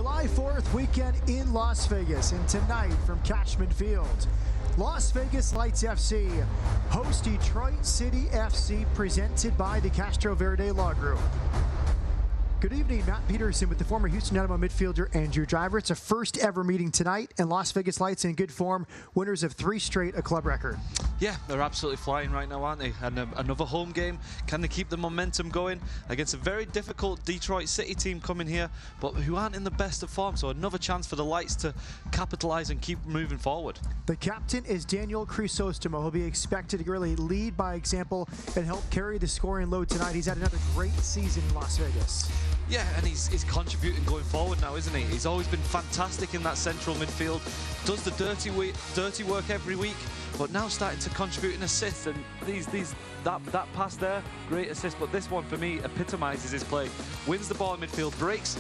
July 4th weekend in Las Vegas, and tonight from Cashman Field, Las Vegas Lights FC host Detroit City FC, presented by the Castro Verde Law Group. Good evening, Matt Peterson with the former Houston Dynamo midfielder Andrew Driver. It's a first ever meeting tonight, and Las Vegas Lights in good form, winners of 3 straight, a club record. Yeah, they're absolutely flying right now, aren't they? And another home game. Can they keep the momentum going against a very difficult Detroit City team coming here, but who aren't in the best of form? So another chance for the Lights to capitalize and keep moving forward. The captain is Daniel Crisostomo. He'll be expected to really lead by example and help carry the scoring load tonight. He's had another great season in Las Vegas. Yeah, and he's contributing going forward now, isn't he? He's always been fantastic in that central midfield, does the dirty work every week, but now starting to contribute in assists, and that pass there, great assist, but this one for me epitomizes his play. Wins the ball in midfield,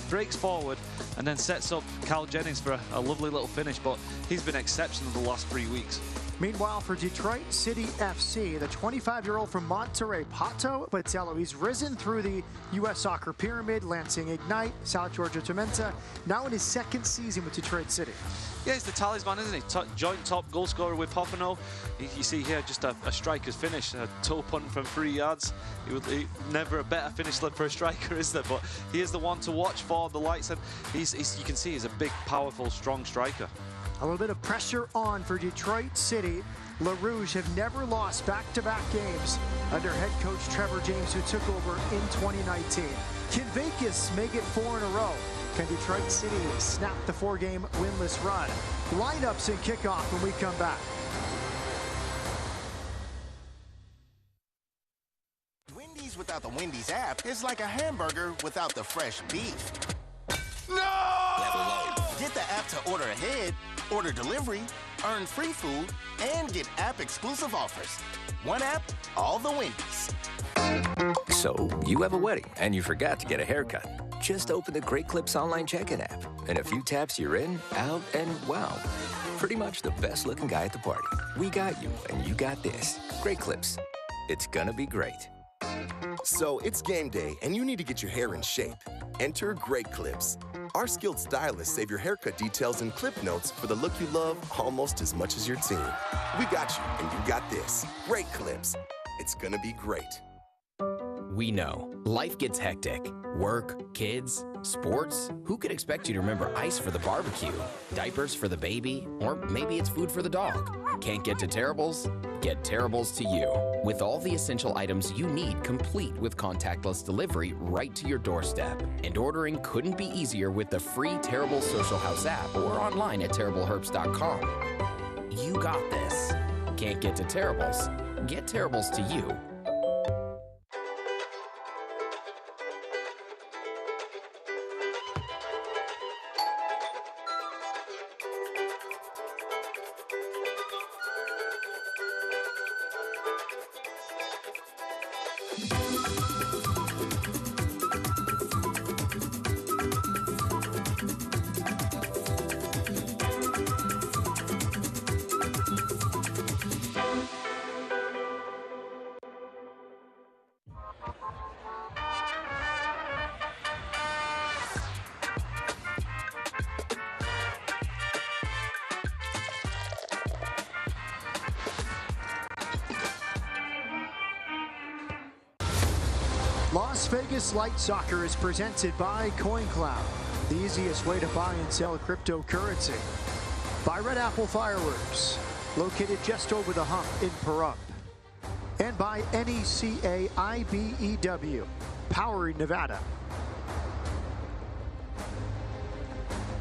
breaks forward, and then sets up Cal Jennings for a lovely little finish, but he's been exceptional the last 3 weeks. Meanwhile, for Detroit City FC, the 25-year-old from Monterrey, Pato Botello, he's risen through the U.S. soccer pyramid, Lansing Ignite, South Georgia Tormenta, now in his 2nd season with Detroit City. Yeah, he's the talisman, isn't he? Joint top goal scorer with Pompano. You see here just a striker's finish, a toe punt from 3 yards. Never a better finish for a striker, is there? But he is the one to watch for the Lights, and you can see he's a big, powerful, strong striker. A little bit of pressure on for Detroit City. Le Rouge have never lost back-to-back games under head coach Trevor James, who took over in 2019. Can Vegas make it 4 in a row? Can Detroit City snap the 4-game winless run? Lineups and kickoff when we come back. Wendy's without the Wendy's app is like a hamburger without the fresh beef. No! Get the app to order ahead, order delivery, earn free food, and get app-exclusive offers. One app, all the Wendy's. So, you have a wedding, and you forgot to get a haircut. Just open the Great Clips online check-in app. In a few taps, you're in, out, and wow. Pretty much the best-looking guy at the party. We got you, and you got this. Great Clips. It's gonna be great. So, it's game day, and you need to get your hair in shape. Enter Great Clips. Our skilled stylists save your haircut details and clip notes for the look you love almost as much as your team. We got you, and you got this. Great Clips. It's gonna be great. We know life gets hectic. Work, kids, sports. Who could expect you to remember ice for the barbecue, diapers for the baby, or maybe it's food for the dog? Can't get to Terribles? Get Terribles to you. With all the essential items you need, complete with contactless delivery right to your doorstep. And ordering couldn't be easier with the free Terrible Social House app or online at terribleherbs.com. You got this. Can't get to Terribles? Get Terribles to you. Las Vegas Light Soccer is presented by CoinCloud, the easiest way to buy and sell cryptocurrency. By Red Apple Fireworks, located just over the hump in Pahrump. And by NECA IBEW, powering Nevada.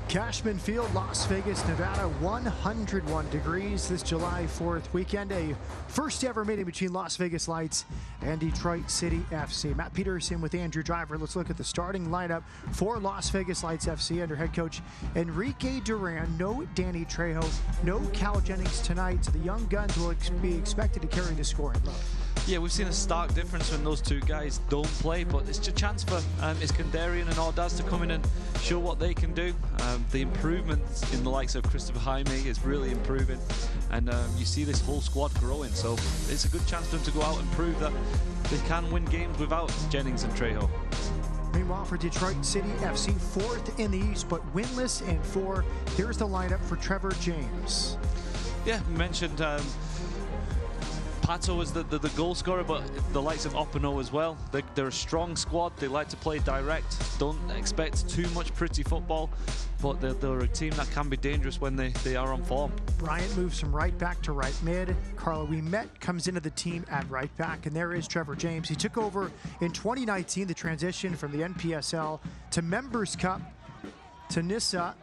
Cashman Field, Las Vegas, Nevada, 101 degrees this July 4th weekend. A first ever meeting between Las Vegas Lights and Detroit City FC. Matt Peterson with Andrew Driver. Let's look at the starting lineup for Las Vegas Lights FC under head coach Enrique Duran. No Danny Trejo, no Cal Jennings tonight. So the young guns will be expected to carry the scoring load. Yeah, we've seen a stark difference when those 2 guys don't play, but it's a chance for Iskandarian and Ordaz to come in and show what they can do. The improvements in the likes of Christopher Jaime is really improving, and you see this whole squad growing, so it's a good chance for them to go out and prove that they can win games without Jennings and Trejo. Meanwhile, for Detroit City FC, 4th in the East, but winless in 4. Here's the lineup for Trevor James. Yeah, we mentioned Pato was the goal scorer, but the likes of Opano as well. They're a strong squad. They like to play direct. Don't expect too much pretty football, but they're a team that can be dangerous when they are on form. Bryant moves from right back to right mid. Carlo Ouimet comes into the team at right back, and there is Trevor James. He took over in 2019, the transition from the NPSL to Members Cup to Nissa,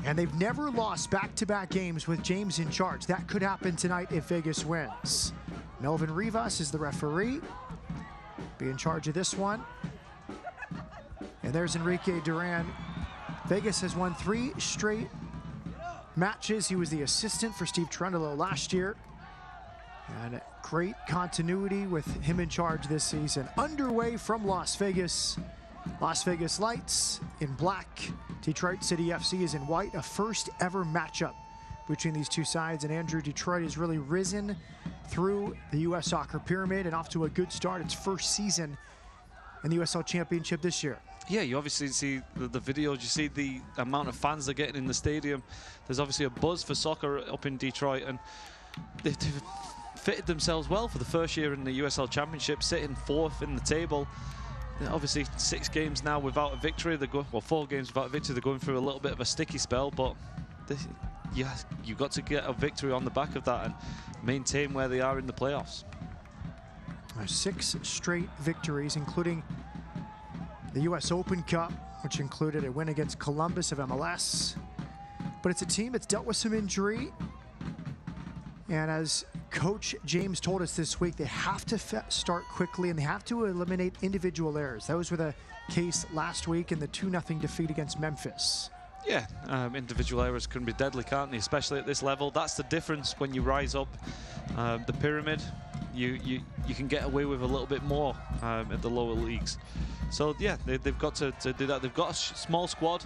and they've never lost back-to-back games with James in charge. That could happen tonight if Vegas wins. Melvin Rivas is the referee. Be in charge of this one. And there's Enrique Duran. Vegas has won 3 straight matches. He was the assistant for Steve Trundolo last year. And great continuity with him in charge this season. Underway from Las Vegas. Las Vegas Lights in black. Detroit City FC is in white. A first ever matchup between these two sides. And Andrew, Detroit has really risen through the U.S. Soccer pyramid and off to a good start. Its first season in the USL Championship this year. Yeah, you obviously see the videos, you see the amount of fans they're getting in the stadium. There's obviously a buzz for soccer up in Detroit, and they've fitted themselves well for the first year in the USL Championship, sitting 4th in the table. Obviously 6 games now without a victory. 4 games without a victory. They're going through a little bit of a sticky spell, but you've got to get a victory on the back of that and maintain where they are in the playoffs. 6 straight victories, including the U.S. Open Cup, which included a win against Columbus of MLS. But it's a team that's dealt with some injury. And as Coach James told us this week, they have to start quickly and they have to eliminate individual errors. Those were the case last week in the 2-0 defeat against Memphis. Yeah, individual errors can be deadly, can't they? Especially at this level. That's the difference when you rise up the pyramid. You can get away with a little bit more at the lower leagues. So yeah, they've got to do that. They've got a small squad.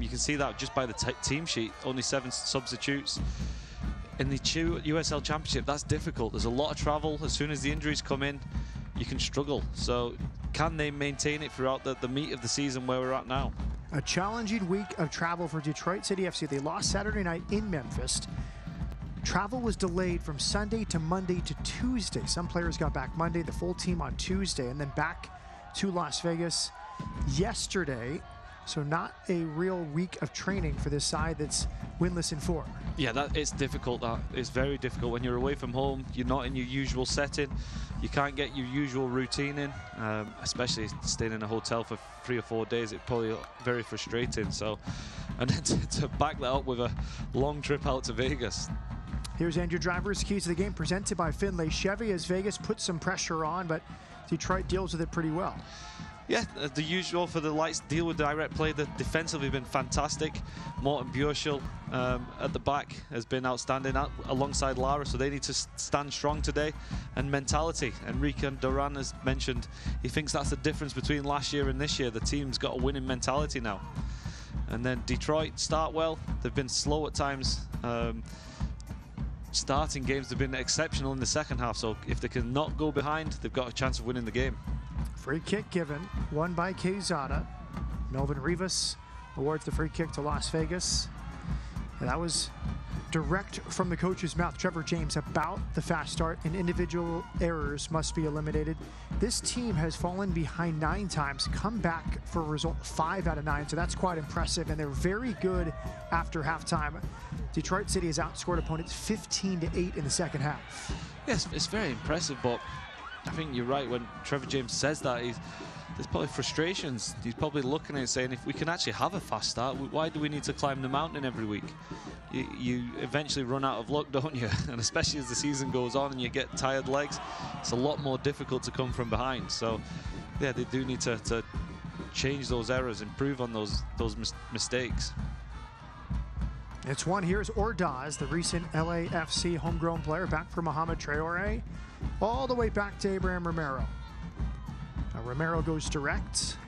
You can see that just by the team sheet. Only 7 substitutes. In the USL Championship, that's difficult. There's a lot of travel. As soon as the injuries come in, you can struggle. So can they maintain it throughout the meat of the season where we're at now? A challenging week of travel for Detroit City FC. They lost Saturday night in Memphis. Travel was delayed from Sunday to Monday to Tuesday. Some players got back Monday, the full team on Tuesday, and then back to Las Vegas yesterday. So not a real week of training for this side that's winless in 4. Yeah, it's difficult. It's very difficult when you're away from home. You're not in your usual setting. You can't get your usual routine in, especially staying in a hotel for 3 or 4 days. It's probably very frustrating. So, and then to back that up with a long trip out to Vegas. Here's Andrew Driver's keys to the game, presented by Finlay Chevy, as Vegas puts some pressure on, but Detroit deals with it pretty well. Yeah, the usual for the Lights, deal with direct play. The defensively been fantastic. Morten Bjørschel at the back has been outstanding alongside Lara, so they need to stand strong today. And mentality, Enrique Duran has mentioned, he thinks that's the difference between last year and this year. The team's got a winning mentality now. And then Detroit start well. They've been slow at times. Starting games have been exceptional in the second half, so if they can not go behind, they've got a chance of winning the game. Free kick given, won by Quezada. Melvin Rivas awards the free kick to Las Vegas. And that was direct from the coach's mouth, Trevor James, about the fast start, and individual errors must be eliminated. This team has fallen behind 9 times, come back for a result 5 out of 9, so that's quite impressive, and they're very good after halftime. Detroit City has outscored opponents 15-8 in the second half. Yes, it's very impressive, but I think you're right when Trevor James says that. There's probably frustrations. He's probably looking at it saying, if we can actually have a fast start, why do we need to climb the mountain every week? You eventually run out of luck, don't you? And especially as the season goes on and you get tired legs, it's a lot more difficult to come from behind. So yeah, they do need to change those errors, improve on those mistakes. It's one. Here's Ordaz, the recent LAFC homegrown player, back for Mohamed Traore, all the way back to Abraham Romero. Now Romero goes direct.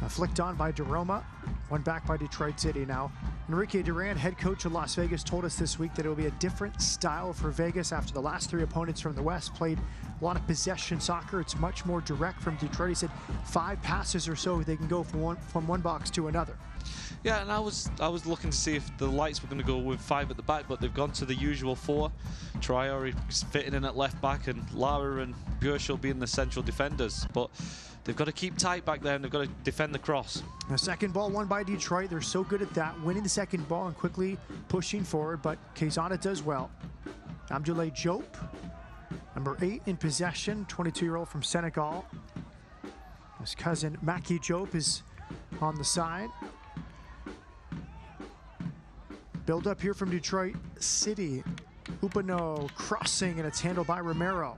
Flicked on by DeRoma. One back by Detroit City now. Enrique Duran, head coach of Las Vegas, told us this week that it will be a different style for Vegas after the last 3 opponents from the West played a lot of possession soccer. It's much more direct from Detroit. He said 5 passes or so they can go from one box to another. Yeah, and I was looking to see if the Lights were going to go with 5 at the back, but they've gone to the usual 4. Traore is fitting in at left back, and Lara and Björschel being the central defenders. But they've got to keep tight back there, and they've got to defend the cross. The second ball won by Detroit. They're so good at that, winning the second ball and quickly pushing forward, but Quezada does well. Abdoulaye Diop, number 8 in possession, 22-year-old from Senegal. His cousin Maki Diop is on the side. Build up here from Detroit City. Upano crossing, and it's handled by Romero.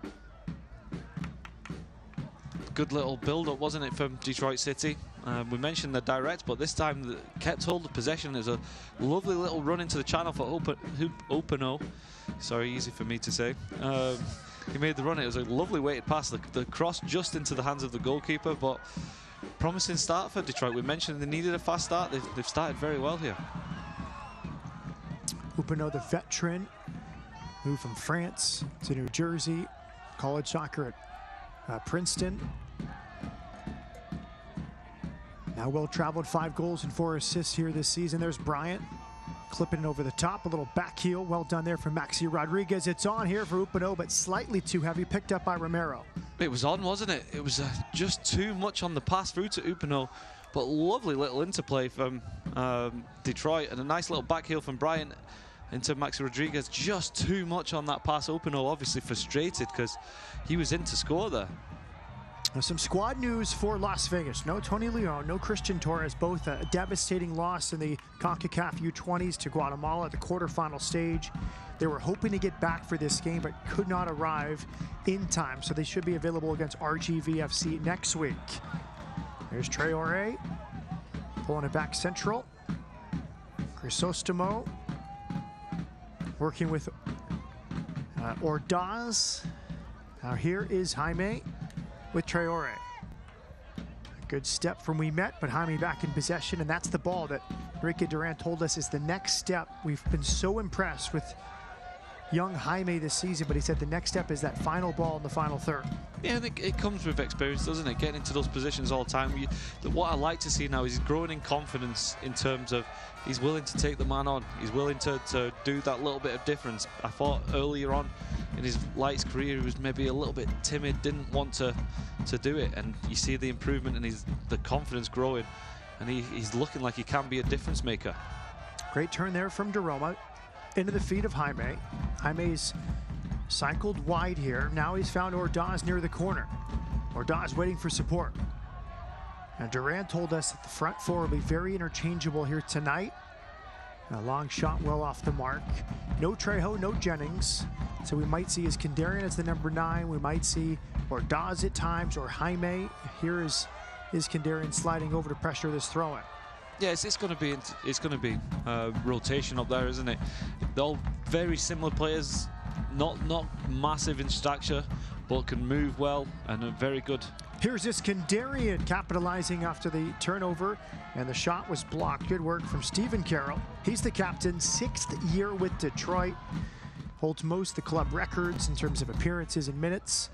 Good little build-up, wasn't it, from Detroit City? We mentioned the direct, but this time the kept hold of possession. There's a lovely little run into the channel for Upano. Sorry, easy for me to say. He made the run. It was a lovely weighted pass. The cross just into the hands of the goalkeeper, but promising start for Detroit. We mentioned they needed a fast start. They've started very well here. Upano, the veteran, moved from France to New Jersey, college soccer at Princeton. Now well-traveled, 5 goals and 4 assists here this season. There's Bryant clipping it over the top. A little back heel. Well done there from Maxi Rodriguez. It's on here for Upano, but slightly too heavy. Picked up by Romero. It was on, wasn't it? It was just too much on the pass through to Upano. But lovely little interplay from Detroit, and a nice little back heel from Bryant into Maxi Rodriguez. Just too much on that pass. Upano obviously frustrated because he was in to score there. Now some squad news for Las Vegas. No Tony Leon, no Christian Torres, both a devastating loss in the CONCACAF U20s to Guatemala at the quarterfinal stage. They were hoping to get back for this game, but could not arrive in time, so they should be available against RGVFC next week. There's Traore, pulling it back central. Crisostomo, working with Ordaz. Now here is Jaime with Traore. A good step from We Met, but Jaime back in possession, and that's the ball that Enrique Duran told us is the next step. We've been so impressed with young Jaime this season, but he said the next step is that final ball in the final third. Yeah, I think it comes with experience, doesn't it? Getting into those positions all the time. What I like to see now is he's growing in confidence in terms of he's willing to take the man on. He's willing to do that little bit of difference. I thought earlier on in his Lights career he was maybe a little bit timid, didn't want to do it, and you see the improvement and the confidence growing, and he's looking like he can be a difference maker. Great turn there from Daroma into the feet of Jaime. Jaime's cycled wide here. Now he's found Ordaz near the corner. Ordaz waiting for support. Now Duran told us that the front 4 will be very interchangeable here tonight. A long shot well off the mark. No Trejo, no Jennings. So we might see Iskandarian as the number 9. We might see Ordaz at times, or Jaime. Here is Iskandarian sliding over to pressure this throw-in. Yeah, it's going to be rotation up there, isn't it? They're all very similar players, not massive in stature, but can move well and are very good. Here's Iskandarian capitalizing after the turnover, and the shot was blocked. Good work from Stephen Carroll. He's the captain, 6th year with Detroit. Holds most of the club records in terms of appearances and minutes,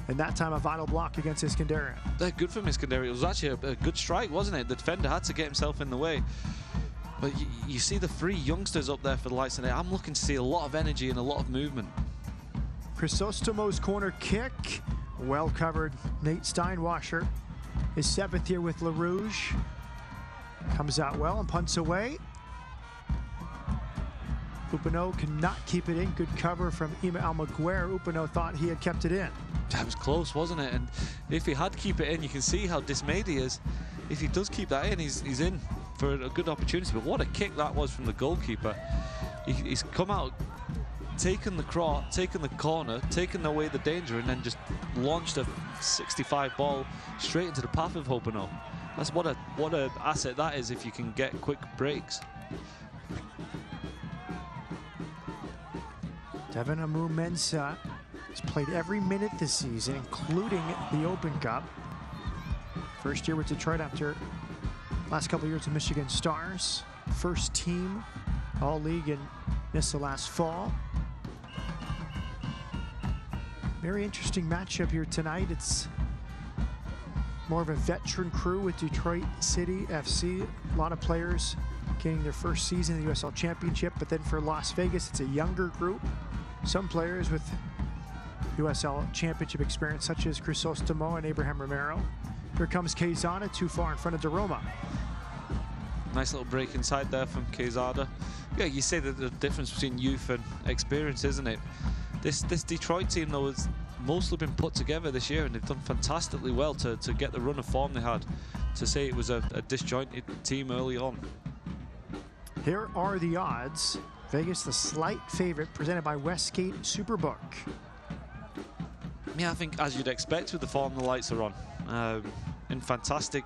and that time a vital block against Iskandarian. They're good from Iskandarian. It was actually a good strike, wasn't it? The defender had to get himself in the way. But you see the 3 youngsters up there for the Lights tonight. I'm looking to see a lot of energy and a lot of movement. Crisostomo's corner kick, well covered. Nate Steinwasser, his 7th year with Le Rouge, comes out well and punts away. Upano cannot keep it in. Good cover from Ima Almaguer. Upano thought he had kept it in. That was close, wasn't it? And if he had keep it in, you can see how dismayed he is. If he does keep that in, he's in for a good opportunity. But what a kick that was from the goalkeeper. He's come out, taken the corner, taken away the danger, and then just launched a 65 ball straight into the path of Upano. That's what a asset that is if you can get quick breaks. Devin Amu-Mensah has played every minute this season, including the Open Cup. First year with Detroit after last couple of years with Michigan Stars. first team All-League in Nissa last fall. Very interesting matchup here tonight. It's more of a veteran crew with Detroit City FC. A lot of players getting their first season in the USL Championship, but then for Las Vegas, it's a younger group. Some players with USL Championship experience, such as Crisostomo and Abraham Romero. Here comes Quezada, too far in front of Daroma. Nice little break inside there from Quezada. Yeah, you say that the difference between youth and experience, isn't it? This Detroit team, though, has mostly been put together this year, and they've done fantastically well to get the run of form they had. To say it was a disjointed team early on. Here are the odds. Vegas, the slight favorite, presented by Westgate Superbook. Yeah, I think as you'd expect with the form the lights are on. In fantastic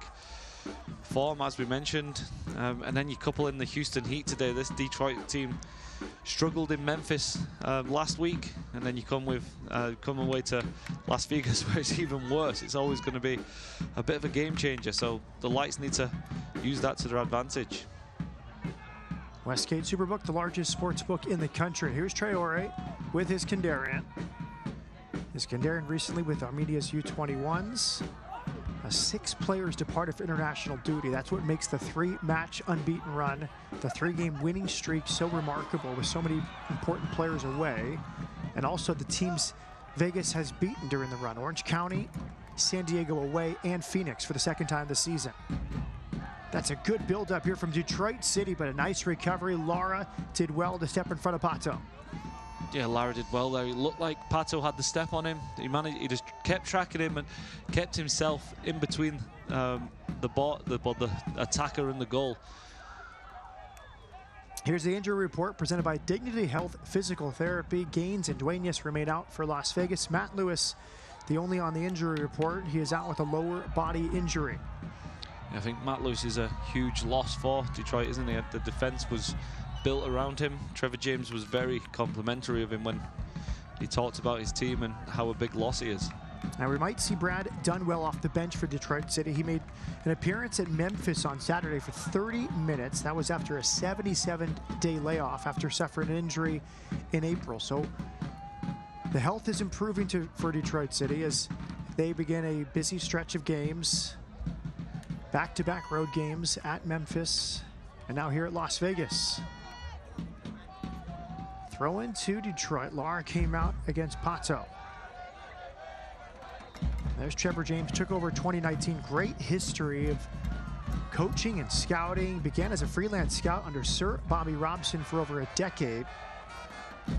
form, as we mentioned. And then you couple in the Houston Heat today. This Detroit team struggled in Memphis last week, and then you come away to Las Vegas, where it's even worse. It's always going to be a bit of a game changer, so the lights need to use that to their advantage. Westgate Superbook, the largest sports book in the country. Here's Traore with his Iskandarian. Iskandarian recently with Armenia's U21s. 6 players departed for international duty. That's what makes the 3-match unbeaten run, the 3-game winning streak so remarkable, with so many important players away. And also the teams Vegas has beaten during the run. Orange County, San Diego away, and Phoenix for the 2nd time this season. That's a good build-up here from Detroit City, but a nice recovery. Lara did well to step in front of Pato. Yeah, Lara did well there. It looked like Pato had the step on him. He just kept tracking him and kept himself in between the attacker and the goal. Here's the injury report presented by Dignity Health Physical Therapy. Gaines and Duenas remain out for Las Vegas. Matt Lewis, the only on the injury report. He is out with a lower body injury. I think Matt Lewis is a huge loss for Detroit, isn't he? The defense was built around him. Trevor James was very complimentary of him when he talked about his team and how a big loss he is. Now we might see Brad Dunwell off the bench for Detroit City. He made an appearance at Memphis on Saturday for 30 minutes. That was after a 77-day layoff after suffering an injury in April. So the health is improving for Detroit City as they begin a busy stretch of games. Back-to-back road games at Memphis and now here at Las Vegas. Throw in to Detroit. Lara came out against Pato. There's Trevor James, took over 2019. Great history of coaching and scouting. Began as a freelance scout under Sir Bobby Robson for over a decade.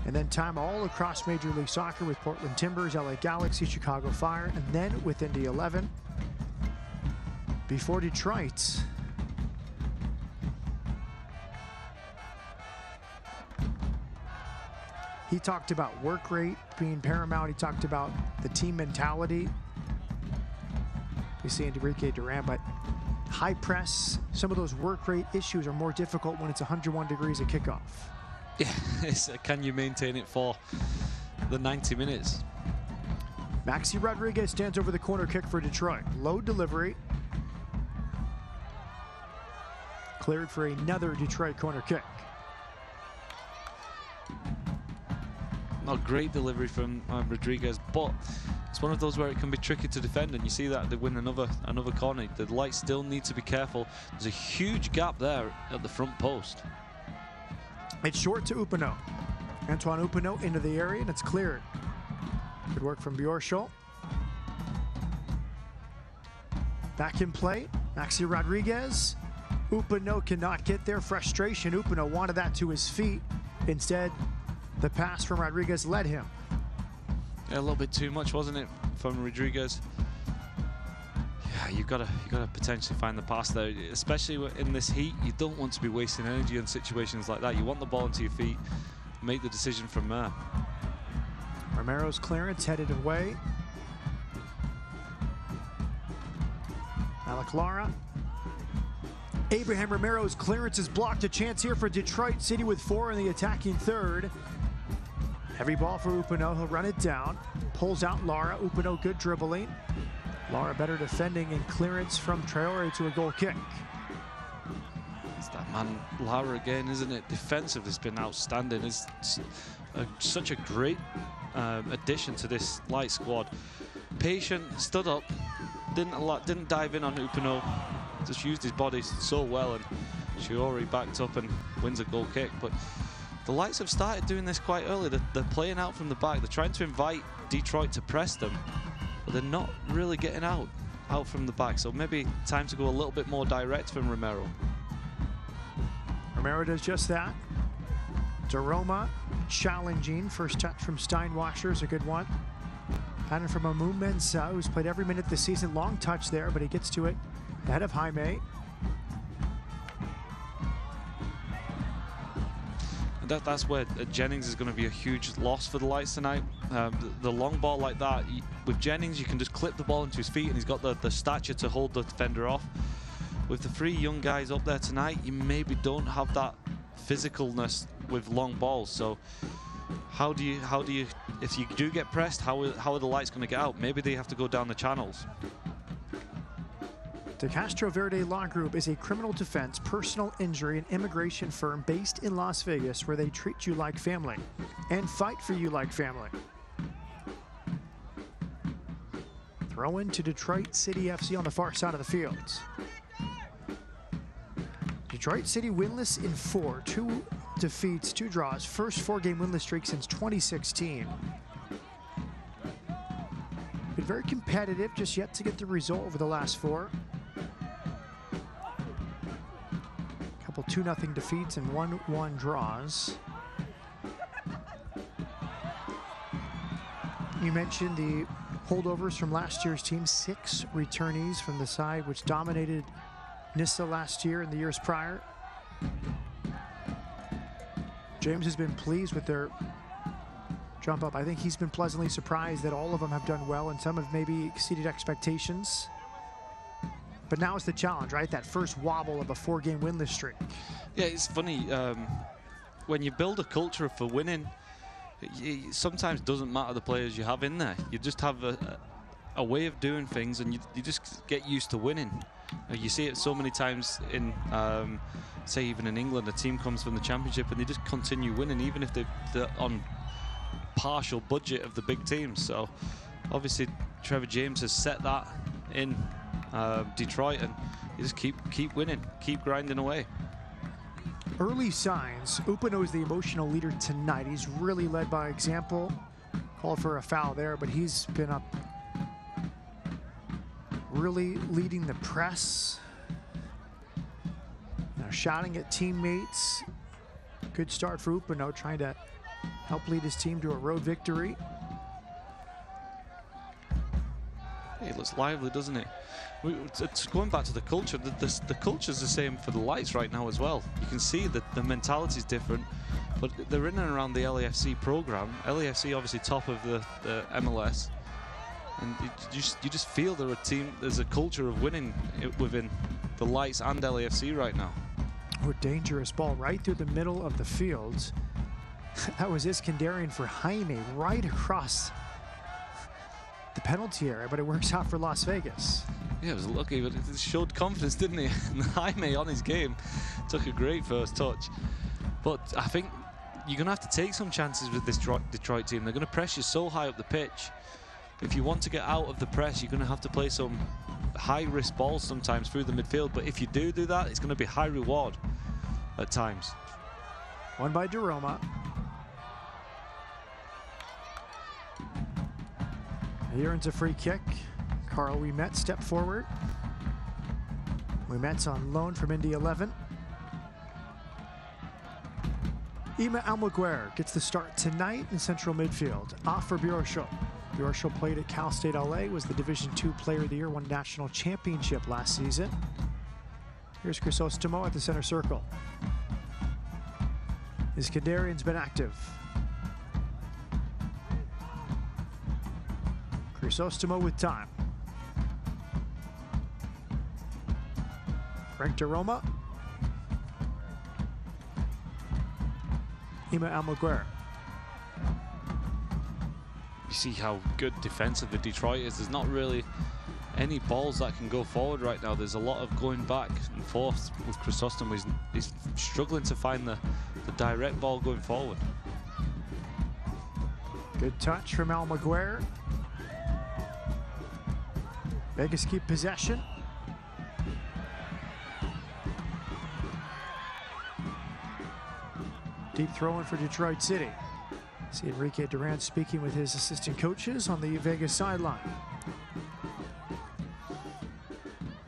And then time all across Major League Soccer with Portland Timbers, LA Galaxy, Chicago Fire, and then with Indy 11. Before Detroit, he talked about work rate being paramount. He talked about the team mentality. We see Enrique Duran, but high press, some of those work rate issues are more difficult when it's 101 degrees at kickoff. Yeah, can you maintain it for the 90 minutes? Maxi Rodriguez stands over the corner kick for Detroit. Low delivery. Cleared for another Detroit corner kick. Not great delivery from Rodriguez, but it's one of those where it can be tricky to defend, and you see that they win another corner. The lights still need to be careful. There's a huge gap there at the front post. It's short to Upano. Antoine Upano into the area, and it's cleared. Good work from Bjorschel. Back in play, Maxi Rodriguez. Upano cannot get there. Frustration. Upano wanted that to his feet. Instead, the pass from Rodriguez led him. Yeah, a little bit too much, wasn't it, from Rodriguez? Yeah, you've got to potentially find the pass there, especially in this heat. You don't want to be wasting energy in situations like that. You want the ball into your feet, make the decision from there. Romero's clearance headed away. Alec Lara. Abraham Romero's clearance is blocked. A chance here for Detroit City with 4 in the attacking third. Heavy ball for Upano. He'll run it down. Pulls out Lara. Upano good dribbling. Lara better defending and clearance from Traore to a goal kick. It's that Man, Lara again, isn't it? Defensive has been outstanding. It's such a great addition to this light squad. Patient, stood up, didn't dive in on Upano, just used his body so well, and Shiori backed up and wins a goal kick. But the Lights have started doing this quite early. They're playing out from the back. They're trying to invite Detroit to press them, but they're not really getting out from the back. So maybe time to go a little bit more direct from Romero. Romero does just that. Daroma challenging. First touch from Steinwasser is a good one. And from Amu Mensah, who's played every minute this season. Long touch there, but he gets to it ahead of Jaime. That's where Jennings is going to be a huge loss for the Lights tonight. The long ball like that, with Jennings, you can just clip the ball into his feet, and he's got the stature to hold the defender off. With the three young guys up there tonight, you maybe don't have that physicalness with long balls. So how do you, if you do get pressed, how are the Lights going to get out? Maybe they have to go down the channels. The Castro Verde Law Group is a criminal defense, personal injury, and immigration firm based in Las Vegas, where they treat you like family and fight for you like family. Throw in to Detroit City FC on the far side of the field. Detroit City winless in 4, 2 defeats, 2 draws, first 4-game winless streak since 2016. Been very competitive, just yet to get the result over the last 4. Couple 2-0 defeats and 1-1 draws. You mentioned the holdovers from last year's team, 6 returnees from the side which dominated Nissa last year and the years prior. James has been pleased with their jump up. I think he's been pleasantly surprised that all of them have done well, and some have maybe exceeded expectations. But now it's the challenge, right? That first wobble of a 4-game winless streak. Yeah, it's funny. When you build a culture for winning, it sometimes doesn't matter the players you have in there. You just have a way of doing things, and you just get used to winning. You see it so many times in, say, even in England, a team comes from the Championship and they just continue winning, even if they're on partial budget of the big teams. So obviously Trevor James has set that in Detroit, and you just keep winning, keep grinding away. Early signs. Upano is the emotional leader tonight. He's really led by example. Called for a foul there, but he's been up, really leading the press. Now shouting at teammates. Good start for Upano, trying to help lead his team to a road victory. It looks lively, doesn't it? It's going back to the culture. The culture's the same for the Lights right now as well. You can see that the mentality is different, but they're in and around the LAFC program. LAFC obviously top of the MLS, and you just feel they're a team. There's a culture of winning within the Lights and LAFC right now. Oh, dangerous ball right through the middle of the field. That was Iskandarian for Jaime right across the penalty area, but it works out for Las Vegas. Yeah, it was lucky, but it showed confidence, didn't he? And Jaime on his game took a great first touch. But I think you're going to have to take some chances with this Detroit team. They're going to press you so high up the pitch. If you want to get out of the press, you're going to have to play some high-risk balls sometimes through the midfield. But if you do that, it's going to be high reward at times. Won by Daroma. Here earns a free kick. Carl Ouimet step forward. Ouimet's on loan from Indy 11. Ima Almaguer gets the start tonight in central midfield. Off for Bjorshol. Bjorshol played at Cal State LA, was the Division II Player of the Year, won national championship last season. Here's Chrysostomo at the center circle. Iskandarian's been active. Chrysostomo with time. Frank Daroma. Ima Almaguer. You see how good defensively Detroit is. There's not really any balls that can go forward right now. There's a lot of going back and forth with Chrysostom. He's struggling to find the direct ball going forward. Good touch from Almaguer. Vegas keep possession. Deep throw in for Detroit City. See Enrique Duran speaking with his assistant coaches on the Vegas sideline.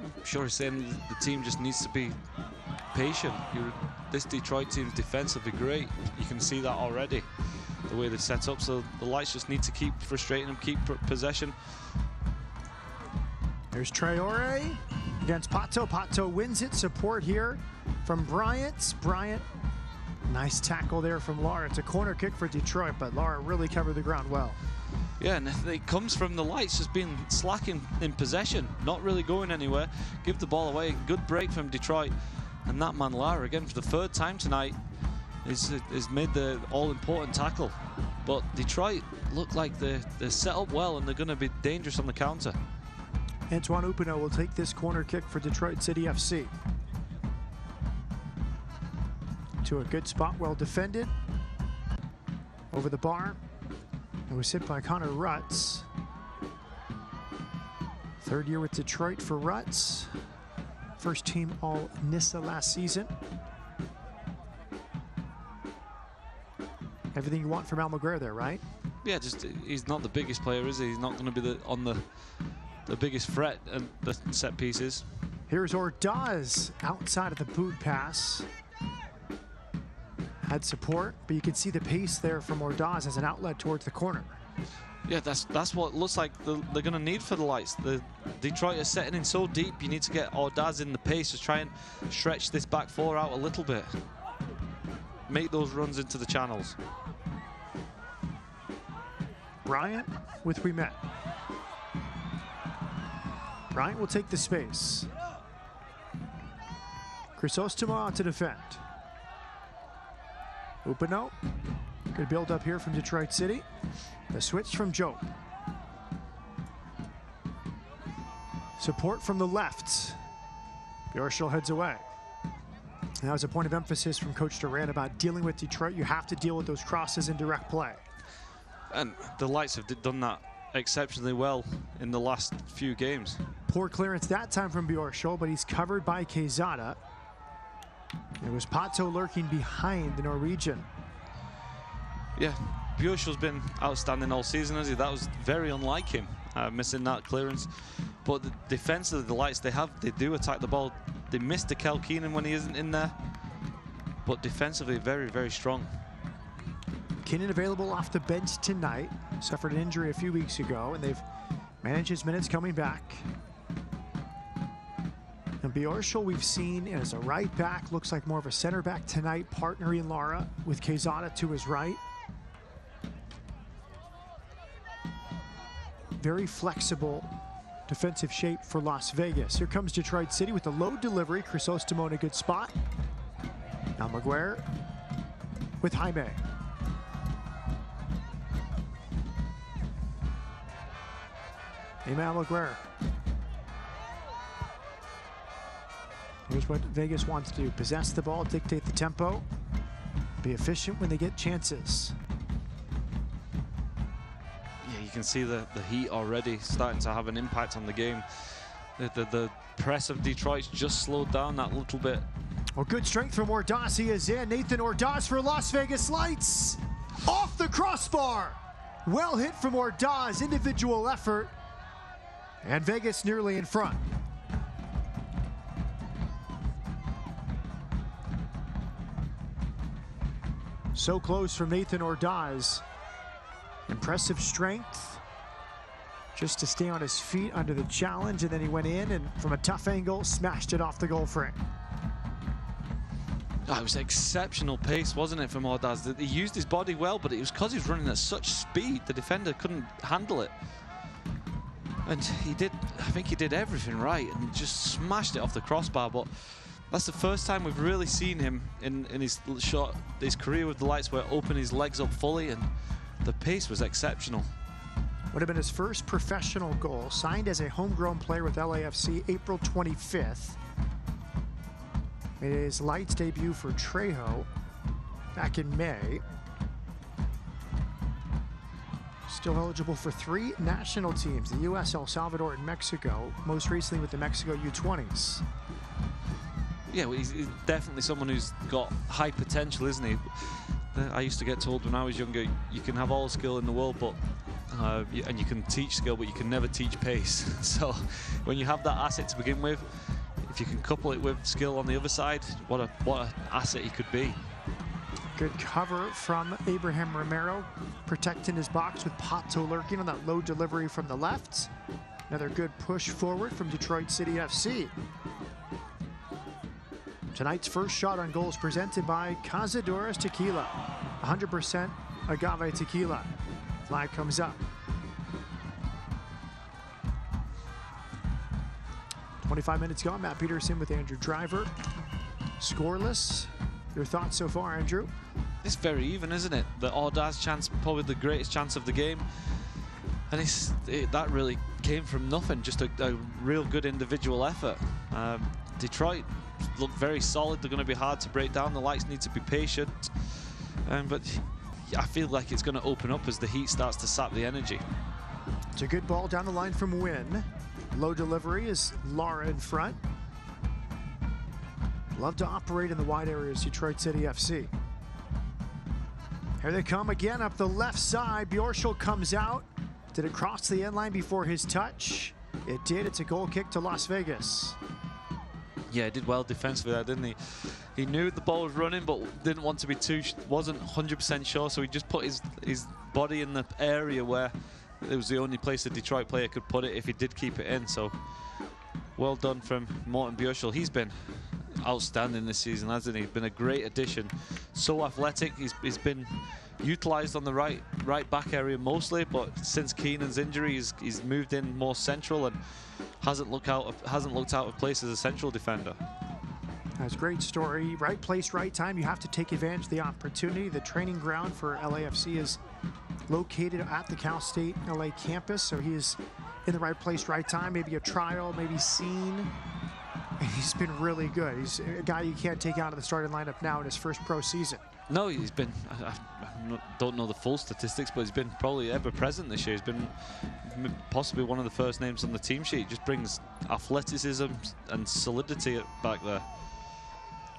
I'm sure he's saying the team just needs to be patient. This Detroit team's defensively great. You can see that already, the way they're set up. So the Lights just need to keep frustrating them, keep possession. There's Traore against Pato. Pato wins it. Support here from Bryant. Bryant, nice tackle there from Lara. It's a corner kick for Detroit, but Lara really covered the ground well. Yeah, and it comes from the Lights just being slacking in possession, not really going anywhere. Give the ball away. Good break from Detroit. And that man Lara, again, for the third time tonight, is made the all-important tackle. But Detroit look like they're set up well, and they're going to be dangerous on the counter. Antoine Upino will take this corner kick for Detroit City FC. To a good spot, well defended. Over the bar. It was hit by Connor Rutz. Third year with Detroit for Rutz. First team All-Nissa last season. Everything you want from Almaguer there, right? Yeah, just he's not the biggest player, is he? He's not going to be on the biggest threat and the set pieces. Here's Ordaz outside of the boot pass. Had support, but you can see the pace there from Ordaz as an outlet towards the corner. Yeah, that's what it looks like they're going to need for the Lights. The Detroit are setting in so deep, you need to get Ordaz in the pace to try and stretch this back four out a little bit. Make those runs into the channels. Bryant with Ouimet. Bryant will take the space. Chrysostom to defend. Upino. Good build up here from Detroit City. The switch from Joe. Support from the left. Bjorshul heads away. And that was a point of emphasis from Coach Duran about dealing with Detroit. You have to deal with those crosses in direct play. And the Lights have done that exceptionally well in the last few games. Poor clearance that time from Bjorshul, but he's covered by Quezada. It was Pato lurking behind the Norwegian. Yeah, Bjorshul's been outstanding all season, hasn't he? That was very unlike him, missing that clearance. But the defense of the Lights, they do attack the ball. They missed the Kel Keenan when he isn't in there, but defensively very, very strong. Keenan available off the bench tonight. Suffered an injury a few weeks ago, and they've managed his minutes coming back. And Bjorshul we've seen as a right back, looks like more of a center back tonight, partnering Lara with Quezada to his right. Very flexible defensive shape for Las Vegas. Here comes Detroit City with the low delivery. Chrysostom in a good spot. Almaguer with Jaime. Almaguer. Here's what Vegas wants to do. Possess the ball, dictate the tempo, be efficient when they get chances. Yeah, you can see the heat already starting to have an impact on the game. The press of Detroit's just slowed down that little bit. Well, good strength from Ordaz. He is in. Nathan Ordaz for Las Vegas Lights. Off the crossbar. Well hit from Ordaz. Individual effort. And Vegas nearly in front. So close from Nathan Ordaz. Impressive strength. Just to stay on his feet under the challenge, and then he went in and from a tough angle, smashed it off the goal frame. Oh, it was exceptional pace, wasn't it, from Ordaz? He used his body well, but it was because he was running at such speed, the defender couldn't handle it. And he did, I think he did everything right and just smashed it off the crossbar. But that's the first time we've really seen him in his career with the Lights where open his legs up fully, and the pace was exceptional. Would have been his first professional goal. Signed as a homegrown player with LAFC April 25th. Made his Lights debut for Trejo back in May. Still eligible for 3 national teams, the US, El Salvador, and Mexico, most recently with the Mexico U20s. Yeah, well, he's definitely someone who's got high potential, isn't he? I used to get told when I was younger, you can have all the skill in the world, but and you can teach skill, but you can never teach pace. So when you have that asset to begin with, if you can couple it with skill on the other side, what an asset he could be. Good cover from Abraham Romero, protecting his box with Pato lurking on that low delivery from the left. Another good push forward from Detroit City FC. Tonight's first shot on goal is presented by Cazadores Tequila, 100% agave tequila. Flag comes up. 25 minutes gone. Matt Peterson with Andrew Driver. Scoreless. Your thoughts so far, Andrew? It's very even, isn't it? The Ordaz chance, probably the greatest chance of the game. And that really came from nothing, just a real good individual effort. Detroit look very solid. They're going to be hard to break down. The Lights need to be patient. But I feel like it's going to open up as the heat starts to sap the energy. It's a good ball down the line from Wynn. Low delivery is Lara in front. Love to operate in the wide areas, Detroit City FC. Here they come again up the left side. Bjorshul comes out. Did it cross the end line before his touch? It did. It's a goal kick to Las Vegas. Yeah, he did well defensively there, didn't he? He knew the ball was running, but didn't want to be wasn't 100% sure, so he just put his body in the area where it was the only place a Detroit player could put it if he did keep it in. So well done from Morten Bjorshul. He's been outstanding this season, hasn't he? Been a great addition. So athletic. He's been utilised on the right back area mostly, but since Keenan's injury, he's moved in more central and hasn't looked out of place as a central defender. That's a great story. Right place, right time. You have to take advantage of the opportunity. The training ground for LAFC is located at the Cal State LA campus, so he is in the right place, right time. Maybe a trial, maybe seen. He's been really good. He's a guy you can't take out of the starting lineup now in his first pro season. No, he's been, I don't know the full statistics, but he's been probably ever present this year. He's been possibly one of the first names on the team sheet. Just brings athleticism and solidity back there.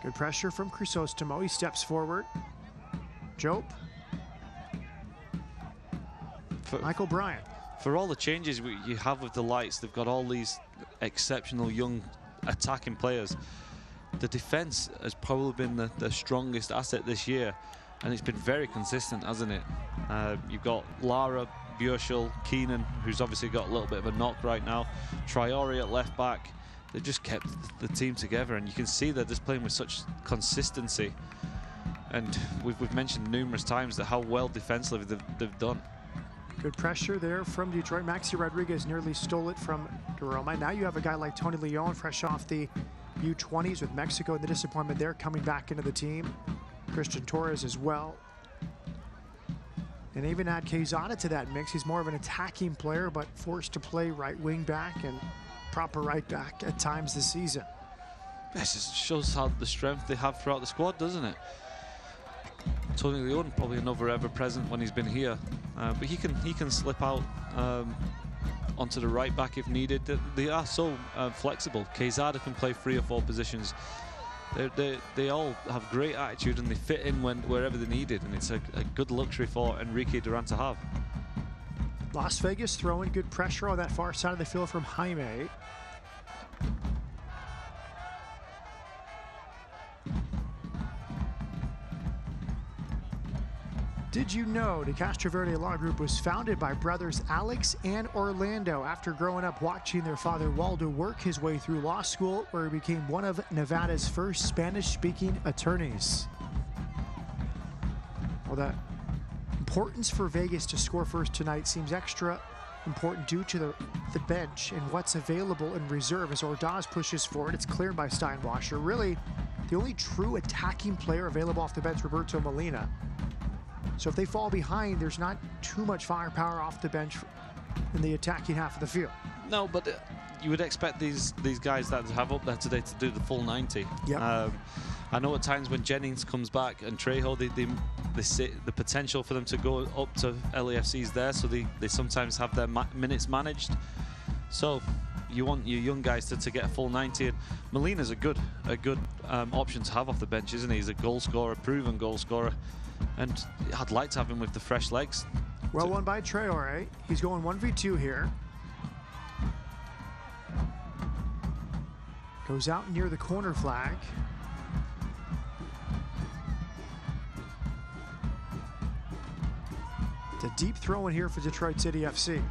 Good pressure from Chrysostomo. He steps forward. Jope. Michael Bryant. For all the changes you have with the Lights, they've got all these exceptional young attacking players. The defense has probably been the strongest asset this year, and it's been very consistent, hasn't it? You've got Lara, Bjorshul, Keenan, who's obviously got a little bit of a knock right now, Traore at left back. They've just kept the team together, and you can see they're just playing with such consistency. And we've mentioned numerous times that how well defensively they've done. Good pressure there from Detroit. Maxi Rodriguez nearly stole it from Roma. Now you have a guy like Tony Leon, fresh off the U20s with Mexico, and the disappointment there coming back into the team. Christian Torres as well. And even add Quezada to that mix. He's more of an attacking player, but forced to play right wing back and proper right back at times this season. This just shows how the strength they have throughout the squad, doesn't it? Tony Leon probably another ever present when he's been here, but he can slip out onto the right back if needed. They are so flexible. Quezada can play 3 or 4 positions. They all have great attitude and they fit in wherever they're needed, and it's a good luxury for Enrique Duran to have. Las Vegas throwing good pressure on that far side of the field from Jaime. Did you know the Castro Verde Law Group was founded by brothers Alex and Orlando after growing up watching their father Waldo work his way through law school, where he became one of Nevada's first Spanish-speaking attorneys? Well, the importance for Vegas to score first tonight seems extra important due to the bench and what's available in reserve as Ordaz pushes forward. It's cleared by Steinwasser. Really, the only true attacking player available off the bench, Roberto Molina. So if they fall behind, there's not too much firepower off the bench in the attacking half of the field. No, but you would expect these guys that have up there today to do the full 90. Yep. I know at times when Jennings comes back and Trejo, the potential for them to go up to LAFC's there, so they sometimes have their minutes managed. So you want your young guys to get a full 90, and Molina's a good option to have off the bench, isn't he? He's a goal scorer, proven goal scorer, and I'd like to have him with the fresh legs. Well won by Traore. He's going 1v2 here. Goes out near the corner flag. It's a deep throw in here for Detroit City FC.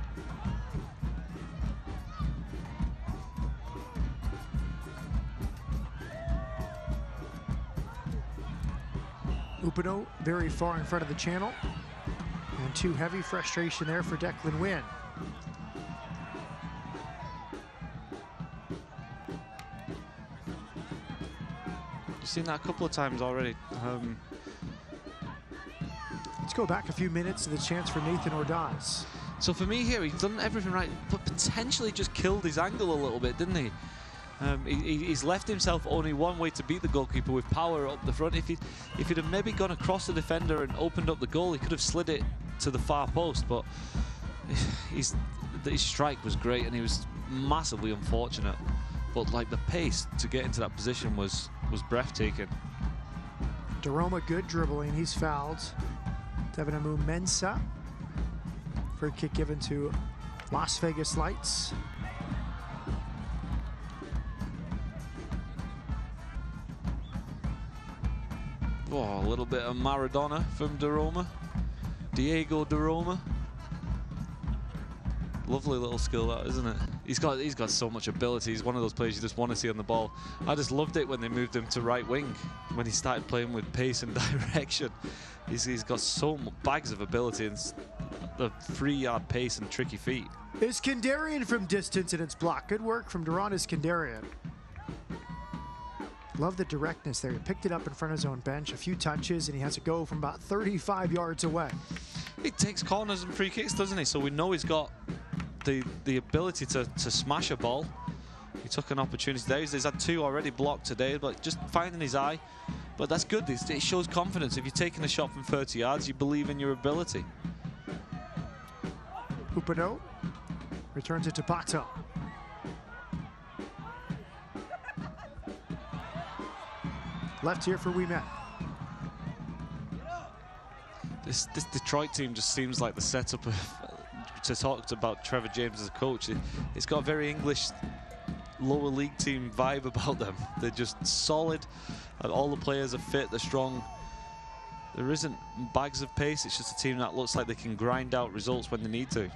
Upino very far in front of the channel. And too heavy frustration there for Declan Wynn. You've seen that a couple of times already. Let's go back a few minutes to the chance for Nathan Ordaz. So for me here, he's done everything right, but potentially just killed his angle a little bit, didn't he? He's left himself only one way to beat the goalkeeper, with power up the front. If he'd have maybe gone across the defender and opened up the goal, he could have slid it to the far post, but his strike was great and he was massively unfortunate. But like, the pace to get into that position was breathtaking. Daroma good dribbling, he's fouled. Devin Amu-Mensah. Free kick given to Las Vegas Lights. Oh, a little bit of Maradona from Daroma. Diego Daroma. Lovely little skill, that, isn't it? He's got so much ability. He's one of those players you just want to see on the ball. I just loved it when they moved him to right wing, when he started playing with pace and direction. He's got so much bags of ability and the 3-yard pace and tricky feet. Iskandarian from distance, and it's blocked. Good work from Duran Iskandarian. Love the directness there. He picked it up in front of his own bench, a few touches, and he has to go from about 35 yards away. He takes corners and free kicks, doesn't he? So we know he's got the ability to smash a ball. He took an opportunity there. He's had 2 already blocked today, but just finding his eye. But that's good. It shows confidence. If you're taking a shot from 30 yards, you believe in your ability. Upino returns it to Pato. Left here for Ouimet. This Detroit team just seems like the setup of, to talk about Trevor James as a coach. It's got a very English lower league team vibe about them. They're just solid, and all the players are fit, they're strong. There isn't bags of pace. It's just a team that looks like they can grind out results when they need to.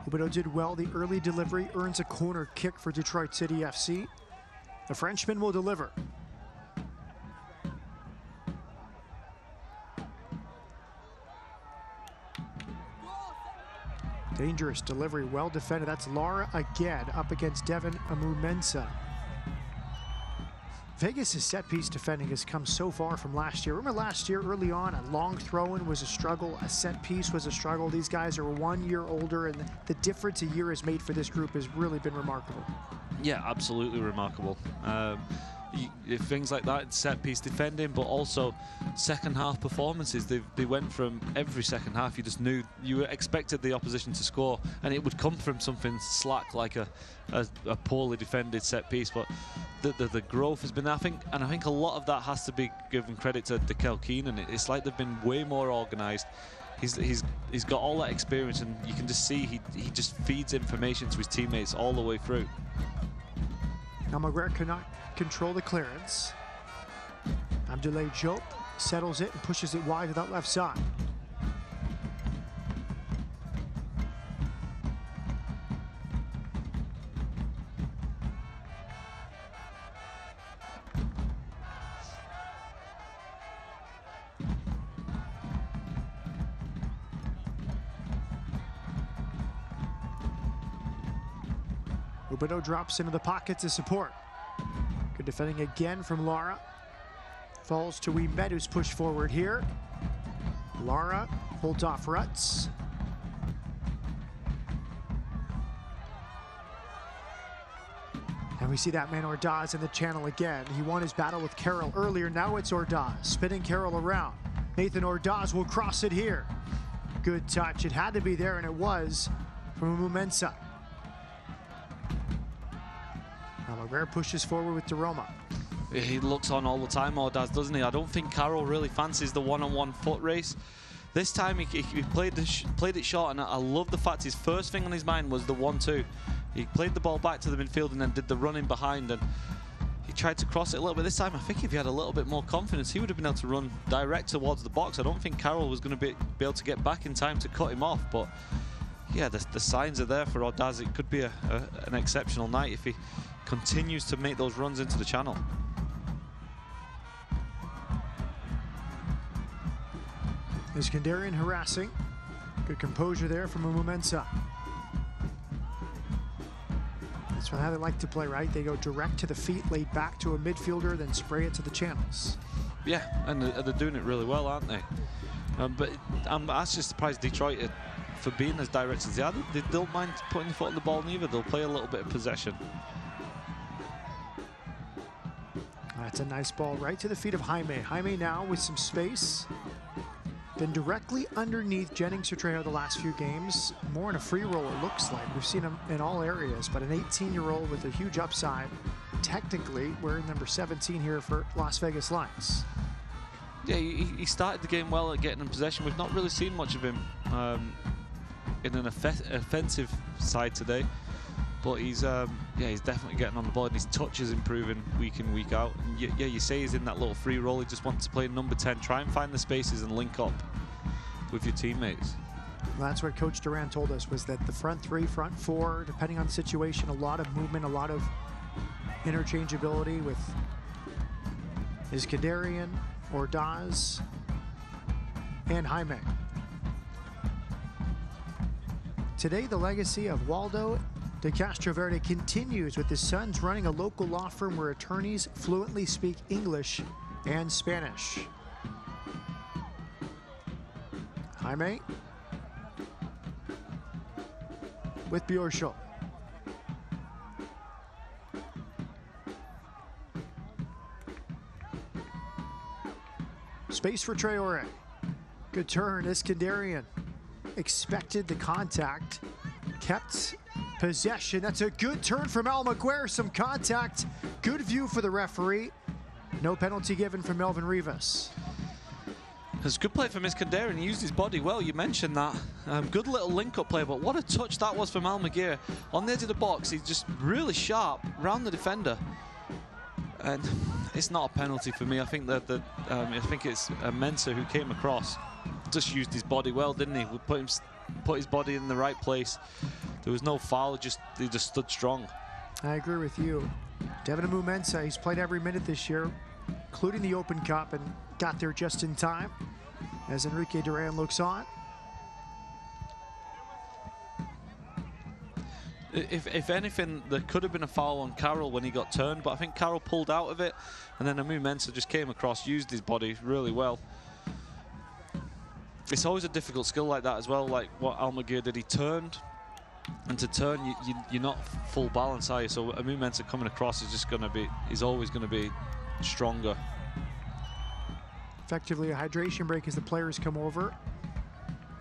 Upino did well. The early delivery earns a corner kick for Detroit City FC. The Frenchman will deliver. Dangerous delivery, well defended. That's Lara again up against Devin Amu-Mensah. Vegas' set-piece defending has come so far from last year. Remember last year, early on, a long throw-in was a struggle, a set-piece was a struggle. These guys are 1 year older, and the difference a year has made for this group has really been remarkable. Yeah, absolutely remarkable. Things like that, set-piece defending, but also second-half performances. They went from every second half, you just knew, you expected the opposition to score, and it would come from something slack like a poorly defended set-piece. But the growth has been there, I think a lot of that has to be given credit to Dekel Keenan. It's like they've been way more organised. He's got all that experience, and you can just see he just feeds information to his teammates all the way through. Now McGregor cannot control the clearance. Abdoulaye Diop settles it and pushes it wide to that left side. Roberto drops into the pocket to support. Good defending again from Lara. Falls to Ouimet, who's pushed forward here. Lara holds off Rutz. And we see that man Ordaz in the channel again. He won his battle with Carroll earlier. Now it's Ordaz spinning Carroll around. Nathan Ordaz will cross it here. Good touch. It had to be there, and it was from Mumensa. Now Rivera pushes forward with DeRoma. He looks on all the time, Ordaz, doesn't he? I don't think Carroll really fancies the one-on-one foot race. This time he played it short, and I love the fact his first thing on his mind was the 1-2. He played the ball back to the midfield and then did the run in behind, and he tried to cross it a little bit. This time, I think if he had a little bit more confidence, he would have been able to run direct towards the box. I don't think Carroll was going to be able to get back in time to cut him off, but yeah, the signs are there for Ordaz. It could be an exceptional night if he continues to make those runs into the channel. Iskandarian harassing. Good composure there from Mumensa. That's how they like to play, right? They go direct to the feet, laid back to a midfielder, then spray it to the channels. Yeah, and they're doing it really well, aren't they? But I'm actually surprised Detroit, for being as direct as they are, they don't mind putting the foot on the ball neither. They'll play a little bit of possession. That's a nice ball right to the feet of Jaime. Jaime now with some space. Been directly underneath Jennings or Trejo the last few games. More in a free roll, it looks like. We've seen him in all areas, but an 18-year-old with a huge upside. Technically, wearing number 17 here for Las Vegas Lions. Yeah, he started the game well at getting in possession. We've not really seen much of him in an offensive side today. But he's definitely getting on the ball, and his touch is improving week in, week out. And yeah, you say he's in that little free roll. He just wants to play number 10, try and find the spaces and link up with your teammates. Well, that's what Coach Duran told us, was that the front three, front four, depending on the situation, a lot of movement, a lot of interchangeability with Iskandarian, Ordaz, and Jaime. Today, the legacy of Waldo de Castroverde continues, with his sons running a local law firm where attorneys fluently speak English and Spanish. Jaime with Bjorschel. Space for Traore. Good turn, Iskandarian. Expected the contact, kept possession. That's a good turn from Almaguer. Some contact. Good view for the referee. No penalty given for Melvin Rivas. It's a good play from Iskandarian. He used his body well. You mentioned that. Good little link-up play, but what a touch that was from Almaguer. On the edge of the box, he's just really sharp round the defender. And it's not a penalty for me. I think that I think it's Mensah who came across. Just used his body well, didn't he? Put his body in the right place. There was no foul, he just stood strong. I agree with you. Devin Mumensa, he's played every minute this year, including the Open Cup, and got there just in time as Enrique Duran looks on. If anything, there could have been a foul on Carroll when he got turned, but I think Carroll pulled out of it, and then Mumensa just came across, used his body really well. It's always a difficult skill like that as well, like what Almaguer did. He turned, and to turn, you're not full balance, are you? So Mumensa coming across is just going to be, he's always going to be stronger. Effectively a hydration break as the players come over.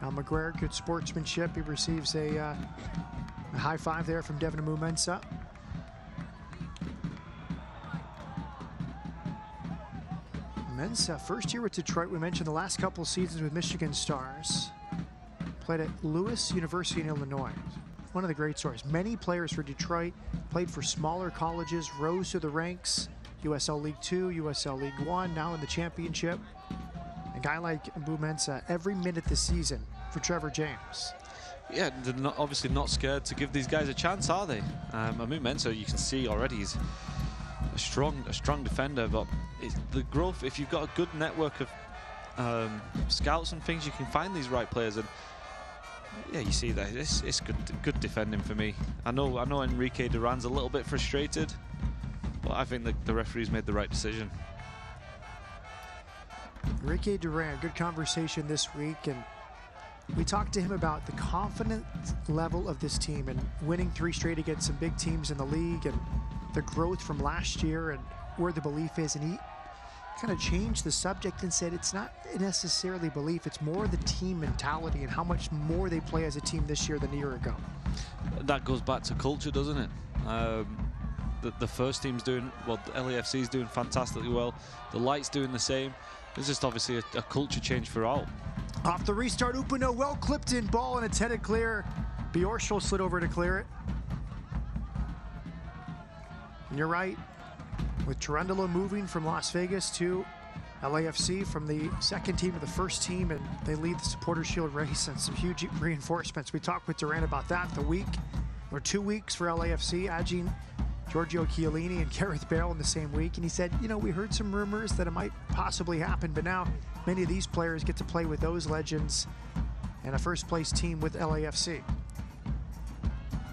Almaguer, good sportsmanship. He receives a high five there from Devin Mumensa. Mensah, first year with Detroit. We mentioned the last couple seasons with Michigan Stars. Played at Lewis University in Illinois. One of the great stories. Many players for Detroit played for smaller colleges, rose to the ranks. USL League 2, USL League 1, now in the championship. A guy like Mensah, every minute this season for Trevor James. Yeah, they're obviously not scared to give these guys a chance, are they? Mensah, you can see already, he's a strong defender, but the growth, if you've got a good network of scouts and things, you can find these right players, and yeah, you see that it's good defending for me. I know Enrique Duran's a little bit frustrated, but I think the referee's made the right decision. Enrique Duran, good conversation this week, and we talked to him about the confidence level of this team and winning 3 straight against some big teams in the league, and the growth from last year and where the belief is, and he kind of changed the subject and said it's not necessarily belief, it's more the team mentality and how much more they play as a team this year than a year ago. That goes back to culture, doesn't it? The first team's doing, well, the LAFC's doing fantastically well. The Light's doing the same. It's just obviously a culture change for all. Off the restart, Upano, well clipped in ball, and it's headed clear. Bjorshol slid over to clear it. And you're right, with Cherundolo moving from Las Vegas to LAFC from the second team to the first team, and they lead the Supporter Shield race and some huge reinforcements. We talked with Durant about that. The week, or 2 weeks for LAFC, adding Giorgio Chiellini and Gareth Bale in the same week. And he said, you know, we heard some rumors that it might possibly happen, but now many of these players get to play with those legends and a first place team with LAFC.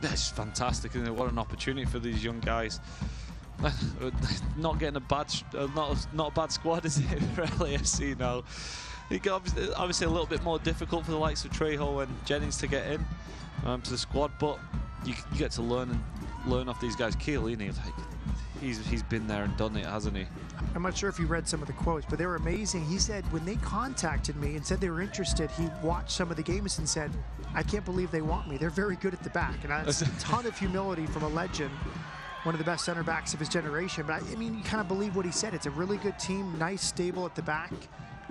That's fantastic, isn't it? What an opportunity for these young guys. Not getting a bad, not a bad squad, is it, for LAFC now? It got obviously a little bit more difficult for the likes of Trejo and Jennings to get in to the squad, but you get to learn off these guys. Chiellini, like, he's been there and done it, hasn't he? I'm not sure if you read some of the quotes, but they were amazing. He said when they contacted me and said they were interested, he watched some of the games and said, I can't believe they want me. They're very good at the back. And that's a ton of humility from a legend, one of the best center backs of his generation. But I mean, you kind of believe what he said. It's a really good team, nice, stable at the back,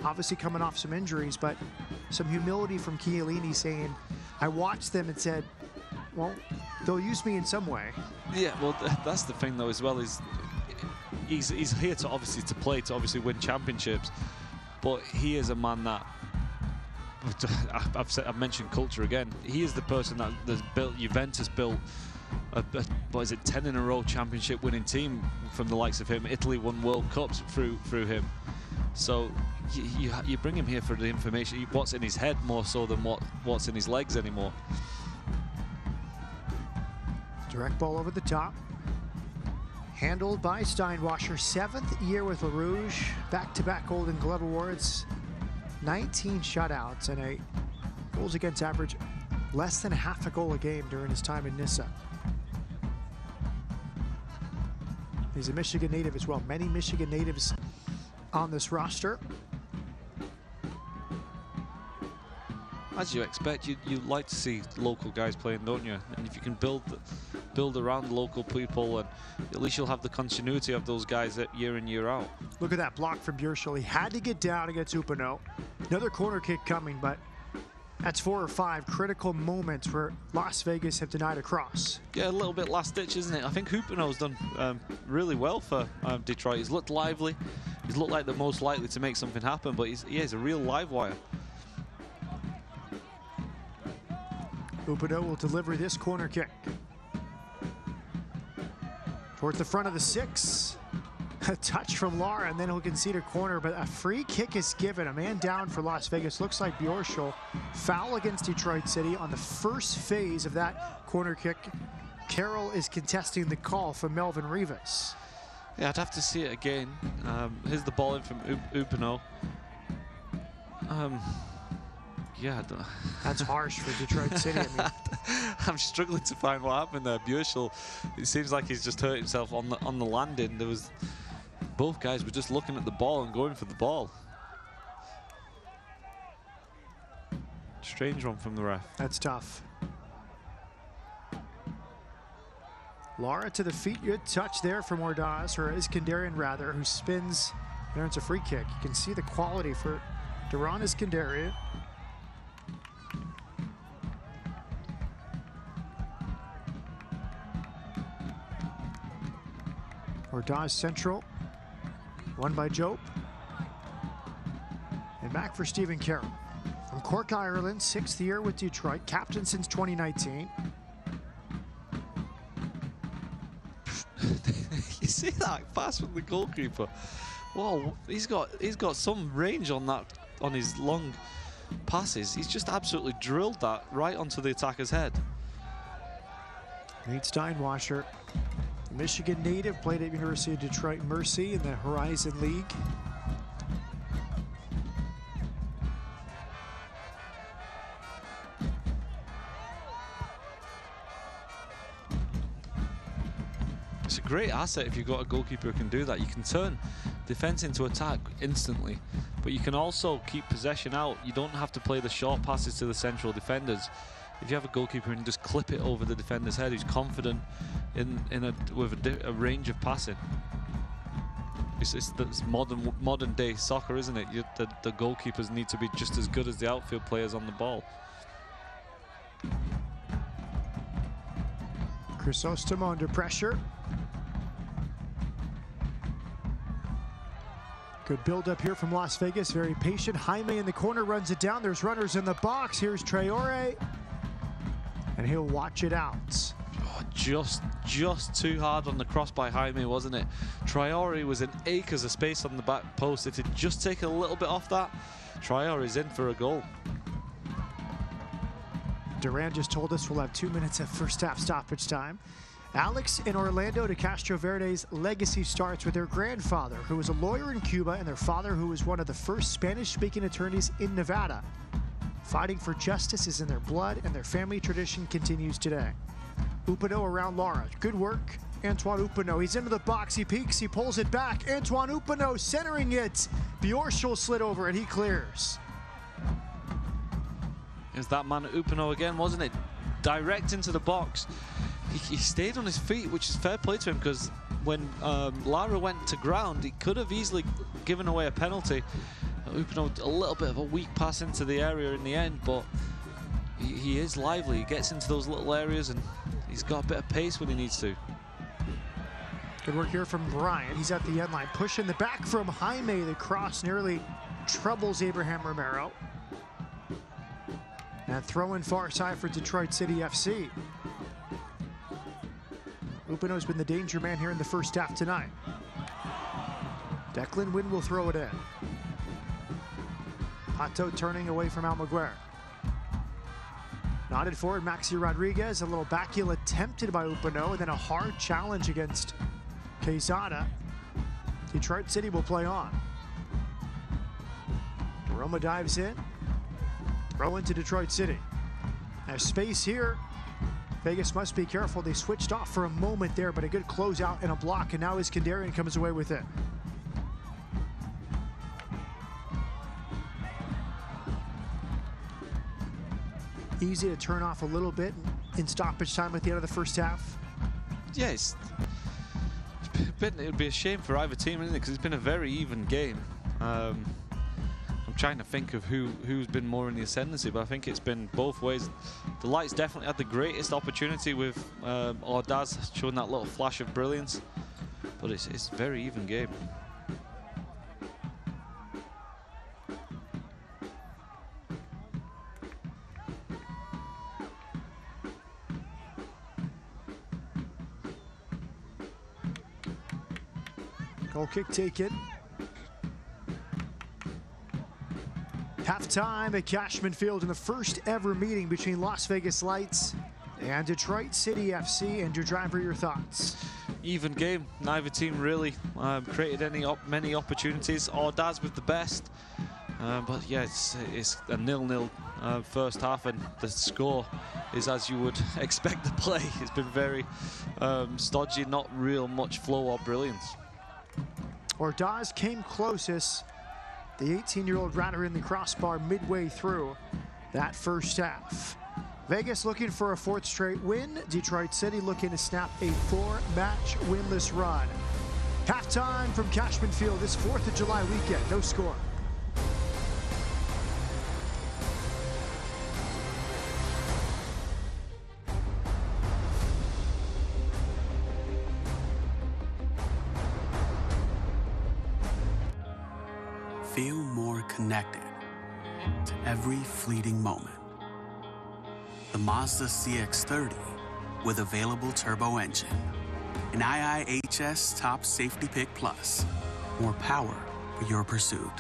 obviously coming off some injuries, but some humility from Chiellini saying, I watched them and said, well, they'll use me in some way. Yeah, well, that's the thing, though, as well, is he's here to obviously win championships, but he is a man that, I've mentioned culture again. He is the person that's built, Juventus built, what is it, 10 in a row championship winning team from the likes of him. Italy won World Cups through him. So you bring him here for the information, what's in his head more so than what's in his legs anymore. Direct ball over the top. Handled by Steinwasser, 7th year with Le Rouge, back-to-back Golden Glove Awards, 19 shutouts, and a goals against average less than half a goal a game during his time in Nissa. He's a Michigan native as well. Many Michigan natives on this roster. As you expect, you like to see local guys playing, don't you? And if you can build around local people, and at least you'll have the continuity of those guys year in, year out. Look at that block from Bjorshol. He had to get down against Upano. Another corner kick coming, but that's 4 or 5 critical moments where Las Vegas have denied a cross. Yeah, a little bit last ditch, isn't it? I think Upano's done really well for Detroit. He's looked lively. He's looked like the most likely to make something happen, but he's a real live wire. Upano will deliver this corner kick. Towards the front of the 6. A touch from Lara, and then he'll concede a corner, but a free kick is given. A man down for Las Vegas. Looks like Bjorshol. Foul against Detroit City on the first phase of that corner kick. Carroll is contesting the call from Melvin Rivas. Yeah, I'd have to see it again. Here's the ball in from Upano. Yeah, that's harsh for Detroit City. I mean, I'm struggling to find what happened there. Bjorshol, it seems like he's just hurt himself on the landing. Both guys were just looking at the ball and going for the ball. Strange one from the ref. That's tough. Lara to the feet. Good touch there from Ordaz, or Iskandarian rather, who spins and earns a free kick. You can see the quality for Duran Iskandarian. Ordaz central, won by Jope. And back for Stephen Carroll. From Cork, Ireland, 6th year with Detroit, captain since 2019. You see that pass from the goalkeeper? Wow, he's got some range on that, on his long passes. He's just absolutely drilled that right onto the attacker's head. Nate Steinwasser, Michigan native, played at University of Detroit Mercy in the Horizon League. It's a great asset if you've got a goalkeeper who can do that. You can turn defense into attack instantly, but you can also keep possession out. You don't have to play the short passes to the central defenders. If you have a goalkeeper and just clip it over the defender's head, who's confident with a range of passing. It's modern day soccer, isn't it? The goalkeepers need to be just as good as the outfield players on the ball. Crisostomo under pressure. Good build up here from Las Vegas, very patient. Jaime in the corner runs it down. There's runners in the box. Here's Traore, and he'll watch it out. Oh, just too hard on the cross by Jaime, wasn't it? Traore was in acres of space on the back post. If he'd just taken a little bit off that, Traore's in for a goal. Duran just told us we'll have 2 minutes of first half stoppage time. Alex in Orlando de Castro Verde's legacy starts with their grandfather, who was a lawyer in Cuba, and their father, who was one of the first Spanish-speaking attorneys in Nevada. Fighting for justice is in their blood, and their family tradition continues today. Upano around Lara. Good work, Antoine Upano. He's into the box, he peeks, he pulls it back. Antoine Upano centering it. Bjorschel slid over, and he clears. It was that man Upano again, wasn't it? Direct into the box. He stayed on his feet, which is fair play to him, because when Lara went to ground, he could have easily given away a penalty. Upano, a little bit of a weak pass into the area in the end, but he is lively. He gets into those little areas, and he's got a bit of pace when he needs to. Good work here from Brian. He's at the end line. Push in the back from Jaime. The cross nearly troubles Abraham Romero. And throw in far side for Detroit City FC. Upano's been the danger man here in the first half tonight. Declan Wynn will throw it in. Pato turning away from Almaguer. Nodded forward, Maxi Rodriguez. A little back heel attempted by Upano, and then a hard challenge against Quezada. Detroit City will play on. Roma dives in. Throw into Detroit City. There's space here. Vegas must be careful. They switched off for a moment there, but a good closeout and a block, and now Iskandarian comes away with it. Easy to turn off a little bit in stoppage time at the end of the first half. Yeah, it would be a shame for either team, isn't it? Because it's been a very even game. I'm trying to think of who's been more in the ascendancy, but I think it's been both ways. The Lights definitely had the greatest opportunity with Ordaz showing that little flash of brilliance, but it's a very even game. Goal kick taken. Halftime at Cashman Field in the first ever meeting between Las Vegas Lights and Detroit City FC. And your driver, your thoughts? Even game. Neither team really created many opportunities. Ordaz with the best, but yeah, it's a 0-0 first half, and the score is as you would expect the play. It's been very stodgy, not real much flow or brilliance. Ordaz came closest. The 18-year-old runner in the crossbar midway through that first half. Vegas looking for a fourth straight win. Detroit City looking to snap a 4-match winless run. Halftime from Cashman Field this 4th of July weekend. No score. Feel more connected to every fleeting moment. The Mazda CX-30 with available turbo engine. An IIHS Top Safety Pick Plus. More power for your pursuit.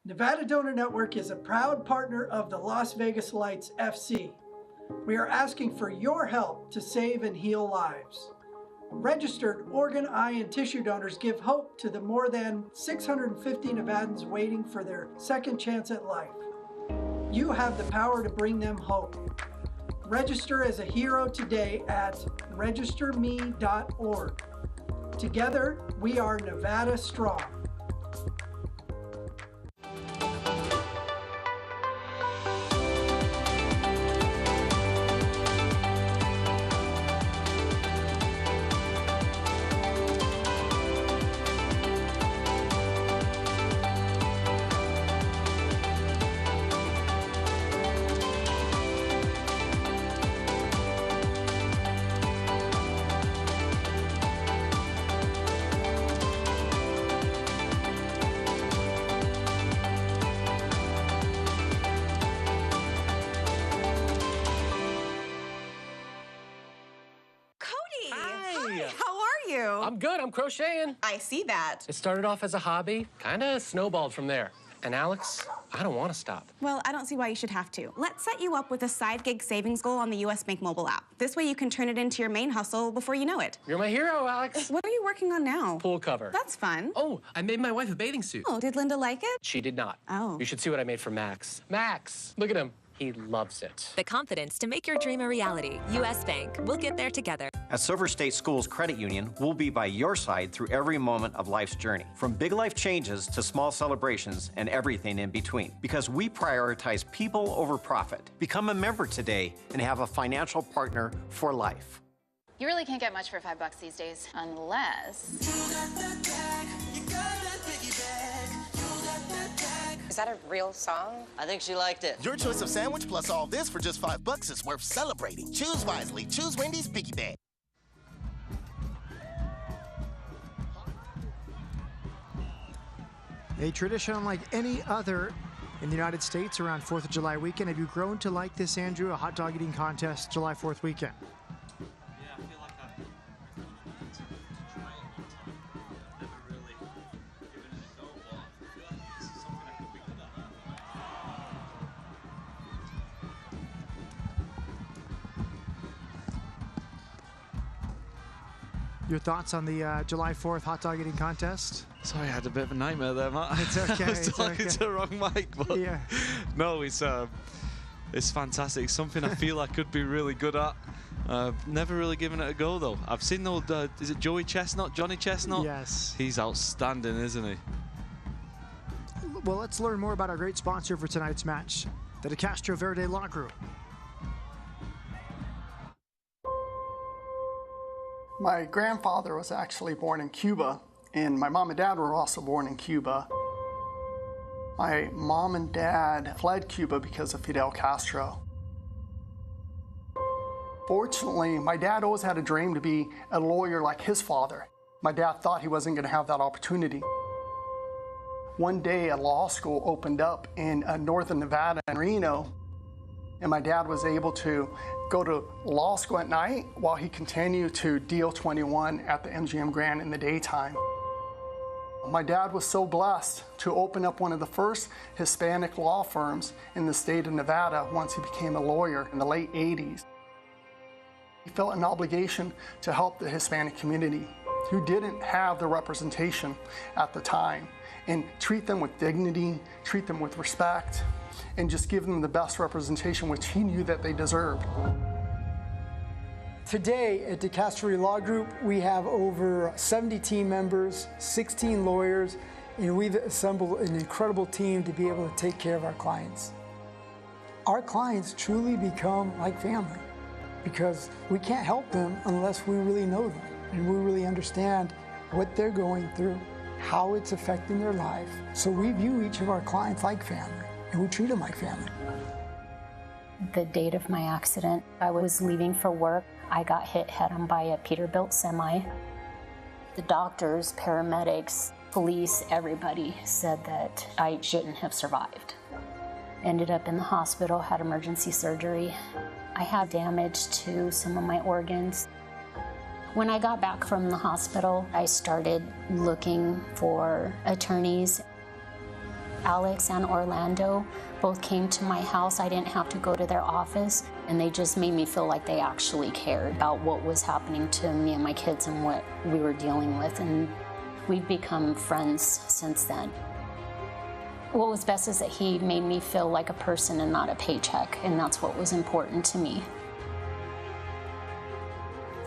Nevada Donor Network is a proud partner of the Las Vegas Lights FC. We are asking for your help to save and heal lives. Registered organ, eye, and tissue donors give hope to the more than 650 Nevadans waiting for their second chance at life. You have the power to bring them hope. Register as a hero today at registerme.org. Together, we are Nevada Strong. I'm good, I'm crocheting. I see that. It started off as a hobby, kind of snowballed from there. And Alex, I don't want to stop. Well, I don't see why you should have to. Let's set you up with a side gig savings goal on the US Bank mobile app. This way you can turn it into your main hustle before you know it. You're my hero, Alex. What are you working on now? Pool cover. That's fun. Oh, I made my wife a bathing suit. Oh, did Linda like it? She did not. Oh. You should see what I made for Max. Max, look at him. He loves it. The confidence to make your dream a reality. US Bank. We'll get there together. At Silver State Schools Credit Union, we'll be by your side through every moment of life's journey, from big life changes to small celebrations and everything in between, because we prioritize people over profit. Become a member today and have a financial partner for life. You really can't get much for $5 these days, unless... Is that a real song? I think she liked it. Your choice of sandwich plus all this for just $5 is worth celebrating. Choose wisely. Choose Wendy's Piggy Bag. A tradition unlike any other in the United States around 4th of July weekend. Have you grown to like this, Andrew? A hot dog eating contest July 4th weekend? Yeah, I feel like I've wanted to try it one time. Never really given it a go, but I feel like this is something I could be good at. Your thoughts on the July 4th hot dog eating contest? Sorry, I had a bit of a nightmare there, Matt. It's okay. I was talking to the wrong mic, but yeah. No, it's fantastic. It's something I feel I could be really good at. Never really given it a go though. I've seen the old, is it Johnny Chestnut? Yes. He's outstanding, isn't he? Well, let's learn more about our great sponsor for tonight's match, the Castro Verde Law Group. My grandfather was actually born in Cuba, and my mom and dad were also born in Cuba. My mom and dad fled Cuba because of Fidel Castro. Fortunately, my dad always had a dream to be a lawyer like his father. My dad thought he wasn't going to have that opportunity. One day, a law school opened up in northern Nevada in Reno, and my dad was able to go to law school at night while he continued to deal 21 at the MGM Grand in the daytime. My dad was so blessed to open up one of the first Hispanic law firms in the state of Nevada once he became a lawyer in the late 80s. He felt an obligation to help the Hispanic community who didn't have the representation at the time, and treat them with dignity, treat them with respect, and just give them the best representation which he knew that they deserved. Today at the Castro Law Group, we have over 70 team members, 16 lawyers, and we've assembled an incredible team to be able to take care of our clients. Our clients truly become like family because we can't help them unless we really know them and we really understand what they're going through, how it's affecting their life. So we view each of our clients like family, and we treat them like family. The date of my accident, I was leaving for work. I got hit head-on by a Peterbilt semi. The doctors, paramedics, police, everybody said that I shouldn't have survived. Ended up in the hospital, had emergency surgery. I had damage to some of my organs. When I got back from the hospital, I started looking for attorneys. Alex and Orlando both came to my house. I didn't have to go to their office. And they just made me feel like they actually cared about what was happening to me and my kids and what we were dealing with. And we've become friends since then. What was best is that he made me feel like a person and not a paycheck, and that's what was important to me.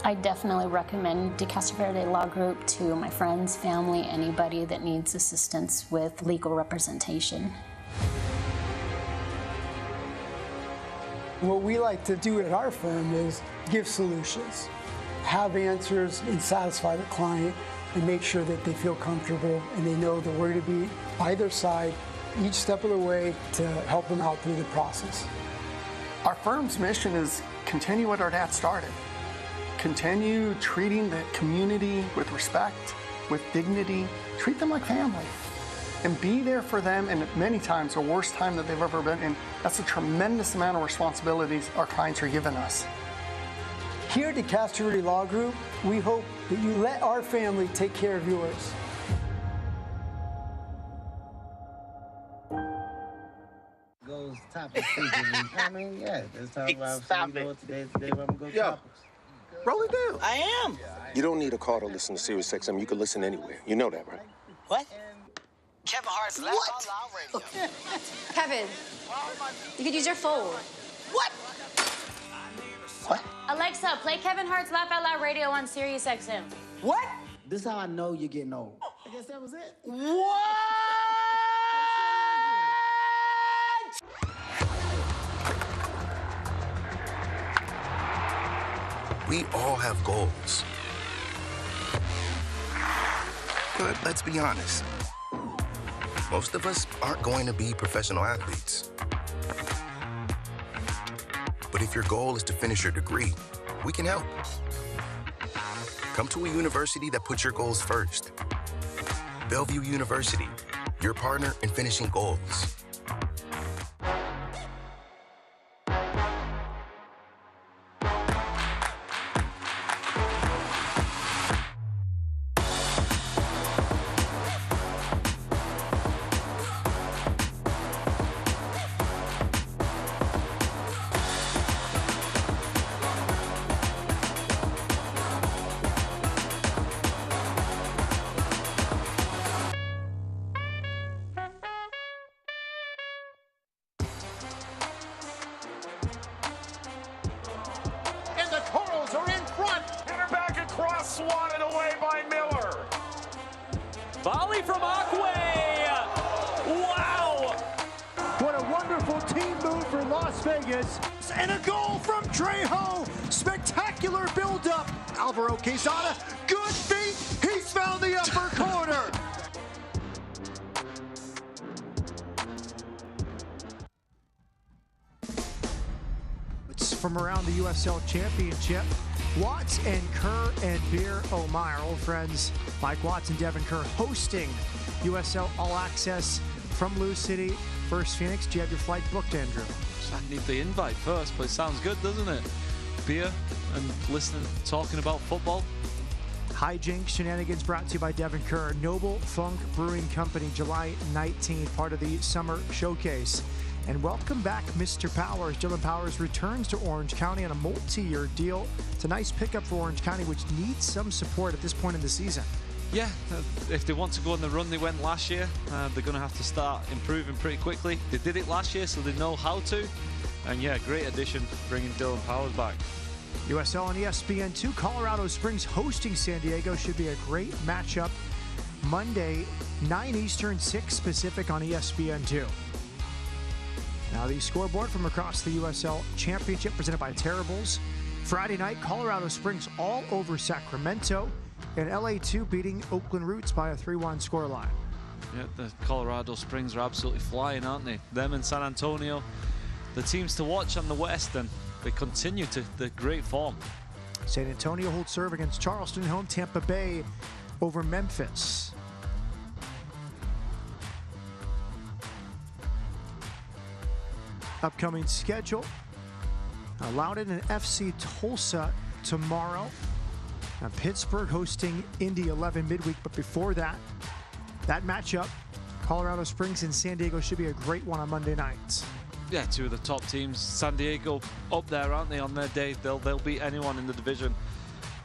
I definitely recommend De Castro Verde Law Group to my friends, family, anybody that needs assistance with legal representation. What we like to do at our firm is give solutions, have answers, and satisfy the client, and make sure that they feel comfortable and they know that we're going to be by their side each step of the way to help them out through the process. Our firm's mission is continue what our dad started. Continue treating the community with respect, with dignity, treat them like family, and be there for them in many times the worst time that they've ever been in. That's a tremendous amount of responsibilities our clients are giving us. Here at De Castro Verde Law Group, we hope that you let our family take care of yours. Goes topics. I mean, yeah, let's talk about today we're gonna go topics. Roll it down. I am. You don't need a car to listen to Sirius XM. You can listen anywhere. You know that, right? What? Kevin Hart's Laugh Out Loud Radio. Kevin, you could use your phone. What? What? Alexa, play Kevin Hart's Laugh Out Loud Radio on Sirius XM. What? This is how I know you're getting old. I guess that was it. What? We all have goals. But let's be honest. Most of us aren't going to be professional athletes. But if your goal is to finish your degree, we can help. Come to a university that puts your goals first. Bellevue University, your partner in finishing goals. Swatted away by Miller. Volley from Aquay. Wow. What a wonderful team move for Las Vegas. And a goal from Trejo. Spectacular build-up. Alvaro Quezada, good feet. He's found the upper corner. It's from around the USL Championship. Watts and Kerr and Beer O'Meara, old friends Mike Watts and Devin Kerr hosting USL All Access from Lou City versus Phoenix. Do you have your flight booked, Andrew? I need the invite first, but it sounds good, doesn't it? Beer and listening, talking about football. Hijinks Shenanigans brought to you by Devin Kerr. Noble Funk Brewing Company, July 19th, part of the Summer Showcase. And welcome back, Mr. Powers. Dylan Powers returns to Orange County on a multi-year deal. It's a nice pickup for Orange County, which needs some support at this point in the season. Yeah, if they want to go on the run they went last year, they're going to have to start improving pretty quickly. They did it last year, so they know how to. And yeah, great addition bringing Dylan Powers back. USL on ESPN2, Colorado Springs hosting San Diego. Should be a great matchup. Monday, 9 Eastern, 6 Pacific on ESPN2. Now the scoreboard from across the USL Championship presented by Terribles. Friday night, Colorado Springs all over Sacramento, and LA2 beating Oakland Roots by a 3-1 scoreline. Yeah, the Colorado Springs are absolutely flying, aren't they? Them and San Antonio, the teams to watch on the West, and they continue to the great form. San Antonio holds serve against Charleston, home Tampa Bay over Memphis. Upcoming schedule. Loudoun and FC Tulsa tomorrow. Now Pittsburgh hosting Indy 11 midweek, but before that matchup, Colorado Springs and San Diego should be a great one on Monday night. Yeah, two of the top teams. San Diego up there, aren't they, on their day? They'll beat anyone in the division.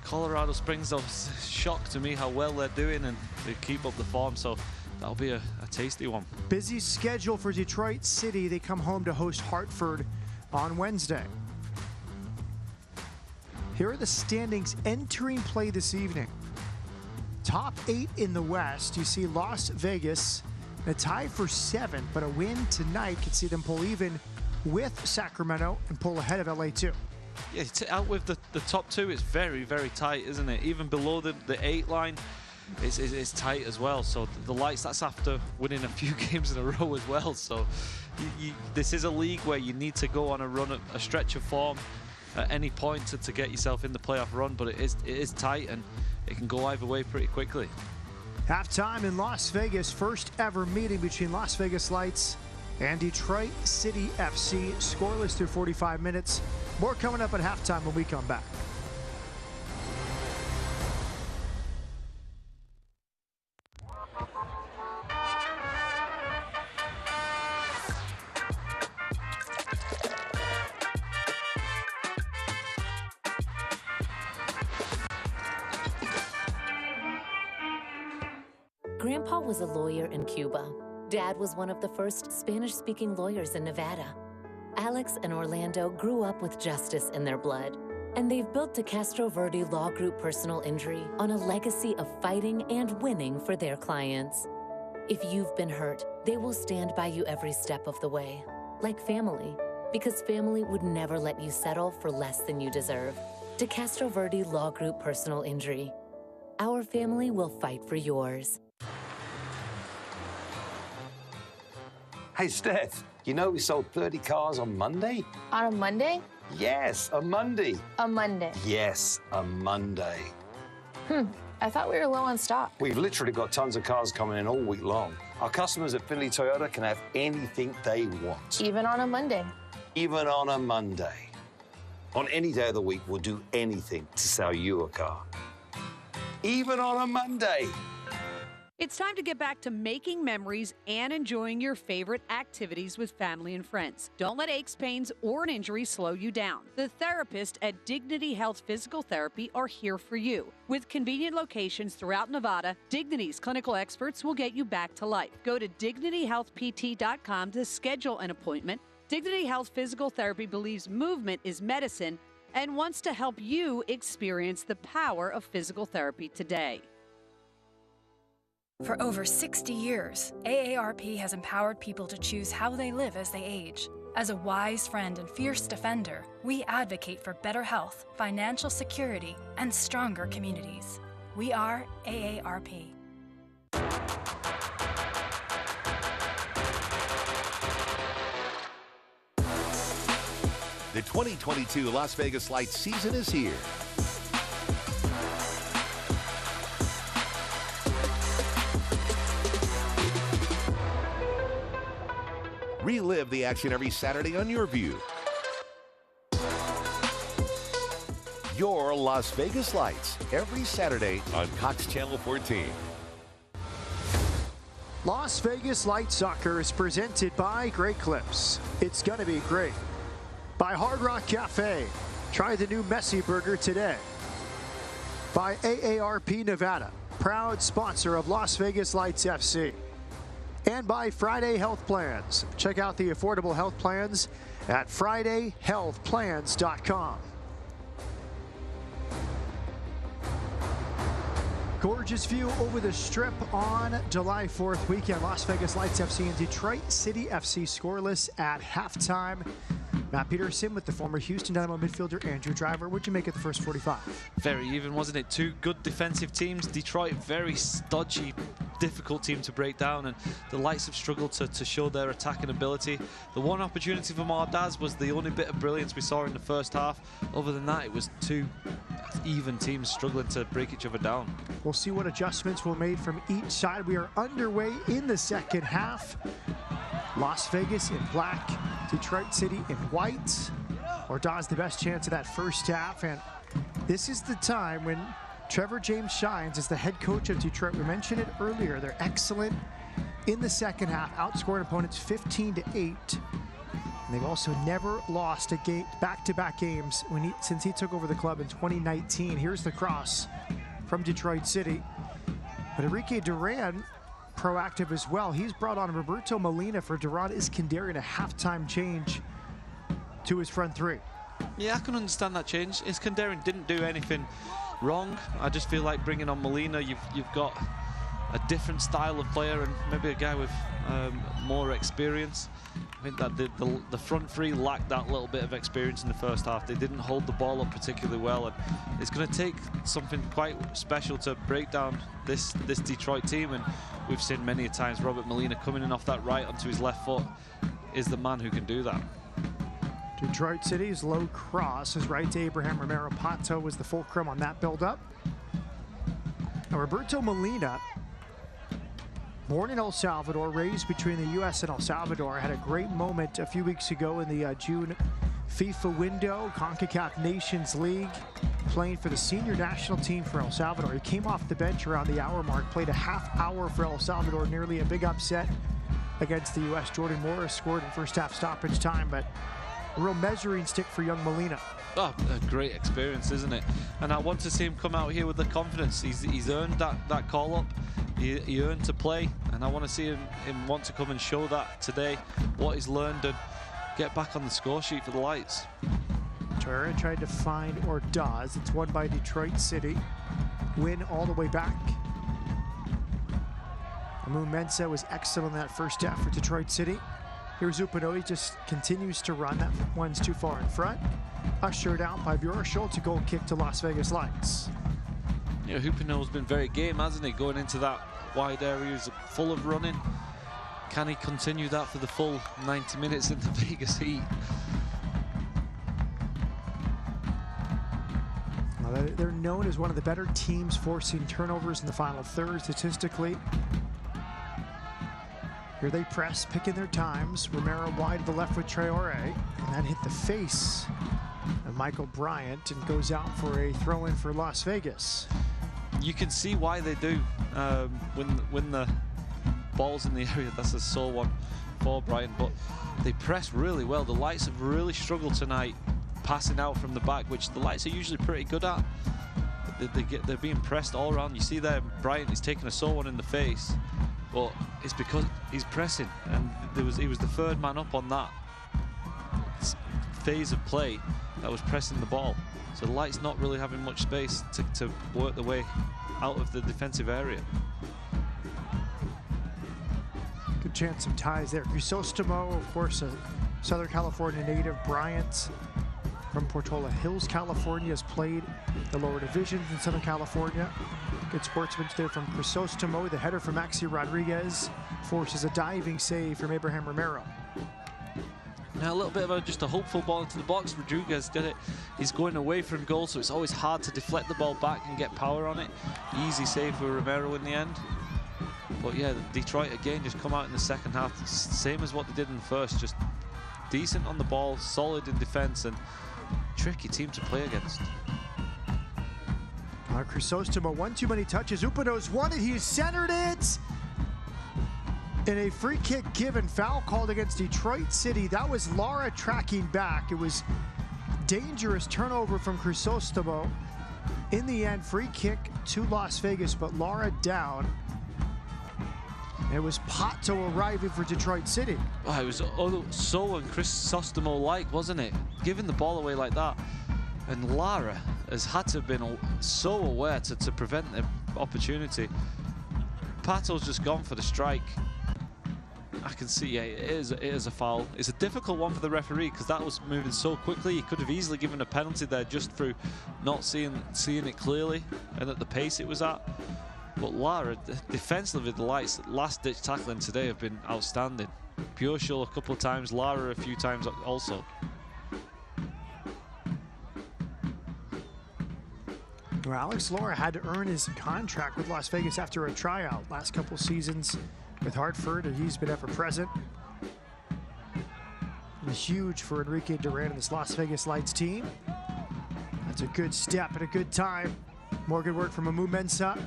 Colorado Springs, though, shocked to me how well they're doing, and they keep up the form, so that'll be a tasty one. Busy schedule for Detroit City. They come home to host Hartford on Wednesday. Here are the standings entering play this evening. Top 8 in the West. You see Las Vegas, a tie for 7th, but a win tonight could see them pull even with Sacramento and pull ahead of LA too. Yeah, out with the top 2, it's very, very tight, isn't it? Even below the 8 line, it's tight as well. So the Lights, that's after winning a few games in a row as well. So this is a league where you need to go on a run, a stretch of form at any point to get yourself in the playoff run, but it is tight, and it can go either way pretty quickly. Halftime in Las Vegas, first ever meeting between Las Vegas Lights and Detroit City FC. Scoreless through 45 minutes. More coming up at halftime when we come back. Grandpa was a lawyer in Cuba. Dad was one of the first Spanish-speaking lawyers in Nevada. Alex and Orlando grew up with justice in their blood, and they've built De Castro Verde Law Group Personal Injury on a legacy of fighting and winning for their clients. If you've been hurt, they will stand by you every step of the way, like family, because family would never let you settle for less than you deserve. De Castro Verde Law Group Personal Injury. Our family will fight for yours. Hey, Steph, you know we sold 30 cars on Monday? On a Monday? Yes, a Monday. A Monday. Yes, a Monday. I thought we were low on stock. We've literally got tons of cars coming in all week long. Our customers at Findlay Toyota can have anything they want. Even on a Monday. Even on a Monday. On any day of the week, we'll do anything to sell you a car. Even on a Monday. It's time to get back to making memories and enjoying your favorite activities with family and friends. Don't let aches, pains, or an injury slow you down. The therapists at Dignity Health Physical Therapy are here for you. With convenient locations throughout Nevada, Dignity's clinical experts will get you back to life. Go to dignityhealthpt.com to schedule an appointment. Dignity Health Physical Therapy believes movement is medicine and wants to help you experience the power of physical therapy today. For over 60 years, AARP has empowered people to choose how they live as they age. As a wise friend and fierce defender, we advocate for better health, financial security, and stronger communities. We are AARP. The 2022 Las Vegas Lights season is here. Relive the action every Saturday on your view. Your Las Vegas Lights every Saturday on Cox Channel 14. Las Vegas Light Soccer is presented by Great Clips. It's gonna be great. By Hard Rock Cafe. Try the new Messy Burger today. By AARP Nevada, proud sponsor of Las Vegas Lights FC. And by Friday Health Plans. Check out the affordable health plans at FridayHealthPlans.com. Gorgeous view over the Strip on July 4th weekend. Las Vegas Lights FC and Detroit City FC scoreless at halftime. Matt Peterson with the former Houston Dynamo midfielder Andrew Driver. What'd you make of the first 45? Very even, wasn't it? Two good defensive teams. Detroit, very stodgy, difficult team to break down, and the Lights have struggled to show their attacking ability. The one opportunity for Mardaz was the only bit of brilliance we saw in the first half. Other than that, it was two even teams struggling to break each other down. We'll see what adjustments were made from each side. We are underway in the second half. Las Vegas in black, Detroit City in white. Ordaz the best chance of that first half, and this is the time when Trevor James shines as the head coach of Detroit. We mentioned it earlier. They're excellent in the second half, outscoring opponents 15-8. And they've also never lost a game, back-to-back games since he took over the club in 2019. Here's the cross from Detroit City. But Enrique Duran, proactive as well. He's brought on Roberto Molina for Duran Iskandarian, a halftime change to his front three. Yeah, I can understand that change. Iskandarian didn't do anything wrong. I just feel like bringing on Molina, you've got a different style of player and maybe a guy with more experience. I think that the front three lacked that little bit of experience in the first half. They didn't hold the ball up particularly well, and it's going to take something quite special to break down this Detroit team. And we've seen many a times Robert Molina coming in off that right onto his left foot is the man who can do that. Detroit City's low cross is right to Abraham Romero. Pato was the fulcrum on that build-up. Now Roberto Molina, born in El Salvador, raised between the U.S. and El Salvador, had a great moment a few weeks ago in the June FIFA window, CONCACAF Nations League, playing for the senior national team for El Salvador. He came off the bench around the hour mark, played a half hour for El Salvador, nearly a big upset against the U.S. Jordan Morris scored in first half stoppage time, but a real measuring stick for young Molina. Oh, a great experience, isn't it? And I want to see him come out here with the confidence. He's earned that call-up. He earned to play, and I want to see him want to come and show that today, what he's learned, and get back on the score sheet for the Lights. Torreira tried to find Ordaz. It's won by Detroit City. Win all the way back. Amu Mensah was excellent in that first half for Detroit City. Here's Upano. He just continues to run. That one's too far in front. Ushered out by Bjorn Schultz, a goal kick to Las Vegas Lights. You know, Upano's been very game, hasn't he? Going into that wide area, he's full of running. Can he continue that for the full 90 minutes in the Vegas heat? Well, they're known as one of the better teams forcing turnovers in the final third statistically. Here they press, picking their times. Romero wide to the left with Traore, and that hit the face of Michael Bryant and goes out for a throw-in for Las Vegas. You can see why they do when the ball's in the area. That's a sore one for Bryant, but they press really well. The Lights have really struggled tonight passing out from the back, which the Lights are usually pretty good at. They're being pressed all around. You see there, Bryant is taking a sore one in the face, but it's because he's pressing, and he was the third man up on that phase of play that was pressing the ball. So the Lights not really having much space to work their way out of the defensive area. Good chance of ties there. Crisostomo, of course, a Southern California native. Bryant from Portola Hills, California, has played the lower divisions in Southern California. Good sportsman there from Crisostomo. The header from Maxi Rodriguez forces a diving save from Abraham Romero. Now a little bit of just a hopeful ball into the box. Rodriguez did it. He's going away from goal, so it's always hard to deflect the ball back and get power on it. Easy save for Romero in the end. But yeah, Detroit again just come out in the second half, same as what they did in the first, just decent on the ball, solid in defense, and tricky team to play against. Crisostomo, one too many touches. Upano's won it. He centered it. In a free kick given, foul called against Detroit City. That was Lara tracking back. It was dangerous turnover from Crisostomo. In the end, free kick to Las Vegas, but Lara down. It was Pato arriving for Detroit City. Oh, it was so Crisostomo-like, wasn't it? Giving the ball away like that. And Lara has had to have been so aware to prevent the opportunity. Pato's just gone for the strike. I can see, yeah, it is a foul. It's a difficult one for the referee because that was moving so quickly. He could have easily given a penalty there just through not seeing it clearly and at the pace it was at. But Lara, defensively, the Lights' last-ditch tackling today have been outstanding. Purshall a couple of times, Lara a few times also. Well, Alex Lara had to earn his contract with Las Vegas after a tryout. Last couple seasons with Hartford, and he's been ever present. And huge for Enrique Duran and this Las Vegas Lights team. That's a good step at a good time. More good work from Amu Mensah.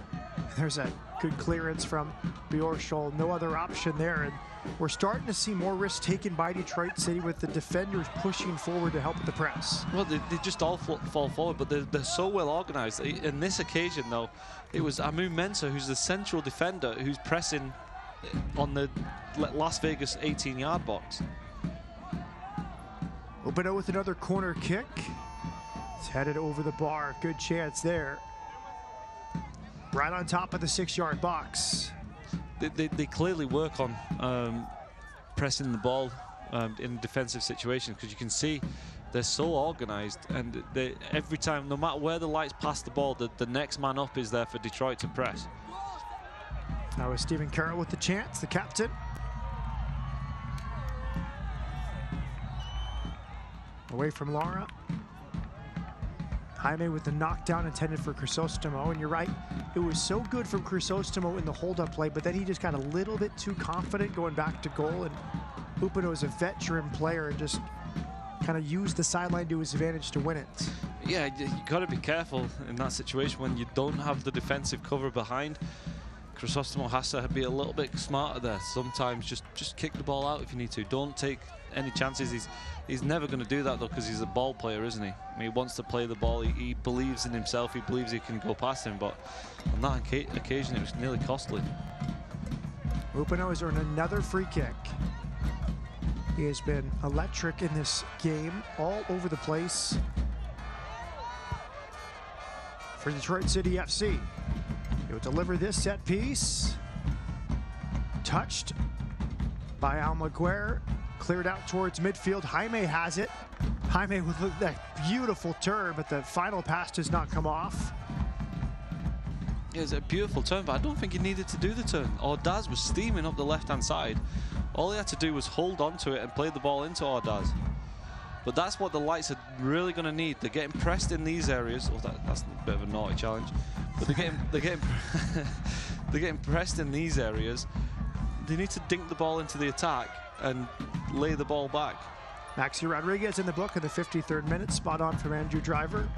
There's a good clearance from Bjorshol. No other option there. And we're starting to see more risks taken by Detroit City with the defenders pushing forward to help with the press. Well, they just all fall forward, but they're so well organized. In this occasion, though, it was Amu Mensah, who's the central defender, who's pressing on the Las Vegas 18-yard box. Openo with another corner kick. It's headed over the bar. Good chance there. Right on top of the 6-yard box. They clearly work on pressing the ball in defensive situations, because you can see they're so organized, and every time, no matter where the lights pass the ball, the next man up is there for Detroit to press. Now is Stephen Carroll with the chance, the captain. Away from Lara. Jaime with the knockdown intended for Crisostomo, and you're right, it was so good from Crisostomo in the hold-up play, but then he just got a little bit too confident going back to goal, and Upano is a veteran player and just kind of used the sideline to his advantage to win it. Yeah, you got to be careful in that situation when you don't have the defensive cover behind. Crisostomo has to be a little bit smarter there. Sometimes just kick the ball out if you need to. Don't take any chances. He's never going to do that, though, because he's a ball player, isn't he? I mean, he wants to play the ball. He believes in himself. He believes he can go past him, but on that occasion, it was nearly costly. Upano has earned another free kick. He has been electric in this game, all over the place for Detroit City FC. He'll deliver this set piece. Touched by Almaguer. Cleared out towards midfield. Jaime has it. Jaime with that beautiful turn, but the final pass does not come off. It was a beautiful turn, but I don't think he needed to do the turn. Ordaz was steaming up the left-hand side. All he had to do was hold on to it and play the ball into Ordaz. But that's what the Lights are really going to need. They're getting pressed in these areas. Oh, that's a bit of a naughty challenge. But they're getting pressed in these areas. They need to dink the ball into the attack and lay the ball back. Maxi Rodriguez in the book in the 53rd minute. Spot on from Andrew Driver.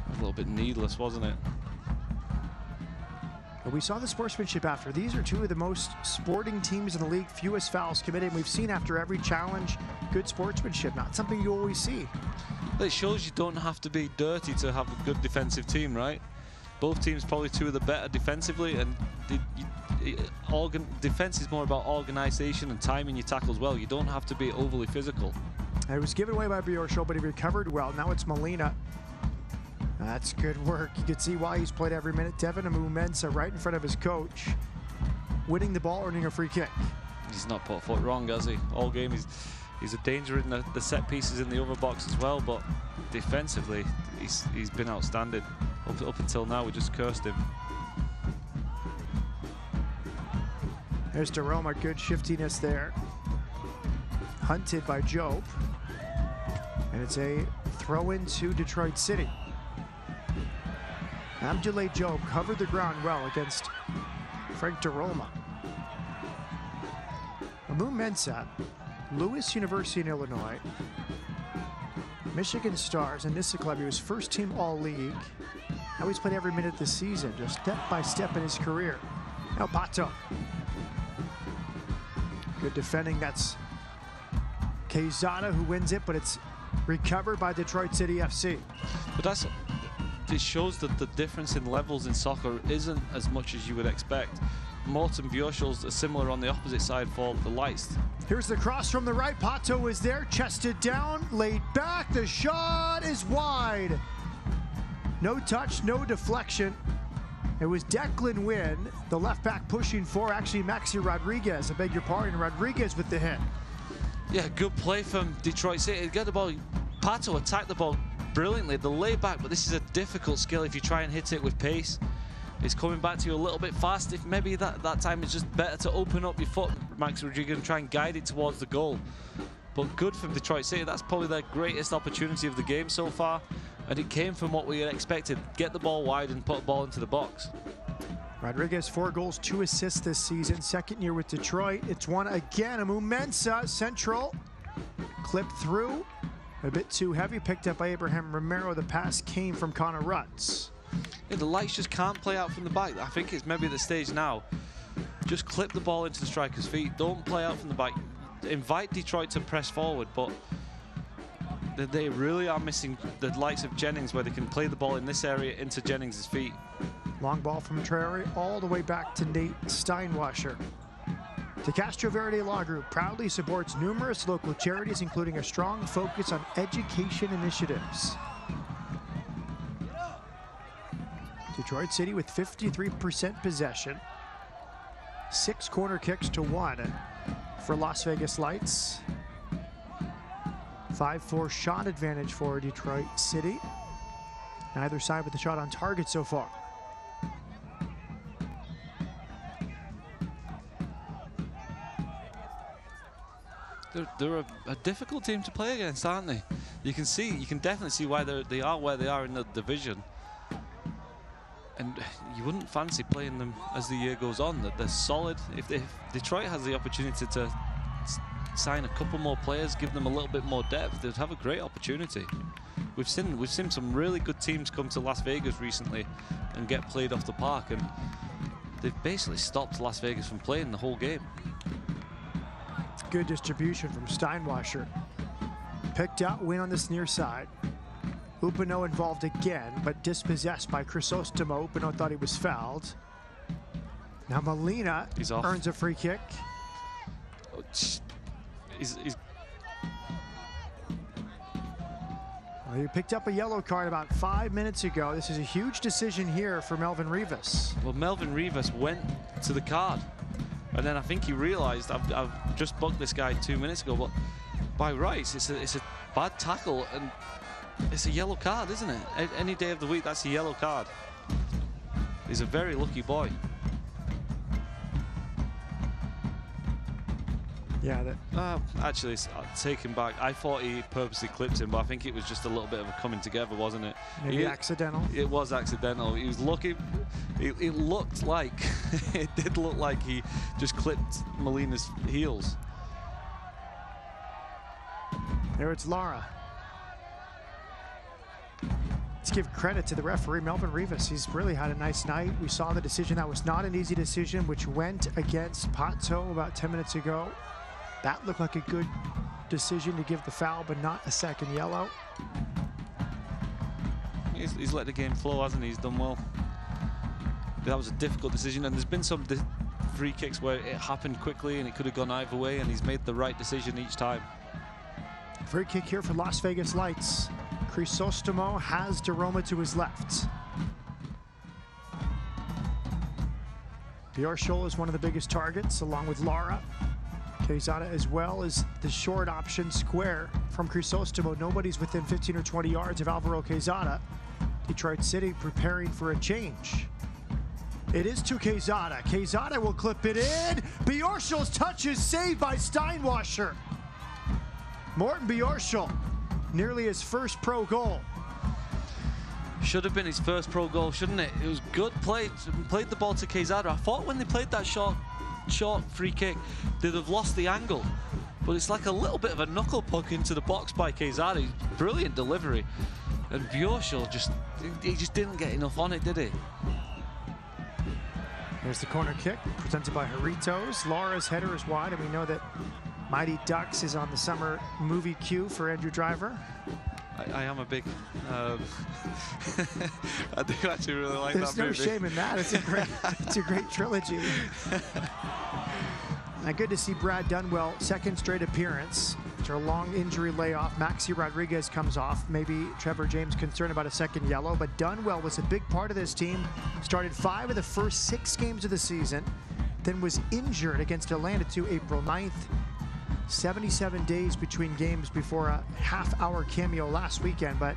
A little bit needless, wasn't it? But we saw the sportsmanship after. These are two of the most sporting teams in the league, fewest fouls committed. And we've seen after every challenge, good sportsmanship. Not something you always see. It shows you don't have to be dirty to have a good defensive team, right? Both teams probably two of the better defensively, and defense is more about organization and timing your tackles well. You don't have to be overly physical. It was given away by Bjorshol, but he recovered well. Now it's Molina. That's good work. You can see why he's played every minute. Devin Amu-Mensah right in front of his coach, winning the ball, earning a free kick. He's not put a foot wrong, has he? All game he's a danger in the set pieces in the other box as well, but defensively he's been outstanding. Up until now, we just cursed him. There's Deroma, good shiftiness there. Hunted by Job. And it's a throw-in to Detroit City. Abdoulaye Job covered the ground well against Frank Deroma. Amu-Mensah, Lewis University in Illinois, Michigan Stars, and Nissa Club. He was first team All-League. Now he's played every minute this season, just step by step in his career. Now Pato. Good defending, that's Quezada who wins it, but it's recovered by Detroit City FC. But it shows that the difference in levels in soccer isn't as much as you would expect. Morten Bjorshul's are similar on the opposite side for the Lights. Here's the cross from the right. Pato is there, chested down, laid back. The shot is wide. No touch, no deflection. It was Declan Wynn, the left back pushing for, actually Maxi Rodriguez, I beg your pardon, Rodriguez with the hit. Yeah, good play from Detroit City. Get the ball. Pato attacked the ball brilliantly. The layback, but this is a difficult skill if you try and hit it with pace. It's coming back to you a little bit fast. If maybe that time it's just better to open up your foot, Maxi Rodriguez, and try and guide it towards the goal. But good from Detroit City. That's probably their greatest opportunity of the game so far. And it came from what we had expected. Get the ball wide and put a ball into the box. Rodriguez, 4 goals, 2 assists this season. Second year with Detroit. It's one again. Amu-Mensah, central. Clipped through. A bit too heavy. Picked up by Abraham Romero. The pass came from Connor Rutz. Yeah, the Lights just can't play out from the back. I think it's maybe at the stage now. Just clip the ball into the striker's feet. Don't play out from the back. Invite Detroit to press forward, but they really are missing the likes of Jennings, where they can play the ball in this area into Jennings' feet. Long ball from Traore all the way back to Nate Steinwasser. The Castro Verde Law Group proudly supports numerous local charities, including a strong focus on education initiatives. Detroit City with 53% possession. 6 corner kicks to 1 for Las Vegas Lights. 5-4 shot advantage for Detroit City. Neither side with the shot on target so far. They're a difficult team to play against, aren't they? You can definitely see why they are where they are in the division. And you wouldn't fancy playing them as the year goes on. That they're solid. If Detroit has the opportunity to sign a couple more players, give them a little bit more depth, they'd have a great opportunity. We've seen some really good teams come to Las Vegas recently and get played off the park, and they've basically stopped Las Vegas from playing the whole game. Good distribution from Steinwasser. Picked out, win on this near side. Upano involved again, but dispossessed by Crisostomo. Upano thought he was fouled. Now Molina earns a free kick. Well, he picked up a yellow card about 5 minutes ago. This is a huge decision here for Melvin Rivas. Well, Melvin Rivas went to the card, and then I think he realized I've just bucked this guy 2 minutes ago, but by rights it's a bad tackle, and it's a yellow card, isn't it? Any day of the week, that's a yellow card. He's a very lucky boy. Yeah, actually, take him back. I thought he purposely clipped him, but I think it was just a little bit of a coming together, wasn't it? Maybe accidental. It was accidental. He was lucky. It looked like, it did look like he just clipped Molina's heels. There it's Lara. Let's give credit to the referee, Melvin Rivas. He's really had a nice night. We saw the decision. That was not an easy decision, which went against Pato about 10 minutes ago. That looked like a good decision to give the foul, but not a second yellow. He's let the game flow, hasn't he? He's done well. But that was a difficult decision, and there's been some free kicks where it happened quickly and it could have gone either way, and he's made the right decision each time. Free kick here for Las Vegas Lights. Crisostomo has DeRoma to his left. Bjorshol is one of the biggest targets, along with Lara. Quezada as well as the short option square from Crisostomo. Nobody's within 15 or 20 yards of Alvaro Quezada. Detroit City preparing for a change. It is to Quezada. Quezada will clip it in. Bjorsol's touch is saved by Steinwasser. Morten Bjorshol, nearly his first pro goal. Should have been his first pro goal, shouldn't it? It was good play. Played the ball to Quezada. I thought when they played that short free kick, they'd have lost the angle. But it's like a little bit of a knuckle puck into the box by Quezada. Brilliant delivery. And Bjorshol he just didn't get enough on it, did he? There's the corner kick presented by Jarritos. Lara's header is wide, and we know that Mighty Ducks is on the summer movie queue for Andrew Driver. I am a big... I do actually really like that movie. There's no shame in that. It's a great trilogy. Good to see Brad Dunwell, second straight appearance. After a long injury layoff, Maxi Rodriguez comes off. Maybe Trevor James concerned about a second yellow, but Dunwell was a big part of this team. Started 5 of the first 6 games of the season, then was injured against Atlanta to April 9th. 77 days between games before a half-hour cameo last weekend, but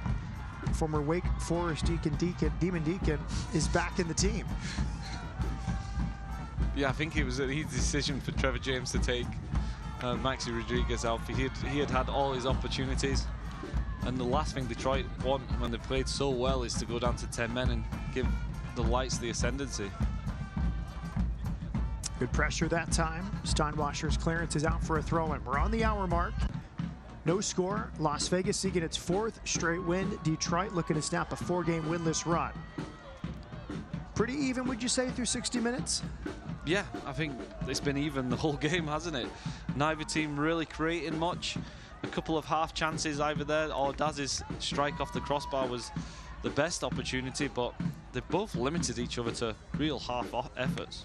former Wake Forest Demon Deacon is back in the team. Yeah, I think it was an easy decision for Trevor James to take Maxi Rodriguez out. He had all his opportunities, and the last thing Detroit want when they played so well is to go down to 10 men and give the Lights the ascendancy. Good pressure that time. Steinwasser's clearance is out for a throw-in. We're on the hour mark. No score. Las Vegas seeking its 4th straight win. Detroit looking to snap a 4-game winless run. Pretty even, would you say, through 60 minutes? Yeah, I think it's been even the whole game, hasn't it? Neither team really creating much. A couple of half chances either there, or Daz's strike off the crossbar was the best opportunity, but they've both limited each other to real half efforts.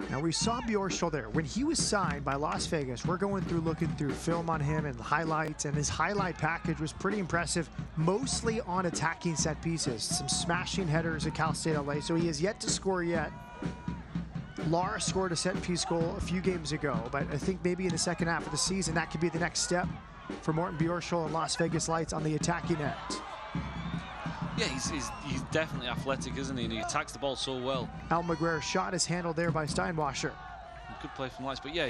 Now, we saw Bjorshol there. When he was signed by Las Vegas, we're going through, looking through film on him and highlights, and his highlight package was pretty impressive, mostly on attacking set pieces. Some smashing headers at Cal State LA, so he has yet to score yet. Lara scored a set-piece goal a few games ago, but I think maybe in the second half of the season, that could be the next step for Morten Bjorshol and Las Vegas Lights on the attacking end. Yeah, he's definitely athletic, isn't he? And he attacks the ball so well. Almaguer's shot is handled there by Steinwasser. Good play from Lights, but yeah,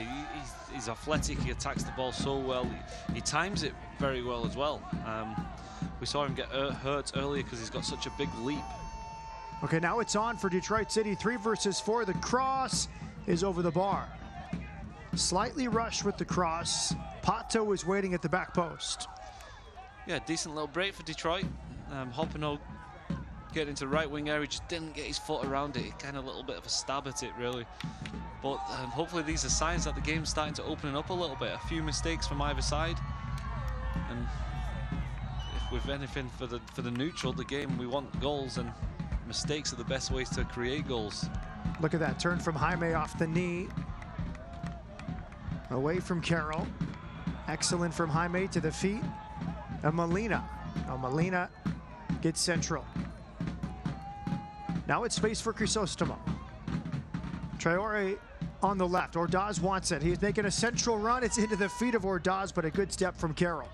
he's athletic. He attacks the ball so well. He times it very well as well. We saw him get hurt earlier because he's got such a big leap. Okay, now it's on for Detroit City. 3 versus 4. The cross is over the bar. Slightly rushed with the cross. Pato is waiting at the back post. Yeah, decent little break for Detroit. Hoppino getting into the right wing area, just didn't get his foot around it. Kind of a little bit of a stab at it, really. But hopefully these are signs that the game's starting to open up a little bit. A few mistakes from either side. And if with anything for the neutral, the game, we want goals, and mistakes are the best ways to create goals. Look at that turn from Jaime off the knee. Away from Carroll. Excellent from Jaime to the feet. And Molina. Oh, Molina gets central. Now it's space for Crisostomo. Traore on the left. Ordaz wants it. He's making a central run. It's into the feet of Ordaz, but a good step from Carroll.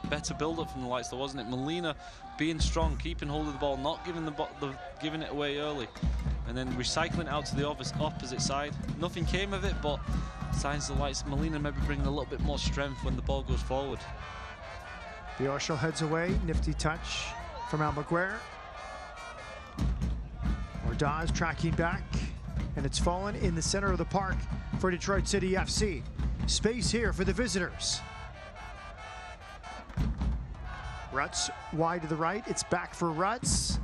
Better build-up from the Lights, though, wasn't it? Molina being strong, keeping hold of the ball, not giving it away early, and then recycling it out to the opposite side. Nothing came of it, but signs the Lights. Molina maybe bringing a little bit more strength when the ball goes forward. Bjorshol heads away. Nifty touch from Almaguer. Ordaz tracking back, and it's fallen in the center of the park for Detroit City FC. Space here for the visitors. Rutz wide to the right. It's back for Rutz.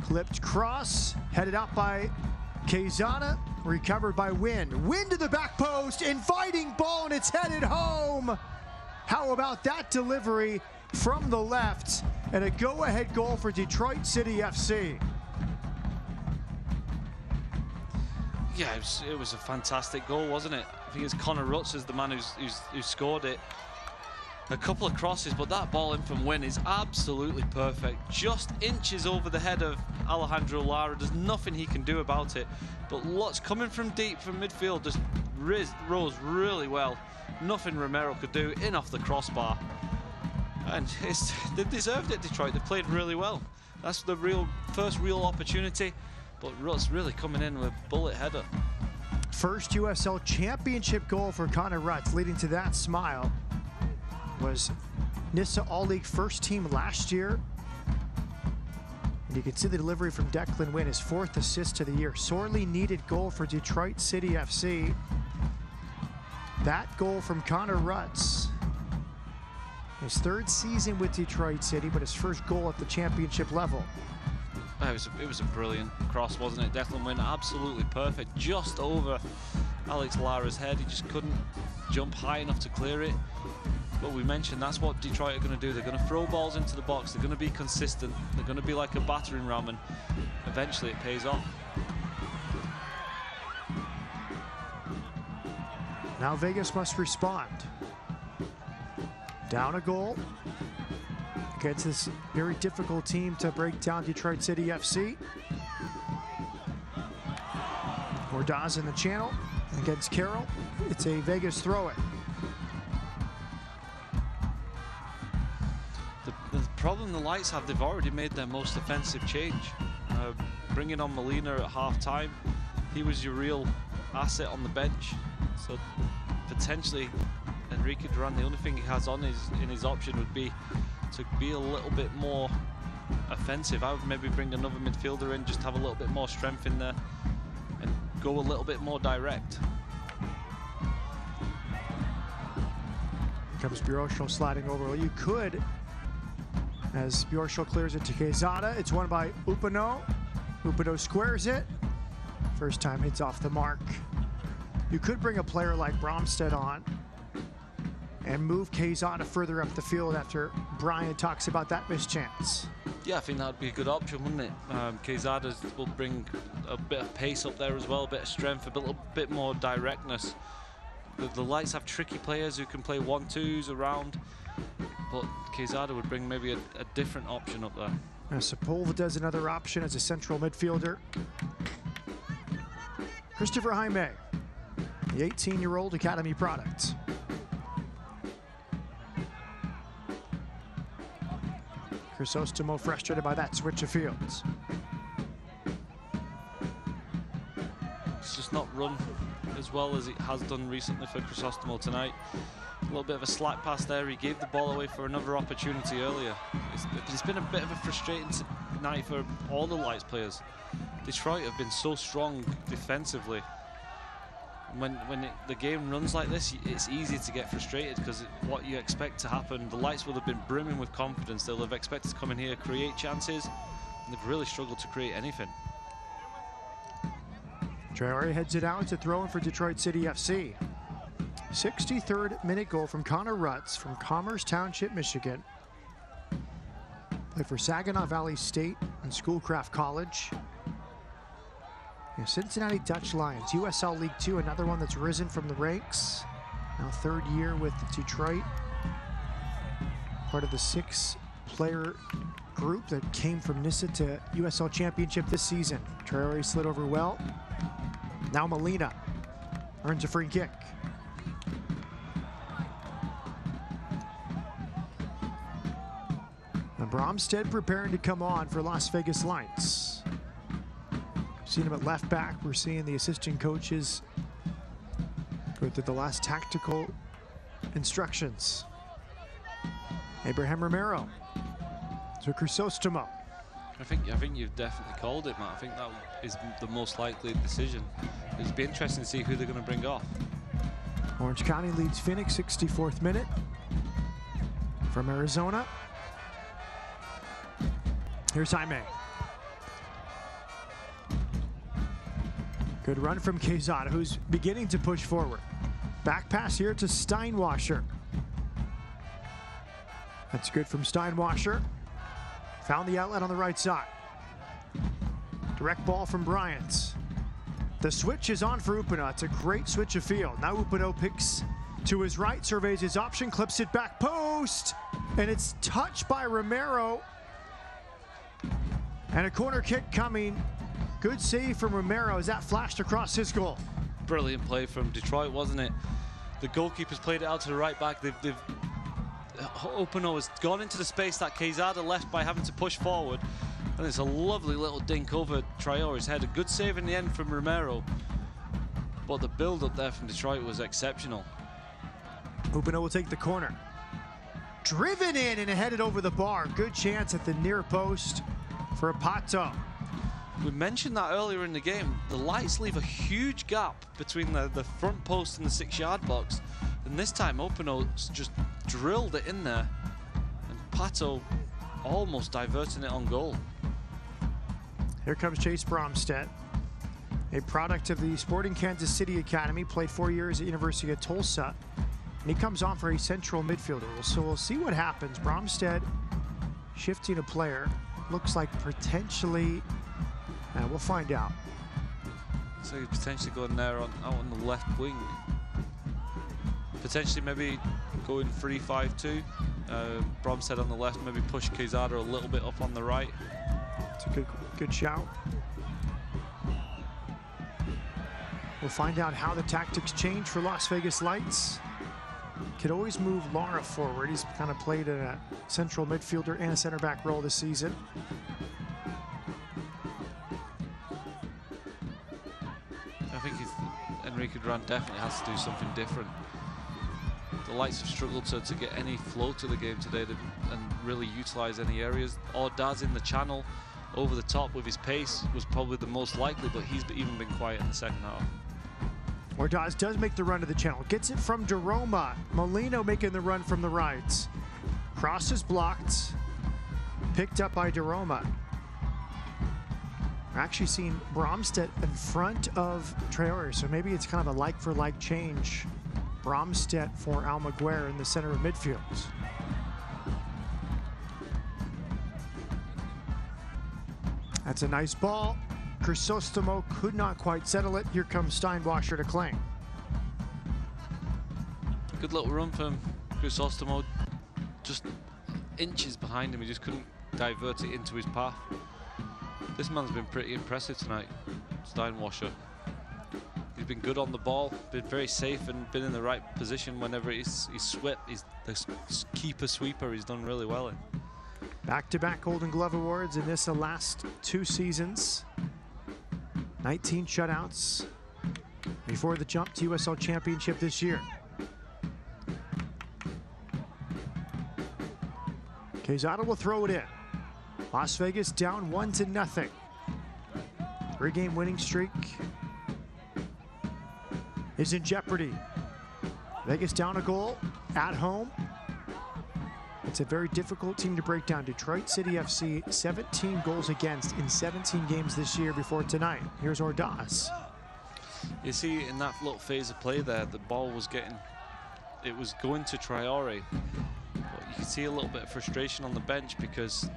Clipped cross, headed out by Quezada, recovered by Wynn. Wynn to the back post, inviting ball, and it's headed home. How about that delivery from the left, and a go-ahead goal for Detroit City FC. Yeah, it was a fantastic goal, wasn't it? I think it's Connor Rutz is the man who scored it. A couple of crosses, but that ball in from Wynn is absolutely perfect. Just inches over the head of Alejandro Lara. There's nothing he can do about it. But lots coming from deep from midfield, just rose really well. Nothing Romero could do, in off the crossbar. And they deserved it, Detroit. They played really well. That's the first real opportunity, but Rutz really coming in with a bullet header. First USL Championship goal for Connor Rutz, leading to that smile. Was Nissa All-League first team last year. And you can see the delivery from Declan Wynn, his 4th assist to the year. Sorely needed goal for Detroit City FC. That goal from Connor Rutz. His 3rd season with Detroit City, but his first goal at the championship level. It was a brilliant cross, wasn't it? Declan Wynn, absolutely perfect. Just over Alex Lara's head. He just couldn't jump high enough to clear it. But we mentioned that's what Detroit are going to do. They're going to throw balls into the box. They're going to be consistent. They're going to be like a battering ram, and eventually it pays off. Now Vegas must respond. Down a goal against this very difficult team to break down, Detroit City FC. Ordaz in the channel against Carroll. It's a Vegas throw-in. The problem the Lights have, they've already made their most offensive change. Bringing on Molina at half-time, he was your real asset on the bench. So potentially Enrique Duran, the only thing he has on in his option would be to be a little bit more offensive. I would maybe bring another midfielder in, just have a little bit more strength in there and go a little bit more direct. Comes Bjorshol sliding over. Well, you could As Bjorschel clears it to Quezada, it's won by Upano. Upano squares it. First time hits off the mark. You could bring a player like Bromstead on and move Quezada further up the field after Brian talks about that missed chance. Yeah, I think that would be a good option, wouldn't it? Quezada will bring a bit of pace up there as well, a bit of strength, a little bit more directness. The Lights have tricky players who can play 1-2s around, but Quezada would bring maybe a different option up there. Now Sepulveda is another option as a central midfielder. Christopher Jaime, the 18-year-old academy product. Crisostomo frustrated by that switch of fields. It's just not run as well as it has done recently for Crisostomo tonight. A little bit of a slack pass there. He gave the ball away for another opportunity earlier. It's been a bit of a frustrating night for all the Lights players. Detroit have been so strong defensively. When the game runs like this, it's easy to get frustrated because what you expect to happen, the Lights will have been brimming with confidence. They'll have expected to come in here, create chances, and they've really struggled to create anything. Traore heads it out to throw in for Detroit City FC. 63rd minute goal from Connor Rutz from Commerce Township, Michigan. Played for Saginaw Valley State and Schoolcraft College. Cincinnati Dutch Lions, USL League 2, another one that's risen from the ranks. Now third year with Detroit. Part of the 6-player group that came from Nissa to USL Championship this season. Traore slid over well. Now Molina earns a free kick. And Bromstead preparing to come on for Las Vegas Lights. Seen him at left back. We're seeing the assistant coaches go through the last tactical instructions. Abraham Romero to Crisostomo. I think you've definitely called it, Matt. I think that is the most likely decision. It'll be interesting to see who they're going to bring off. Orange County leads Phoenix, 64th minute. From Arizona. Here's Jaime. Good run from Quezada, who's beginning to push forward. Back pass here to Steinwasser. That's good from Steinwasser. Found the outlet on the right side. Direct ball from Bryant. The switch is on for Upano. It's a great switch of field. Now Upano picks to his right, surveys his option, clips it back post, and it's touched by Romero. And a corner kick coming. Good save from Romero as that flashed across his goal. Brilliant play from Detroit, wasn't it? The goalkeeper's played it out to the right back. Upano has gone into the space that Quezada left by having to push forward. And it's a lovely little dink over Traore's head. A good save in the end from Romero. But the build-up there from Detroit was exceptional. Upano will take the corner. Driven in and headed over the bar. Good chance at the near post for Pato. We mentioned that earlier in the game. The Lights leave a huge gap between the front post and the 6-yard box. And this time, Upano just drilled it in there. And Pato almost diverting it on goal. Here comes Chase Bromstead, a product of the Sporting Kansas City Academy, played 4 years at University of Tulsa. And he comes on for a central midfielder. So we'll see what happens. Bromstead shifting a player. Looks like potentially... we'll find out. So he's potentially going there out on the left wing. Potentially maybe going 3-5-2. Bromstead on the left, maybe push Quezada a little bit up on the right. It's a good shout. We'll find out how the tactics change for Las Vegas Lights. Could always move Lara forward. He's kind of played a central midfielder and a center back role this season. I think Enrique Duran definitely has to do something different. The Lights have struggled to get any flow to the game today and really utilize any areas. Ordaz in the channel over the top with his pace was probably the most likely, but he's even been quiet in the second half. Ordaz does make the run to the channel. Gets it from Daroma. Molino making the run from the right. Cross is blocked. picked up by DeRoma. We're actually seeing Bromstead in front of Traore, so maybe it's kind of a like-for-like change. Bromstead for Almaguer in the center of midfield. That's a nice ball. Crisostomo could not quite settle it. Here comes Steinwasser to claim. Good little run from Crisostomo. Just inches behind him. He just couldn't divert it into his path. This man's been pretty impressive tonight, Steinwasser. He's been good on the ball, been very safe and been in the right position whenever he's swept. He's the keeper sweeper he's done really well in. Back-to-back Golden Glove Awards in this the last 2 seasons. 19 shutouts before the jump to USL Championship this year. Quezada will throw it in. Las Vegas down 1-0. 3-game winning streak is in jeopardy. Vegas down a goal at home. It's a very difficult team to break down. Detroit City FC, 17 goals against in 17 games this year before tonight. Here's Ordaz. You see, in that little phase of play there, the ball was going to Traore. But you can see a little bit of frustration on the bench because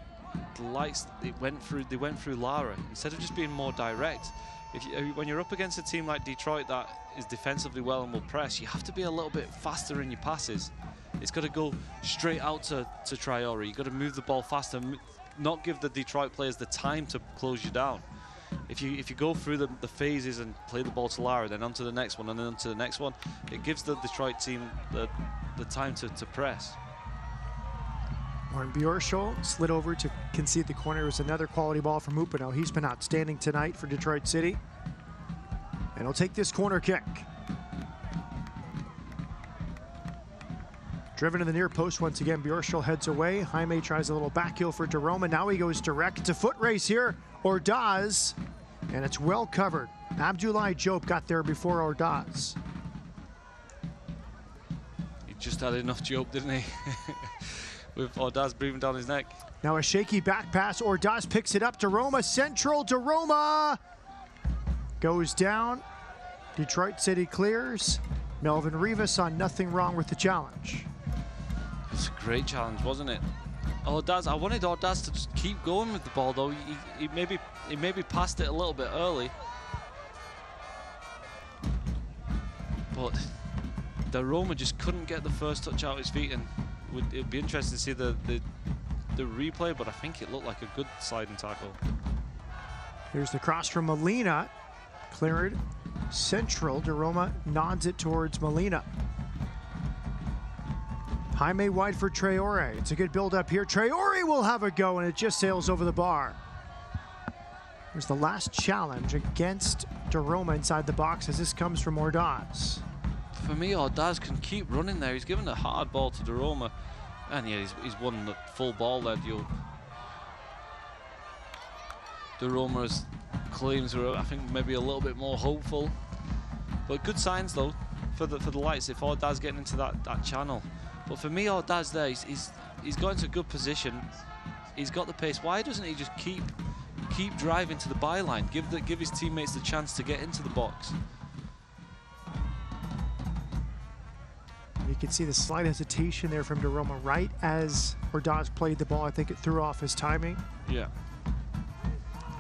the lights, they went through Lara. Instead of just being more direct, when you're up against a team like Detroit that is defensively well and will press, you have to be a little bit faster in your passes. It's got to go straight out to Traore. You've got to move the ball faster, not give the Detroit players the time to close you down. If you go through the phases and play the ball to Lara, then onto the next one, and then onto the next one, it gives the Detroit team the time to press. Warren Bjorschel slid over to concede the corner. It was another quality ball from Upano. He's been outstanding tonight for Detroit City. And he'll take this corner kick. Driven to the near post once again. Bjorschel heads away. Jaime tries a little back heel for DeRoma. Now he goes direct. It's a foot race here. Ordaz. And it's well covered. Abdoulaye Diop got there before Ordaz. He just had enough Diop, didn't he? With Ordaz breathing down his neck. Now a shaky back pass. Ordaz picks it up. DeRoma central. DeRoma goes down. Detroit City clears. Melvin Rivas saw nothing wrong with the challenge. It's a great challenge, wasn't it? Ordaz, I wanted Ordaz to just keep going with the ball, though. He maybe passed it a little bit early. But DeRoma just couldn't get the first touch out of his feet, and it'd be interesting to see the replay, but I think it looked like a good sliding tackle. Here's the cross from Molina. Cleared central. DeRoma nods it towards Molina. Jaime wide for Traore. It's a good build up here. Traore will have a go, and it just sails over the bar. Here's the last challenge against DeRoma inside the box as this comes from Ordaz. For me, Ordaz can keep running there. He's given a hard ball to DeRoma, and yeah, he's won the full ball there, Diop. DeRoma's claims were, I think, maybe a little bit more hopeful, but good signs though for the lights if Ordaz getting into that channel. But for me, Ordaz there, he's got into a good position. He's got the pace. Why doesn't he just keep driving to the byline? Give his teammates the chance to get into the box. You can see the slight hesitation there from DeRoma right as Ordaz played the ball. I think it threw off his timing. Yeah.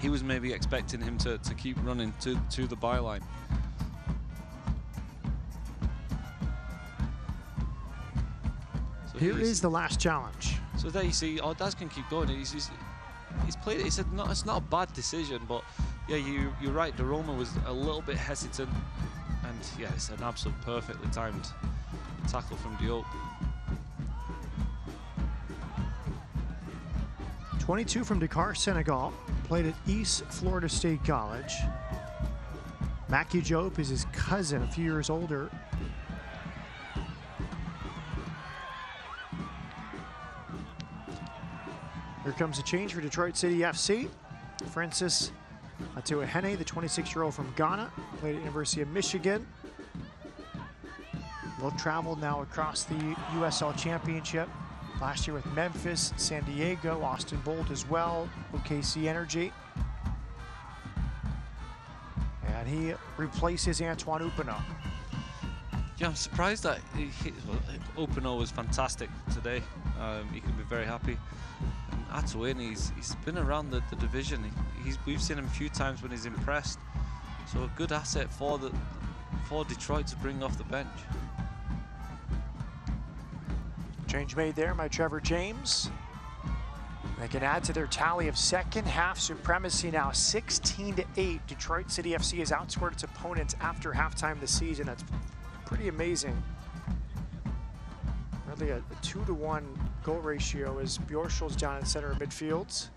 He was maybe expecting him to keep running to the byline. So here is the last challenge. So there you see, Ordaz can keep going. He's played it. It's not a bad decision, but yeah, you're right. DeRoma was a little bit hesitant, and yeah, it's an absolute perfectly timed tackle from Diop. 22 from Dakar, Senegal. Played at East Florida State College. Macky Diop is his cousin, a few years older. Here comes a change for Detroit City FC. Francis Atuahene, the 26-year-old from Ghana, played at University of Michigan. Will travel now across the USL Championship. Last year with Memphis, San Diego, Austin Bolt as well, OKC Energy. And he replaces Antoine Upino. Yeah, I'm surprised that Upino was fantastic today. He can be very happy. And Atuini, he's been around the division. We've seen him a few times when he's impressed. So a good asset for Detroit to bring off the bench. Change made there by Trevor James. They can add to their tally of second half supremacy now, 16-8. Detroit City FC has outscored its opponents after halftime this season. That's pretty amazing. Really a 2-to-1 goal ratio as Bjorschel's down in center of midfield.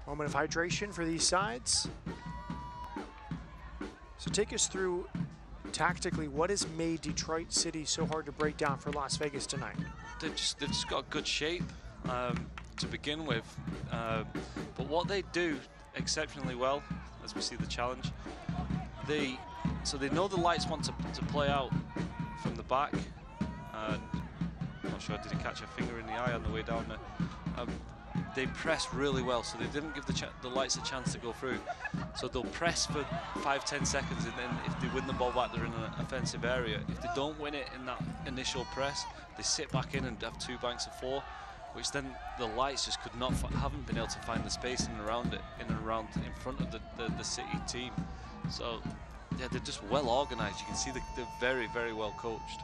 Moment of hydration for these sides. So take us through tactically what has made Detroit City so hard to break down for Las Vegas tonight. They've just got good shape to begin with, but what they do exceptionally well, as we see the challenge, they know the lights want to play out from the back. And I'm not sure, did he catch a finger in the eye on the way down there? They press really well, so they didn't give the lights a chance to go through. So they'll press for 5-10 seconds, and then if they win the ball back, they're in an offensive area. If they don't win it in that initial press, they sit back in and have 2 banks of 4, which then the lights just haven't been able to find the space in and around in front of the City team. So yeah, they're just well organized. You can see they're very, very well coached.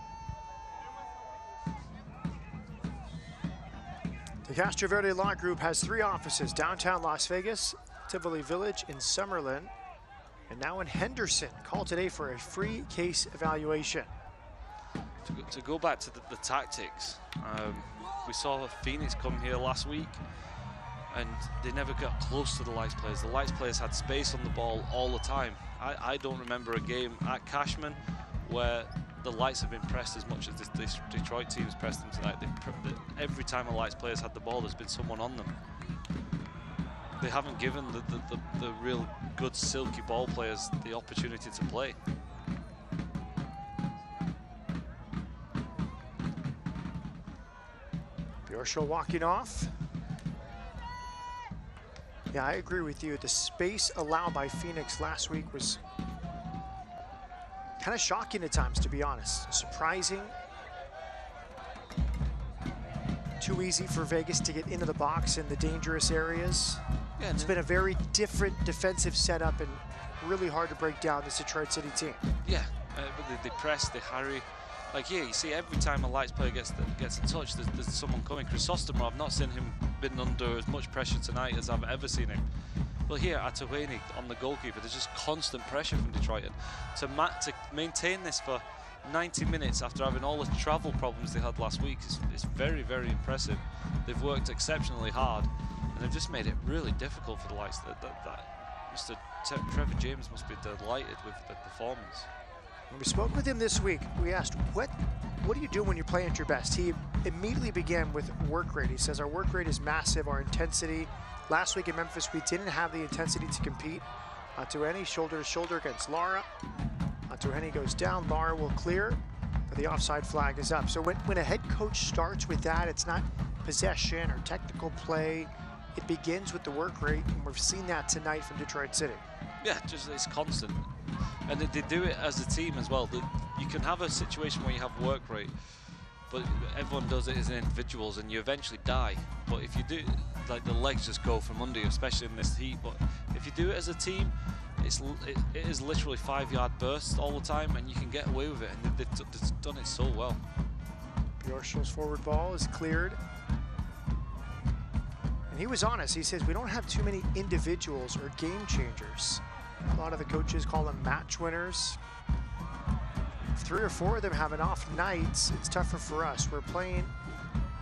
The Castro Verde Law Group has 3 offices, downtown Las Vegas, Tivoli Village, in Summerlin, and now in Henderson. Call today for a free case evaluation. To go back to the tactics, we saw Phoenix come here last week, and they never got close to the Lights players. The Lights players had space on the ball all the time. I don't remember a game at Cashman where the Lights have been pressed as much as this Detroit team's pressed them tonight. Every time a Lights player's had the ball, there's been someone on them. They haven't given the real good silky ball players the opportunity to play. Bjorschel walking off. Yeah, I agree with you. The space allowed by Phoenix last week was kind of shocking at times, to be honest. Surprising. Too easy for Vegas to get into the box in the dangerous areas. Yeah, it's been a very different defensive setup and really hard to break down this Detroit City team. Yeah, they press, they hurry. Like here, you see every time a Lights player gets in touch, there's someone coming. Chrysostomov, I've not seen him been under as much pressure tonight as I've ever seen him. Well, here, Atuini on the goalkeeper, there's just constant pressure from Detroit. And to maintain this for 90 minutes after having all the travel problems they had last week is very, very impressive. They've worked exceptionally hard, and they've just made it really difficult for the Lights. Mr. Trevor James must be delighted with the performance. When we spoke with him this week, we asked, what do you do when you're playing at your best? He immediately began with work rate. He says, our work rate is massive, our intensity. Last week in Memphis, we didn't have the intensity to compete. Atuini shoulder to shoulder against Lara. Atuini goes down, Lara will clear, but the offside flag is up. So when a head coach starts with that, it's not possession or technical play. It begins with the work rate, and we've seen that tonight from Detroit City. Yeah, it's constant. And they do it as a team as well. You can have a situation where you have work rate, but everyone does it as individuals, and you eventually die. But if you do, like, the legs just go from under you, especially in this heat. But if you do it as a team, it is literally 5-yard bursts all the time, and you can get away with it. And they've done it so well. Bjorschel's forward ball is cleared. And he was honest. He says, we don't have too many individuals or game changers. A lot of the coaches call them match winners. If 3 or 4 of them having off nights, it's tougher for us. We're playing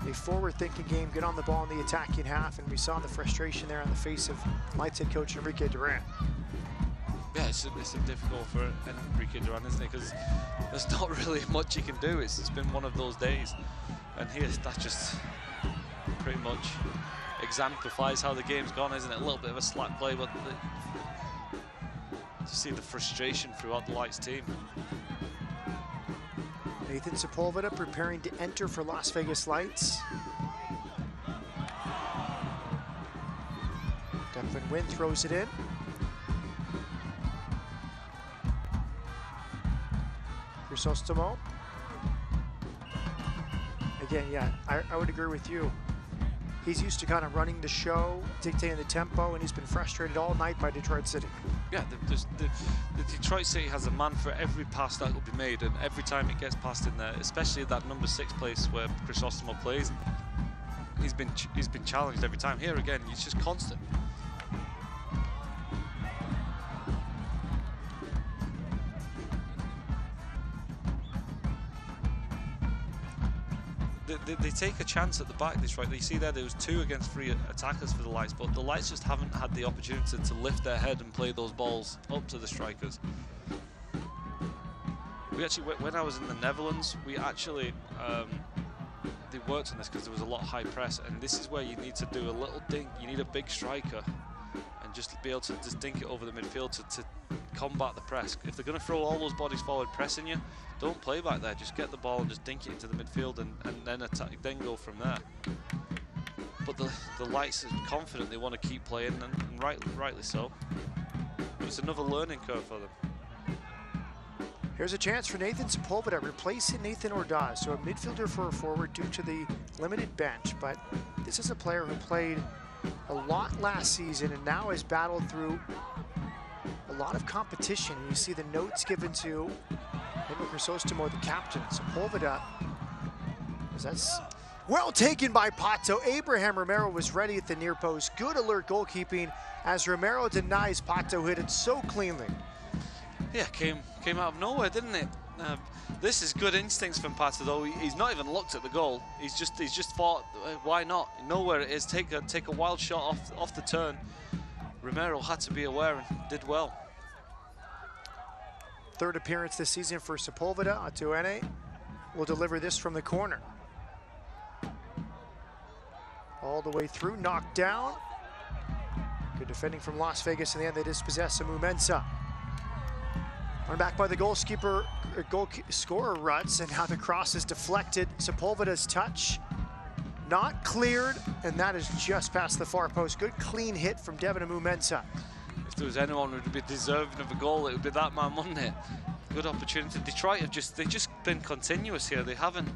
a forward-thinking game, get on the ball in the attacking half, and we saw the frustration there on the face of Lights head coach Enrique Duran. Yeah, it's difficult for Enrique Duran, isn't it? Because there's not really much he can do. It's been one of those days, and here that's just pretty much exemplifies how the game's gone, isn't it? A little bit of a slack play, but to see the frustration throughout the Lights team. Nathan Sepulveda preparing to enter for Las Vegas Lights. Declan Wynn throws it in. Crisostomo. Again, yeah, I would agree with you. He's used to kind of running the show, dictating the tempo, and he's been frustrated all night by Detroit City. Yeah, the Detroit City has a man for every pass that will be made, and every time it gets passed in there, especially that number 6 place where Crisostomo plays, he's been challenged every time. Here again, he's just constant. They take a chance at the back, Detroit. You see there was 2 against 3 attackers for the Lights, but the Lights just haven't had the opportunity to lift their head and play those balls up to the strikers. We actually, when I was in the Netherlands, we actually, they worked on this because there was a lot of high press, and this is where you need to do a little dink. You need a big striker and just be able to just dink it over the midfield to combat the press. If they're going to throw all those bodies forward pressing you, don't play back there. Just get the ball and just dink it into the midfield and then attack, then go from there. But the Lights are confident they want to keep playing, and rightly so. But it's another learning curve for them. Here's a chance for Nathan Sepulveda, replacing Nathan Ordaz. So a midfielder for a forward due to the limited bench, but this is a player who played a lot last season and now has battled through a lot of competition. You see the notes given to Crisostomo, the captain. Sepulveda, that's well taken by Pato. Abraham Romero was ready at the near post. Good alert goalkeeping as Romero denies Pato hit it so cleanly. Yeah, came out of nowhere, didn't it? This is good instincts from Pato, though. He's not even looked at the goal. He's just thought, why not? You know where it is. Take a wild shot off the turn. Romero had to be aware and did well. Third appearance this season for Sepulveda. Atuene will deliver this from the corner. All the way through, knocked down. Good defending from Las Vegas. In the end, they dispossess Amu Mensah. Run back by the goal scorer Rutz, and now the cross is deflected. Sepulveda's touch, not cleared, and that is just past the far post. Good clean hit from Devin Amu Mensah. If there was anyone who would be deserving of a goal, it would be that man, wouldn't it? Good opportunity. Detroit have just been continuous here. They haven't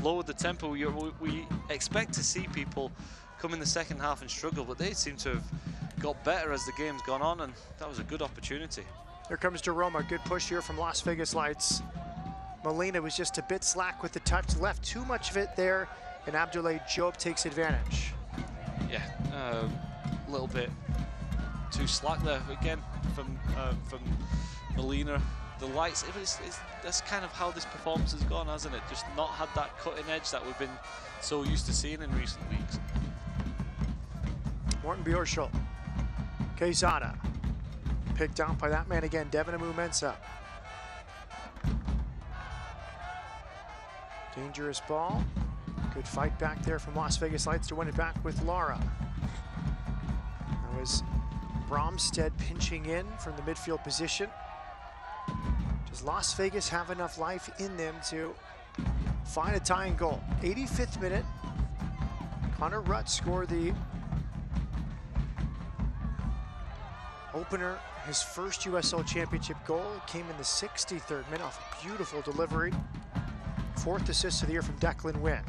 lowered the tempo. We expect to see people come in the second half and struggle, but they seem to have got better as the game's gone on, and that was a good opportunity. Here comes Jeroma. Good push here from Las Vegas Lights. Molina was just a bit slack with the touch, left too much of it there, and Abdoulaye Diop takes advantage. Yeah, a little bit too slack there again from Molina. The Lights, that's kind of how this performance has gone, hasn't it? Just not had that cutting edge that we've been so used to seeing in recent weeks. Morten Bjørshol. Quezada. Picked out by that man again, Devin Amu Mensah. Dangerous ball. Good fight back there from Las Vegas Lights to win it back with Lara. That was Bromstead pinching in from the midfield position. Does Las Vegas have enough life in them to find a tying goal? 85th minute. Connor Rutz scored the opener, his first USL Championship goal. It came in the 63rd minute off a beautiful delivery. 4th assist of the year from Declan Wynn.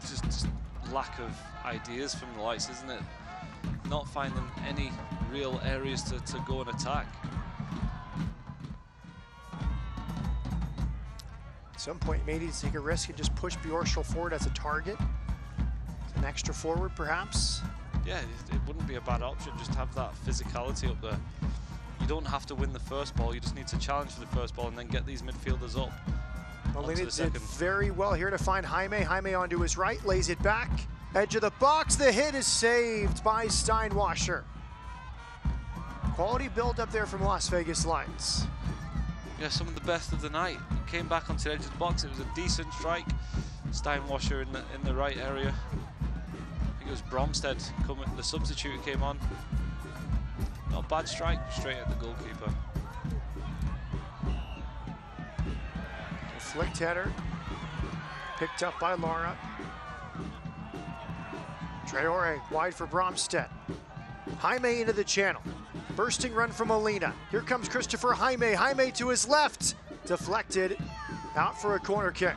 Just lack of ideas from the Lights, isn't it? Not finding any real areas to go and attack. At some point, maybe to take a risk and just push Bjørshol forward as a target. An extra forward, perhaps. Yeah, it wouldn't be a bad option. Just have that physicality up there. You don't have to win the first ball. You just need to challenge for the first ball and then get these midfielders up. Molina did very well here to find Jaime. Jaime onto his right, lays it back. Edge of the box. The hit is saved by Steinwasser. Quality build up there from Las Vegas Lights. yeah, some of the best of the night. Came back onto the edge of the box. It was a decent strike. Steinwasser in the right area. I think it was Bromstead coming. The substitute came on. Not a bad strike, straight at the goalkeeper. A flicked header, picked up by Laura. Traore wide for Bromstead. Jaime into the channel. Bursting run from Molina. Here comes Christopher Jaime. Jaime to his left. Deflected, out for a corner kick.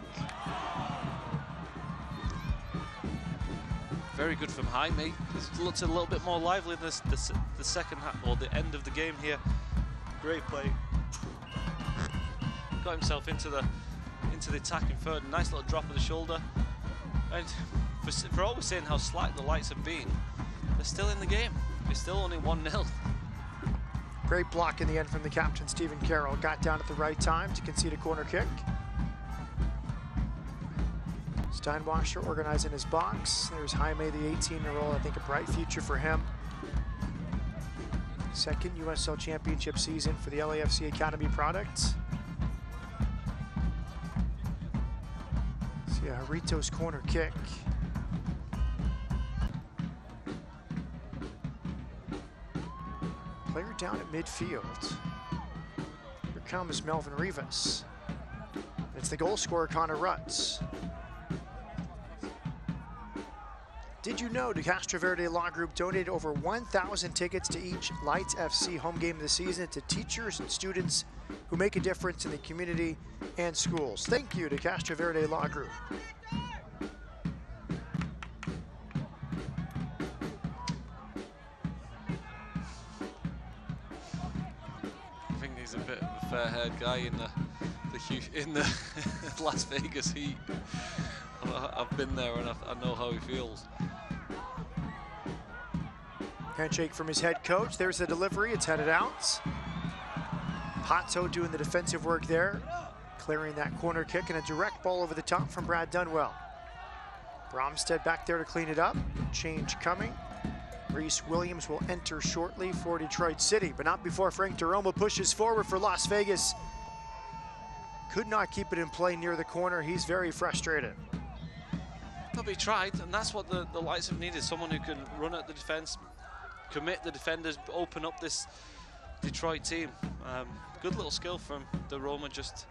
Very good from Jaime. It looks a little bit more lively in the second half, or the end of the game here. Great play. Got himself into the attacking third. Nice little drop of the shoulder. And for always saying how slack the Lights have been, they're still in the game. It's still only 1-0. Great block in the end from the captain, Stephen Carroll. Got down at the right time to concede a corner kick. Steinwasser organizing his box. There's Jaime, the 18-year-old. I think a bright future for him. Second USL Championship season for the LAFC Academy product. See Jarrito's corner kick. Player down at midfield. Here comes Melvin Rivas. It's the goal scorer, Connor Rutz. Did you know the Castro Verde Law Group donated over 1,000 tickets to each Lights FC home game of the season to teachers and students who make a difference in the community and schools? Thank you to Castro Verde Law Group. I think he's a bit of a fair-haired guy in the Las Vegas heat. I've been there and I know how he feels. Handshake from his head coach. There's the delivery. It's headed out. Pato doing the defensive work there, clearing that corner kick, and a direct ball over the top from Brad Dunwell. Bromstead back there to clean it up. Change coming. Reese Williams will enter shortly for Detroit City, but not before Frank DeRoma pushes forward for Las Vegas. Could not keep it in play near the corner. He's very frustrated. But he tried, and that's what the Lights have needed. Someone who can run at the defense, commit the defenders, open up this Detroit team. Good little skill from DeRoma. Just,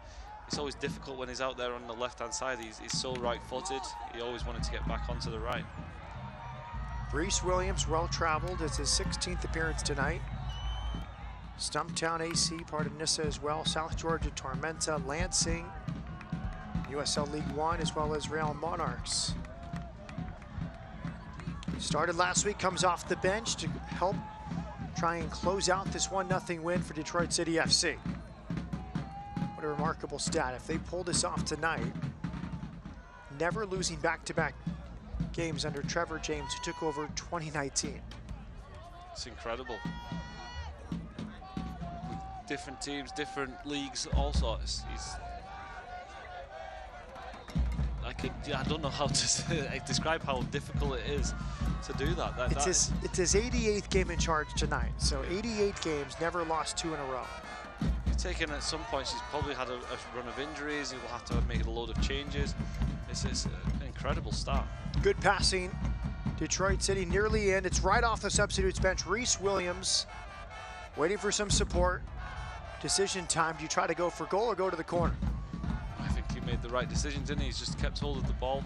it's always difficult when he's out there on the left-hand side. He's so right-footed. He always wanted to get back onto the right. Reese Williams, well-traveled. It's his 16th appearance tonight. Stumptown AC, part of Nissa as well. South Georgia Tormenta, Lansing, USL League One, as well as Real Monarchs. Started last week, comes off the bench to help try and close out this 1-0 win for Detroit City FC. What a remarkable stat. If they pull this off tonight, never losing back-to-back games under Trevor James, who took over 2019. It's incredible. Different teams, different leagues, all sorts. I don't know how to describe how difficult it is to do that. It's his 88th game in charge tonight, so 88 games, never lost 2 in a row. He's taken at some points, he's probably had a run of injuries, he will have to make a load of changes. It's an incredible start. Good passing. Detroit City nearly in. It's right off the substitutes bench. Reese Williams waiting for some support. Decision time. Do you try to go for goal or go to the corner? I think he made the right decision, didn't he? He's just kept hold of the ball.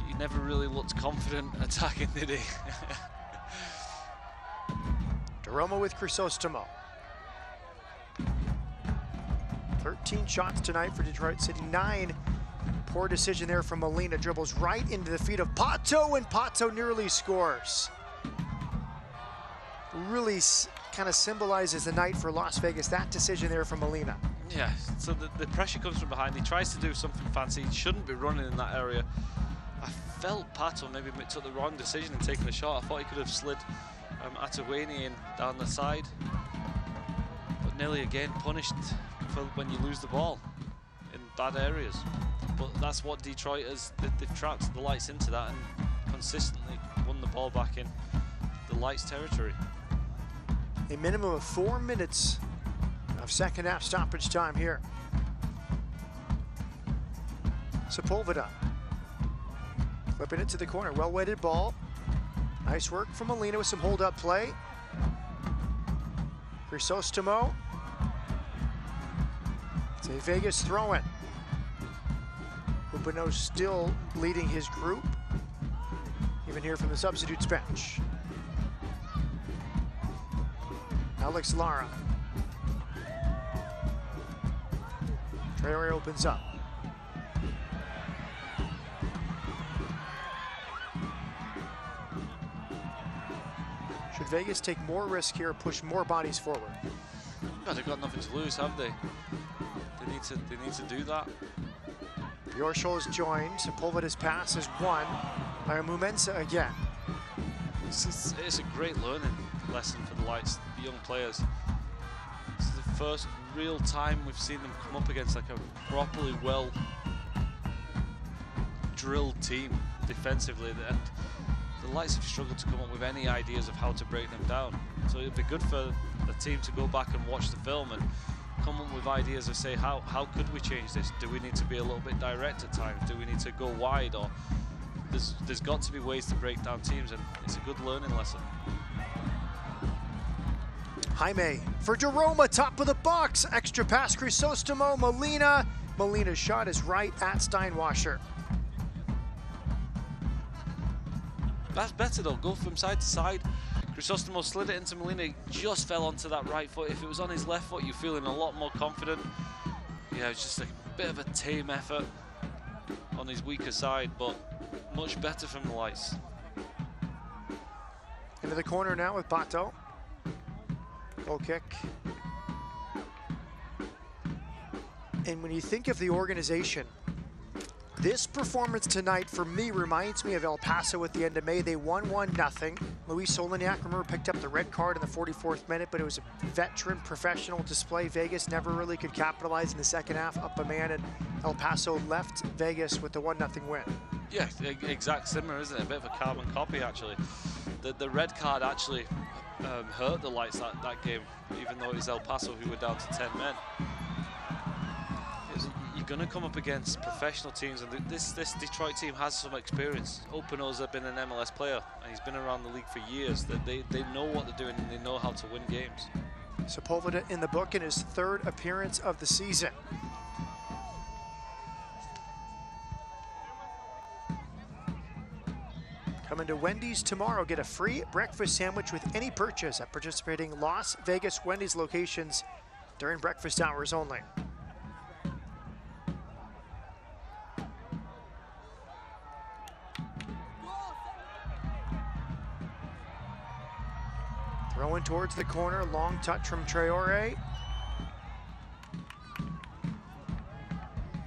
He never really looked confident attacking, did he? DeRoma with Crisostomo. 13 shots tonight for Detroit City, 9. Poor decision there from Molina. Dribbles right into the feet of Pato, and Pato nearly scores. Really kind of symbolizes the night for Las Vegas, that decision there from Molina. Yeah, so the pressure comes from behind. He tries to do something fancy. He shouldn't be running in that area. I felt Pato maybe took the wrong decision in taking the shot. I thought he could have slid Atawani in down the side. But nearly again punished for when you lose the ball in bad areas. But that's what Detroit has. They've trapped the Lights into that and consistently won the ball back in the Lights territory. A minimum of 4 minutes of second half stoppage time here. Sepulveda flipping it to the corner. Well-weighted ball. Nice work from Molina with some hold-up play. Crisostomo. It's a Vegas throw-in. Upano still leading his group. Even here from the substitutes bench. Alex Lara. Traore opens up. Should Vegas take more risk here, push more bodies forward? Yeah, they've got nothing to lose, have they? They need to do that. Bjorshol is joined. Sepulveda's pass is won by Mumensa again. It's a great learning lesson for the Lights, the young players. This is the first real time we've seen them come up against like a properly well drilled team defensively, and the Lights have struggled to come up with any ideas of how to break them down. So it'd be good for the team to go back and watch the film and come up with ideas of say how could we change this? Do we need to be a little bit direct at times? Do we need to go wide? Or there's got to be ways to break down teams, and it's a good learning lesson. Jaime for Jeroma, top of the box. Extra pass, Crisostomo, Molina. Molina's shot is right at Steinwasser. That's better though, go from side to side. Crisostomo slid it into Molina, just fell onto that right foot. If it was on his left foot, you're feeling a lot more confident. Yeah, it's just a bit of a tame effort on his weaker side, but much better from the Lights. Into the corner now with Bato. Goal kick. And when you think of the organization, this performance tonight for me reminds me of El Paso at the end of May. They won 1-0. Luis Soliniak, remember, picked up the red card in the 44th minute, but it was a veteran professional display. Vegas never really could capitalize in the second half, up a man, and El Paso left Vegas with the 1-0 win. Yeah, exact similar, isn't it? A bit of a carbon copy, actually. The red card actually hurt the Lights that game, even though it was El Paso who were down to 10 men. You're going to come up against professional teams, and this Detroit team has some experience. Opano's been an MLS player, and he's been around the league for years. They know what they're doing, and they know how to win games. Sepulveda in the book in his third appearance of the season. Coming to Wendy's tomorrow, get a free breakfast sandwich with any purchase at participating Las Vegas Wendy's locations during breakfast hours only. Throwing towards the corner, long touch from Traore.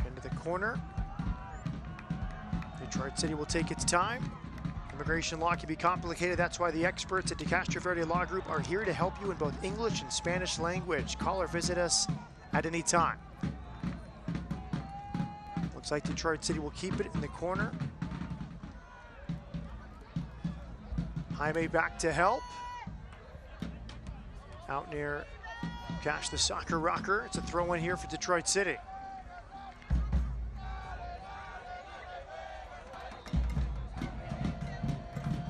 Into the corner. Detroit City will take its time. Immigration law can be complicated. That's why the experts at the Castro Verde Law Group are here to help you in both English and Spanish language. Call or visit us at any time. Looks like Detroit City will keep it in the corner. Jaime back to help. Out near Cash the Soccer Rocker. It's a throw in here for Detroit City.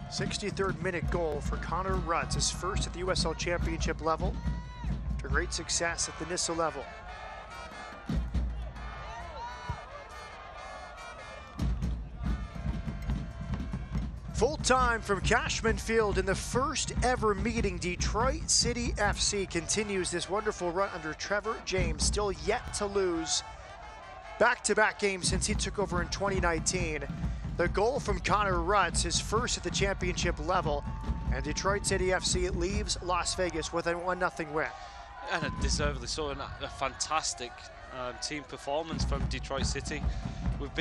'63rd minute goal for Connor Rutz, his first at the USL Championship level, after great success at the NISA level. Full time from Cashman Field in the first ever meeting. Detroit City FC continues this wonderful run under Trevor James, still yet to lose back-to-back games since he took over in 2019. The goal from Connor Rutz, his first at the championship level, and Detroit City FC leaves Las Vegas with a 1-0 win. And deservedly so, and a fantastic team performance from Detroit City. We've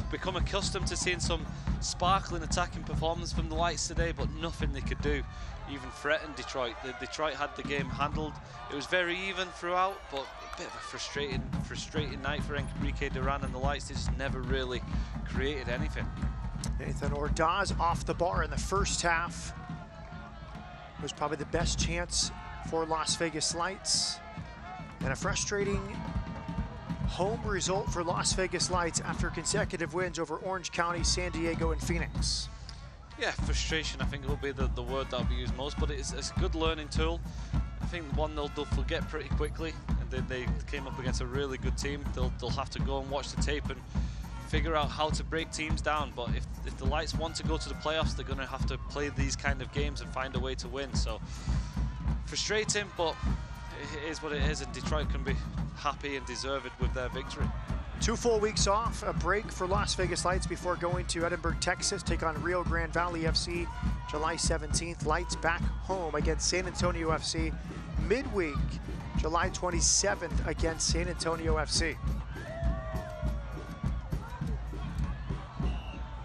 become accustomed to seeing some sparkling attacking performance from the Lights today, but nothing they could do even threaten Detroit. Detroit had the game handled. It was very even throughout, but a bit of a frustrating night for Enrique Duran and the Lights. They just never really created anything. Nathan Ordaz off the bar in the first half. It was probably the best chance for Las Vegas Lights. And a frustrating home result for Las Vegas Lights after consecutive wins over Orange County, San Diego, and Phoenix. Yeah, frustration I think will be the word that will be used most, but it's a good learning tool. I think one they'll forget pretty quickly, and then they came up against a really good team. They'll have to go and watch the tape and figure out how to break teams down. But if the Lights want to go to the playoffs, they're going to have to play these kind of games and find a way to win. So frustrating, but it is what it is, and Detroit can be happy and deserved with their victory. 2 full weeks off, a break for Las Vegas Lights before going to Edinburgh, Texas, take on Rio Grande Valley FC July 17th. Lights back home against San Antonio FC midweek, July 27th against San Antonio FC.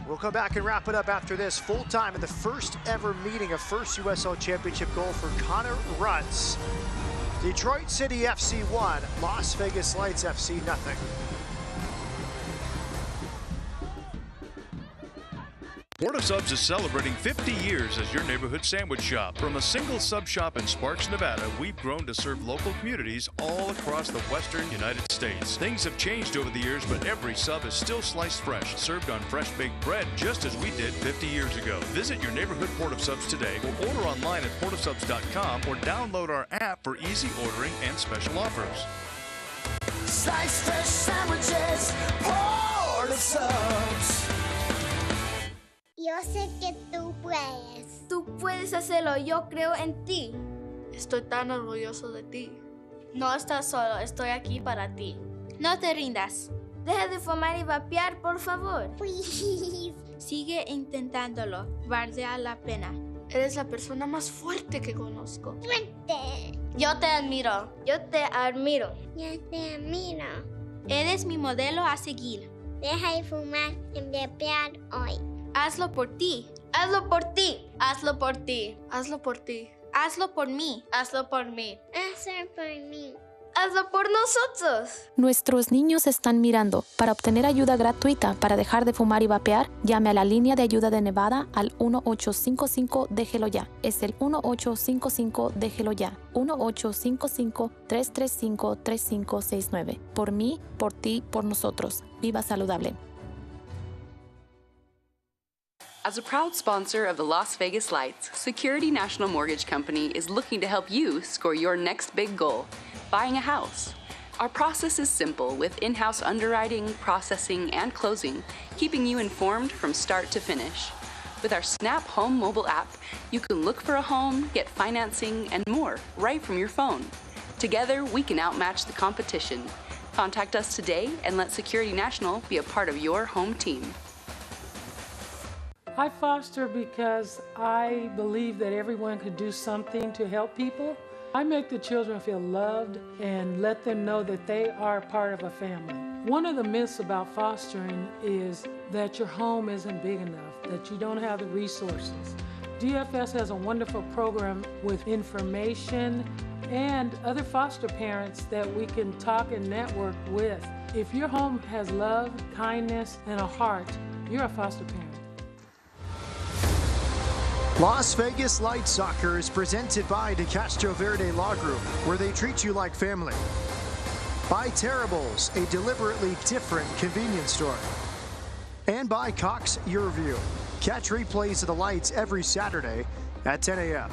We'll come back and wrap it up after this. Full time in the first ever meeting of first USL Championship goal for Connor Rutz. Detroit City FC 1, Las Vegas Lights FC 0. Port of Subs is celebrating 50 years as your neighborhood sandwich shop. From a single sub shop in Sparks, Nevada, we've grown to serve local communities all across the western United States. Things have changed over the years, but every sub is still sliced fresh, served on fresh baked bread, just as we did 50 years ago. Visit your neighborhood Port of Subs today, or order online at portofsubs.com, or download our app for easy ordering and special offers. Sliced fresh sandwiches, Port of Subs. Yo sé que tú puedes. Tú puedes hacerlo, yo creo en ti. Estoy tan orgulloso de ti. No estás solo, estoy aquí para ti. No te rindas. Deja de fumar y vapear, por favor. Please. Sigue intentándolo, vale la pena. Eres la persona más fuerte que conozco. Fuerte. Yo te admiro. Yo te admiro. Yo te admiro. Eres mi modelo a seguir. Deja de fumar y vapear hoy. Hazlo por ti. Hazlo por ti. Hazlo por ti. Hazlo por ti. Hazlo por mí. Hazlo por mí. Hazlo por mí. Hazlo por nosotros. Nuestros niños están mirando. Para obtener ayuda gratuita para dejar de fumar y vapear, llame a la línea de ayuda de Nevada al 1855 Déjelo Ya. Es el 1855 Déjelo Ya. 1855-335-3569. Por mí, por ti, por nosotros. Viva saludable. As a proud sponsor of the Las Vegas Lights, Security National Mortgage Company is looking to help you score your next big goal, buying a house. Our process is simple, with in-house underwriting, processing, and closing, keeping you informed from start to finish. With our Snap Home mobile app, you can look for a home, get financing, and more right from your phone. Together, we can outmatch the competition. Contact us today and let Security National be a part of your home team. I foster because I believe that everyone could do something to help people. I make the children feel loved and let them know that they are part of a family. One of the myths about fostering is that your home isn't big enough, that you don't have the resources. DFS has a wonderful program with information and other foster parents that we can talk and network with. If your home has love, kindness, and a heart, you're a foster parent. Las Vegas Lights Soccer is presented by De Castro Verde Law Group, where they treat you like family. By Terribles, a deliberately different convenience store. And by Cox Your-View. Catch replays of the Lights every Saturday at 10 a.m.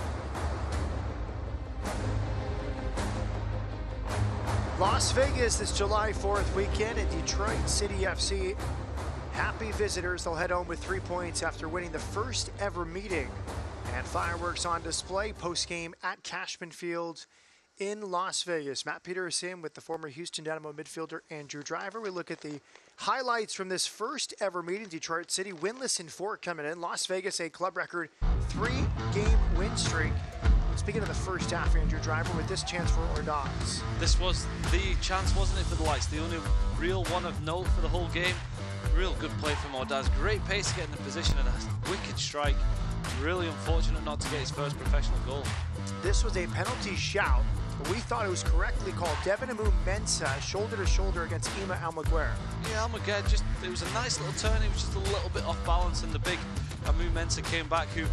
Las Vegas this July 4th weekend at Detroit City FC. Happy visitors, they'll head home with 3 points after winning the first ever meeting. And fireworks on display post-game at Cashman Field in Las Vegas. Matt Peterson with the former Houston Dynamo midfielder Andrew Driver. We look at the highlights from this first ever meeting. Detroit City winless in 4 coming in. Las Vegas, a club record 3-game win streak. Speaking of the first half, Andrew Driver, with this chance for Ordaz. This was the chance, wasn't it, for the Lights? The only real one of note for the whole game. Real good play from Ordaz. Great pace to get in the position and a wicked strike. Really unfortunate not to get his first professional goal. This was a penalty shout, but we thought it was correctly called. Devin Amu-Mensah, shoulder to shoulder against Ima Almaguer. Yeah, Almaguer, it was a nice little turn. He was just a little bit off balance, and the big Amu-Mensah came back, who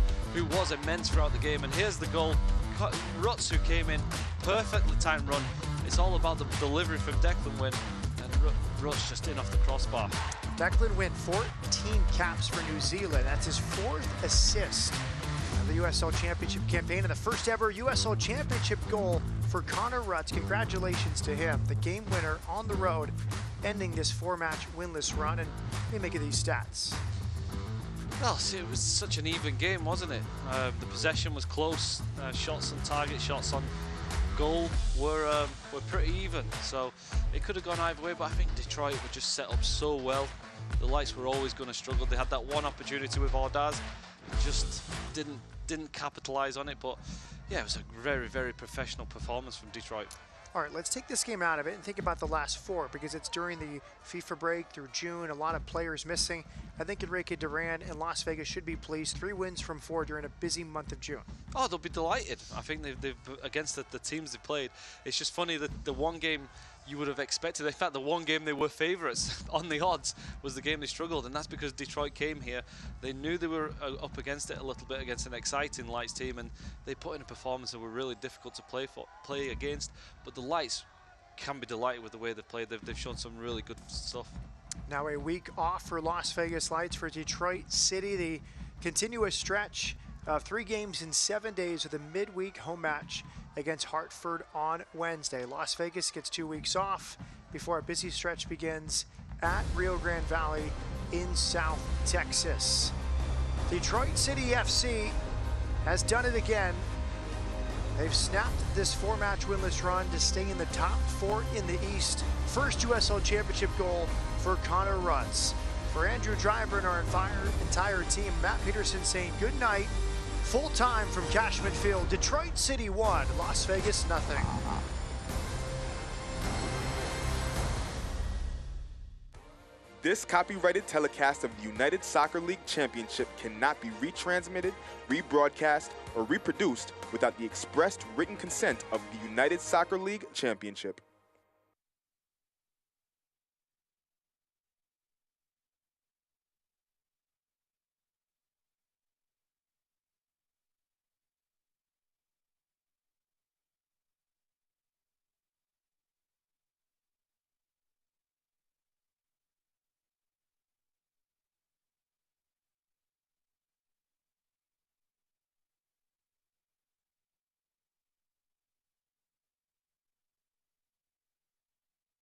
was immense throughout the game. And here's the goal. Rutz, who came in, perfectly timed run. It it's all about the delivery from Declan Wynn, and Rush just in off the crossbar. Declan Wynn, 14 caps for New Zealand. That's his 4th assist of the USL Championship campaign and the first ever USL Championship goal for Connor Rutz. Congratulations to him, the game winner on the road, ending this 4-match winless run. And let me make of these stats. Well, see, it was such an even game, wasn't it? The possession was close. Shots on target, shots on goal were pretty even. So it could have gone either way, but I think Detroit were just set up so well. The Lights were always going to struggle. They had that one opportunity with Ordaz, just didn't capitalize on it. But yeah, it was a very, very professional performance from Detroit. All right, let's take this game out of it and think about the last 4, because it's during the FIFA break through June, a lot of players missing. I think Enrique Duran and Las Vegas should be pleased. 3 wins from 4 during a busy month of June. Oh, they'll be delighted. I think they've against the teams they played. It's just funny that the one game you would have expected, in fact, the one game they were favourites on the odds was the game they struggled, and that's because Detroit came here. They knew they were up against it a little bit against an exciting Lights team, and they put in a performance that were really difficult to play against. But the Lights can be delighted with the way they've played. They've shown some really good stuff. Now a week off for Las Vegas Lights. For Detroit City, the continuous stretch of 3 games in 7 days with a midweek home match against Hartford on Wednesday. Las Vegas gets 2 weeks off before a busy stretch begins at Rio Grande Valley in South Texas. Detroit City FC has done it again. They've snapped this 4-match winless run to stay in the top 4 in the East. First USL Championship goal for Connor Rutz. For Andrew Driver and our entire team, Matt Peterson saying good night. Full time from Cashman Field. Detroit City 1, Las Vegas nothing. This copyrighted telecast of the United Soccer League Championship cannot be retransmitted, rebroadcast, or reproduced without the expressed written consent of the United Soccer League Championship.